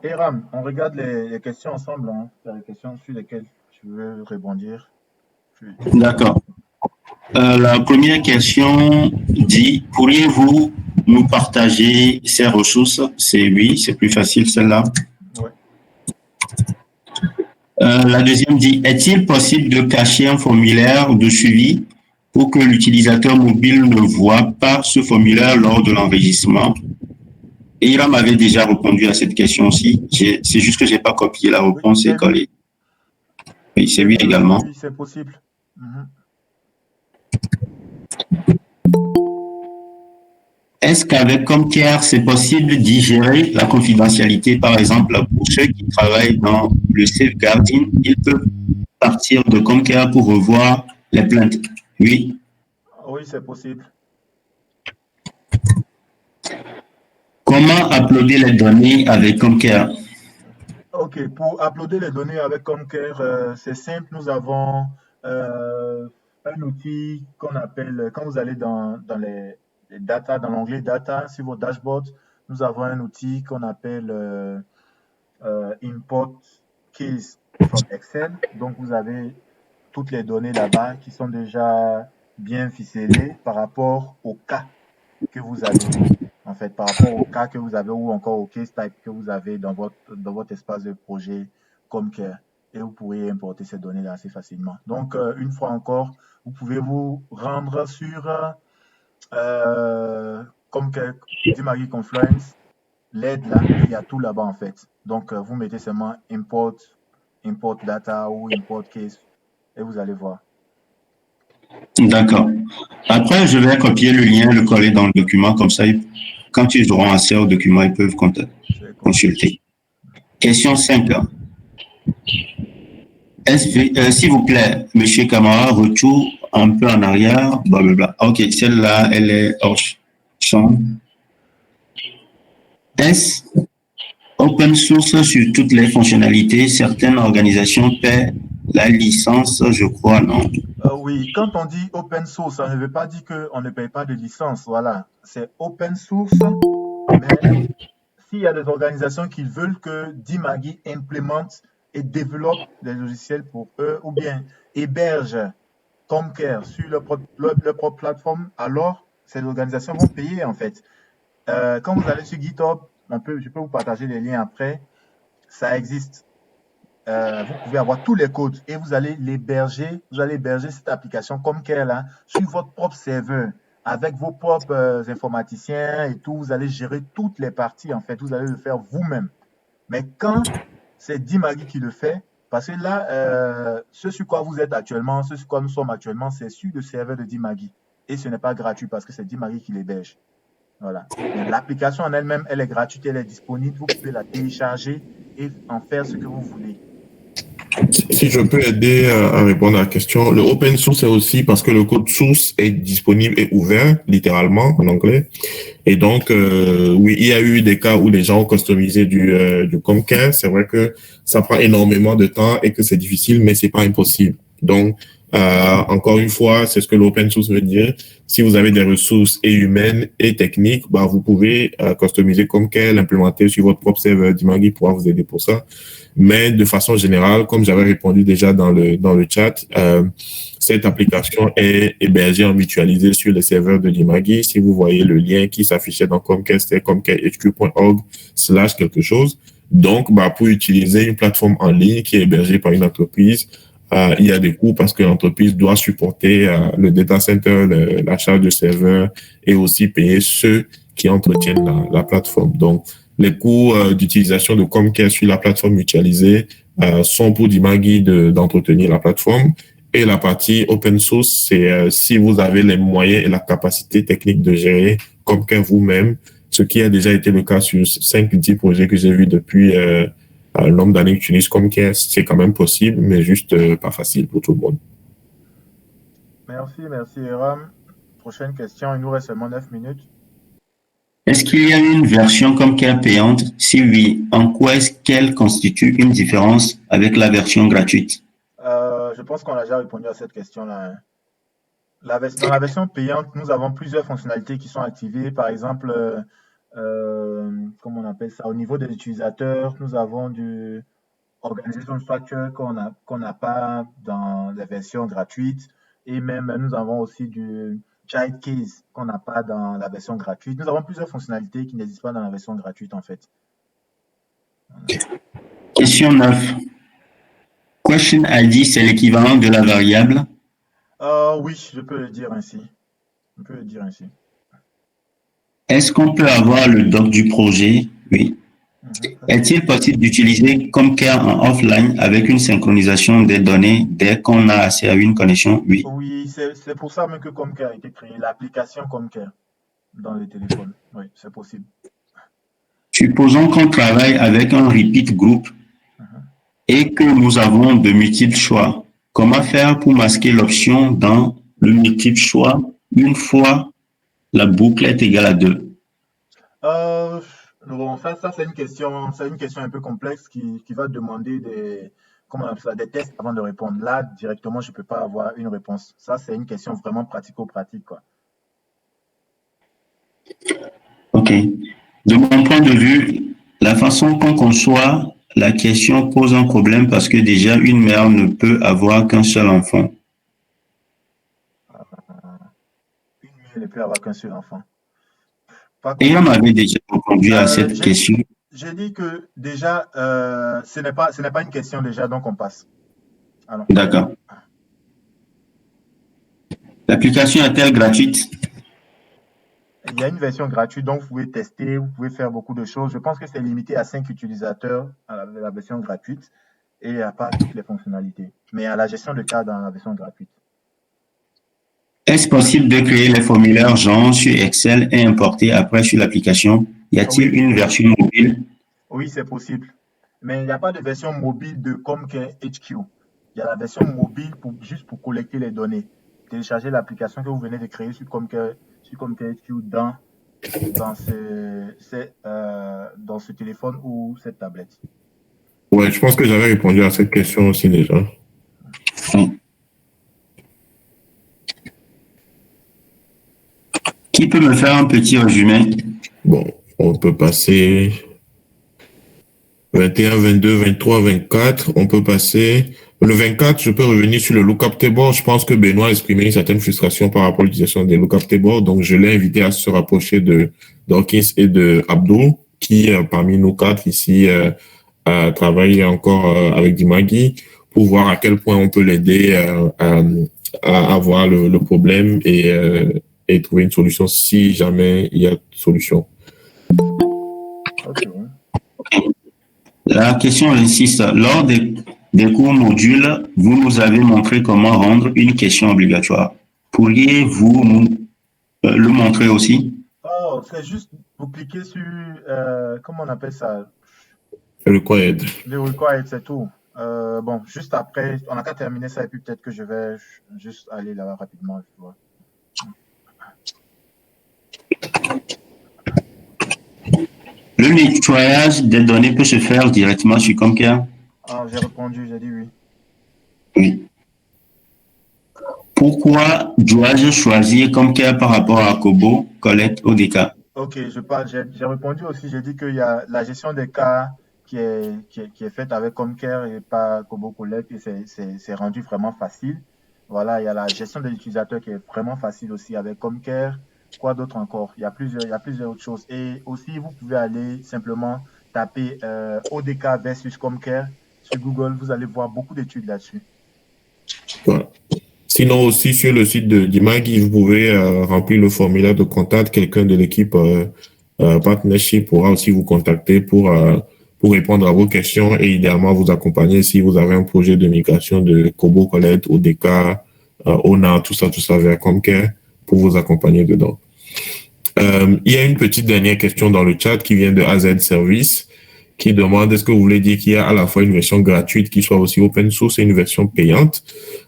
Eram, on regarde les questions ensemble, hein. Il y a les questions sur lesquelles tu veux rebondir. D'accord. La première question dit, pourriez-vous nous partager ces ressources? C'est oui, c'est plus facile celle-là. Ouais. La deuxième dit, est-il possible de cacher un formulaire de suivi pour que l'utilisateur mobile ne voit pas ce formulaire lors de l'enregistrement? Et il m'avait déjà répondu à cette question-ci. C'est juste que je n'ai pas copié la réponse et collé. Oui, c'est oui également. Oui, c'est possible. Est-ce qu'avec Comcare, c'est possible d'y gérer la confidentialité? Par exemple, pour ceux qui travaillent dans le safeguarding, ils peuvent partir de Comcare pour revoir les plaintes. Oui. Oui, c'est possible. Comment uploader les données avec Comcare? Ok, pour uploader les données avec Comcare, c'est simple. Nous avons un outil qu'on appelle, quand vous allez dans les data, dans l'onglet data, sur vos dashboards, nous avons un outil qu'on appelle import keys from Excel. Donc, vous avez toutes les données là-bas qui sont déjà bien ficelées par rapport au cas que vous avez. En fait, par rapport au cas que vous avez ou encore au case type que vous avez dans votre espace de projet Comcare. Et vous pourrez importer ces données-là assez facilement. Donc, une fois encore, vous pouvez vous rendre sur Comcare Dimari Confluence, l'aide là, il y a tout là-bas en fait. Donc, vous mettez seulement import data ou import case et vous allez voir. D'accord. Après, je vais copier le lien, le coller dans le document, comme ça, quand ils auront accès au document, ils peuvent consulter. Question 5. S'il vous plaît, Monsieur Camara, retour un peu en arrière. Blablabla. Ok, celle-là, elle est hors champ. Est-ce open source sur toutes les fonctionnalités? Certaines organisations paient la licence, je crois, non? Oui, quand on dit open source, ça ne veut pas dire qu'on ne paye pas de licence. Voilà, c'est open source, mais s'il y a des organisations qui veulent que Dimagi implémente et développe des logiciels pour eux ou bien héberge Comcare sur leur propre plateforme, alors ces organisations vont payer en fait. Quand vous allez sur GitHub, je peux vous partager les liens après. ça existe. Vous pouvez avoir tous les codes et vous allez héberger cette application comme qu'elle a sur votre propre serveur avec vos propres informaticiens et tout. Vous allez gérer toutes les parties en fait. Vous allez le faire vous-même. Mais quand c'est Dimagi qui le fait, parce que là, ce sur quoi vous êtes actuellement, ce sur quoi nous sommes actuellement, c'est sur le serveur de Dimagi. Et ce n'est pas gratuit parce que c'est Dimagi qui l'héberge. Voilà. L'application en elle-même, elle est gratuite, elle est disponible. Vous pouvez la télécharger et en faire ce que vous voulez. Si je peux aider à répondre à la question, le open source est aussi parce que le code source est disponible et ouvert, littéralement, en anglais. Et donc, oui, il y a eu des cas où les gens ont customisé du Comcast. C'est vrai que ça prend énormément de temps et que c'est difficile, mais c'est pas impossible. Donc, encore une fois, c'est ce que l'open source veut dire. Si vous avez des ressources et humaines et techniques, bah, vous pouvez customiser Comcast, l'implémenter sur votre propre serveur. Dimagi pourra vous aider pour ça. Mais de façon générale, comme j'avais répondu déjà dans le chat, cette application est hébergée en mutualisé sur les serveurs de Dimagi. Si vous voyez le lien qui s'affichait dans Comcast, c'est comcasthq.org/quelque chose. Donc, bah, pour utiliser une plateforme en ligne qui est hébergée par une entreprise, il y a des coûts parce que l'entreprise doit supporter le data center, la charge de serveur et aussi payer ceux qui entretiennent la plateforme. Donc, les coûts d'utilisation de Comcast sur la plateforme mutualisée sont pour Dimagi d'entretenir la plateforme. Et la partie open source, c'est si vous avez les moyens et la capacité technique de gérer Comcast vous-même, ce qui a déjà été le cas sur 5-10 projets que j'ai vus depuis le nombre d'années que j'utilise Comcast. C'est quand même possible, mais juste pas facile pour tout le monde. Merci, Eram. Prochaine question, il nous reste seulement 9 minutes. Est-ce qu'il y a une version Comcast payante? Si oui, en quoi est-ce qu'elle constitue une différence avec la version gratuite? Je pense qu'on a déjà répondu à cette question-là. Dans la version payante, nous avons plusieurs fonctionnalités qui sont activées. Par exemple, comment on appelle ça? Au niveau des utilisateurs, nous avons du Organization Structure qu'on n'a pas dans la version gratuite. Et même, nous avons aussi du Child Keys qu'on n'a pas dans la version gratuite. Nous avons plusieurs fonctionnalités qui n'existent pas dans la version gratuite, en fait. Question 9. Question ID, c'est l'équivalent de la variable? Oui, je peux le dire ainsi. Est-ce qu'on peut avoir le doc du projet? Oui. Est-il possible d'utiliser Comcast en offline avec une synchronisation des données dès qu'on a accès à une connexion? Oui. Oui, c'est pour ça même que Comcast a été créé, l'application Comcast dans les téléphones. Oui, c'est possible. Supposons qu'on travaille avec un repeat group et que nous avons de multiples choix. Comment faire pour masquer l'option dans le multiple choix une fois la boucle est égale à 2? Bon, ça c'est une question un peu complexe qui va demander des tests avant de répondre. Là, directement, je ne peux pas avoir une réponse. Ça, c'est une question vraiment pratico-pratique, quoi. Ok. De mon point de vue, la façon qu'on conçoit la question pose un problème parce que déjà, une mère ne peut avoir qu'un seul enfant. Une mère ne peut avoir qu'un seul enfant. Et on avait déjà répondu à cette question. J'ai dit que déjà, ce n'est pas une question déjà, donc on passe. D'accord. L'application est-elle gratuite? Il y a une version gratuite, donc vous pouvez tester, vous pouvez faire beaucoup de choses. Je pense que c'est limité à 5 utilisateurs à la version gratuite et il n'y a pas toutes les fonctionnalités. Mais à la gestion de cas dans la version gratuite. Est-ce possible de créer les formulaires genre sur Excel et importer après sur l'application? Y a-t-il une version mobile? Oui, c'est possible. Mais il n'y a pas de version mobile de Comcast HQ. Il y a la version mobile juste pour collecter les données. Télécharger l'application que vous venez de créer sur Comcast HQ dans ce téléphone ou cette tablette. Ouais, je pense que j'avais répondu à cette question aussi déjà. Qui peut me faire un petit résumé? Bon, on peut passer 21, 22, 23, 24. On peut passer le 24. Je peux revenir sur le lookup table. Je pense que Benoît a exprimé une certaine frustration par rapport à l'utilisation des lookup tables. Donc, je l'ai invité à se rapprocher de Dawkins et de Abdul, qui, parmi nous quatre ici, à travailler encore avec Dimagui pour voir à quel point on peut l'aider à voir le problème et trouver une solution si jamais il y a solution. Ok. La question insiste. Lors des cours modules, vous nous avez montré comment rendre une question obligatoire. Pourriez-vous nous le montrer aussi? Oh, c'est juste, vous cliquez sur, comment on appelle ça? Required. Le required, c'est tout. Bon, juste après, on n'a qu'à terminer ça et puis peut-être que je vais juste aller là rapidement. Tu vois. Le nettoyage des données peut se faire directement sur Comcare? Ah, j'ai répondu, j'ai dit oui. Oui. Pourquoi dois-je choisir Comcare par rapport à Kobo, Colette, ODK? Ok, j'ai répondu aussi, j'ai dit qu'il y a la gestion des cas qui est faite avec Comcare et pas Kobo Collect et c'est rendu vraiment facile. Voilà, il y a la gestion des utilisateurs qui est vraiment facile aussi avec Comcare. Quoi d'autre encore? Il y a plusieurs autres choses. Et aussi, vous pouvez aller simplement taper ODK versus Comcare sur Google. Vous allez voir beaucoup d'études là-dessus. Voilà. Sinon, aussi sur le site de Dimagui, vous pouvez remplir le formulaire de contact. Quelqu'un de l'équipe Partnership pourra aussi vous contacter pour répondre à vos questions et idéalement vous accompagner si vous avez un projet de migration de Kobo Colette, ODK, ONA, tout ça vers Comcare pour vous accompagner dedans. Il y a une petite dernière question dans le chat qui vient de AZ Service qui demande est-ce que vous voulez dire qu'il y a à la fois une version gratuite qui soit aussi open source et une version payante.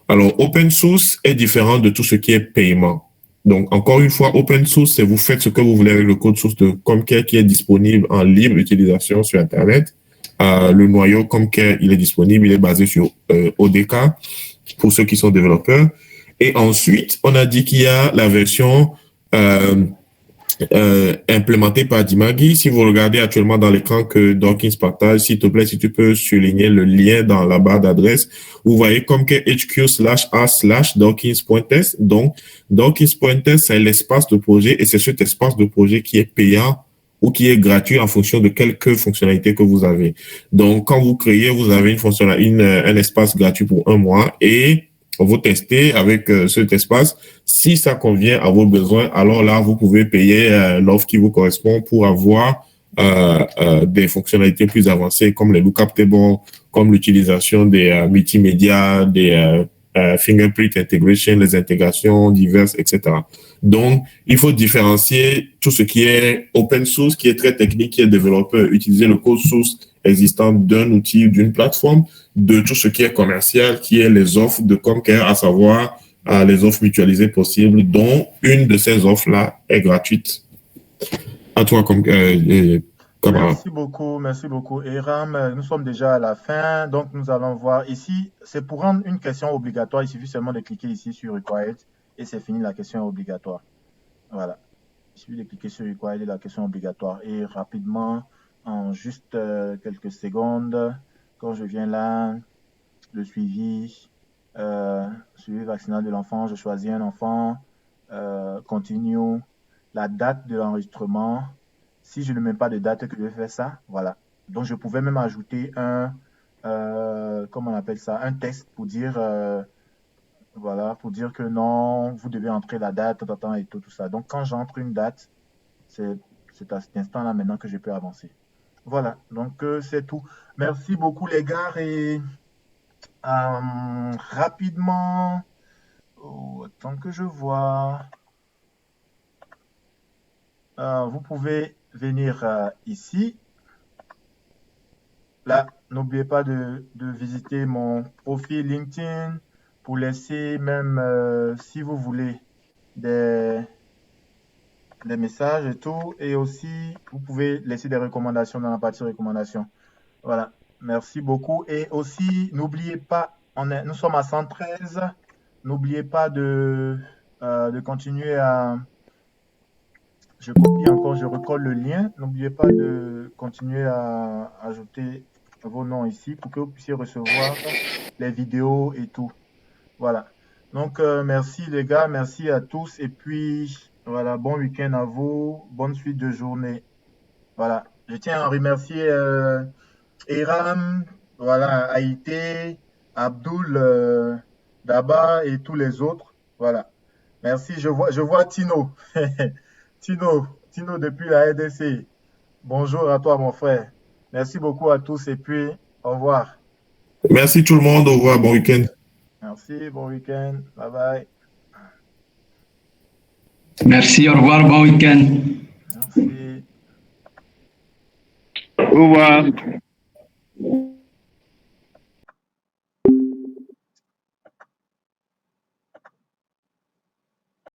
Alors, open source est différent de tout ce qui est paiement. Donc, encore une fois, open source, c'est vous faites ce que vous voulez avec le code source de Comcare qui est disponible en libre utilisation sur Internet. Le noyau Comcare, il est disponible, il est basé sur ODK pour ceux qui sont développeurs. Et ensuite, on a dit qu'il y a la version implémenté par Dimagui. Si vous regardez actuellement dans l'écran que Dawkins partage, s'il te plaît, si tu peux souligner le lien dans la barre d'adresse, vous voyez comme que hq/a/dawkins.test. Donc, Dawkins.test, c'est l'espace de projet et c'est cet espace de projet qui est payant ou qui est gratuit en fonction de quelques fonctionnalités que vous avez. Donc, quand vous créez, vous avez un espace gratuit pour 1 mois et vous testez avec cet espace. Si ça convient à vos besoins, alors là, vous pouvez payer l'offre qui vous correspond pour avoir des fonctionnalités plus avancées comme les lookup tables, comme l'utilisation des multimédia, des fingerprint integration, les intégrations diverses, etc. Donc, il faut différencier tout ce qui est open source, qui est très technique, qui est développeur, utiliser le code source existant d'un outil, d'une plateforme, de tout ce qui est commercial, qui est les offres de Comcare, à savoir les offres mutualisées possibles, dont une de ces offres-là est gratuite. À toi, camarade. Merci beaucoup. Et Ram, nous sommes déjà à la fin, donc nous allons voir ici. C'est pour rendre une question obligatoire, il suffit seulement de cliquer ici sur Required et c'est fini, la question est obligatoire. Voilà. Il suffit de cliquer sur Required et la question est obligatoire. Et rapidement, en juste quelques secondes, quand je viens là, le suivi vaccinal de l'enfant, je choisis un enfant, continue, la date de l'enregistrement. Si je ne mets pas de date que je vais faire ça, voilà. Donc, je pouvais même ajouter comment on appelle ça, un texte pour dire, voilà, pour dire que non, vous devez entrer la date, et tout ça. Donc, quand j'entre une date, c'est à cet instant-là maintenant que je peux avancer. Voilà, donc c'est tout. Merci beaucoup les gars et rapidement, tant que je vois, vous pouvez venir ici. Là, n'oubliez pas de visiter mon profil LinkedIn pour laisser même, si vous voulez, des messages et tout. Et aussi, vous pouvez laisser des recommandations dans la partie recommandations. Voilà, merci beaucoup. Et aussi, n'oubliez pas, nous sommes à 113. N'oubliez pas de continuer à... Je copie encore, je recolle le lien. N'oubliez pas de continuer à ajouter vos noms ici pour que vous puissiez recevoir les vidéos et tout. Voilà. Donc, merci les gars, merci à tous. Et puis, voilà, bon week-end à vous, bonne suite de journée. Voilà. Je tiens à remercier Eram, voilà, Haïté, Abdul, Daba et tous les autres. Voilà. Merci. Je vois Tino. Tino depuis la RDC. Bonjour à toi, mon frère. Merci beaucoup à tous et puis au revoir. Merci tout le monde. Au revoir. Bon week-end. Merci, bon week-end. Bye bye. Merci, au revoir, bon week-end. Merci. Au revoir.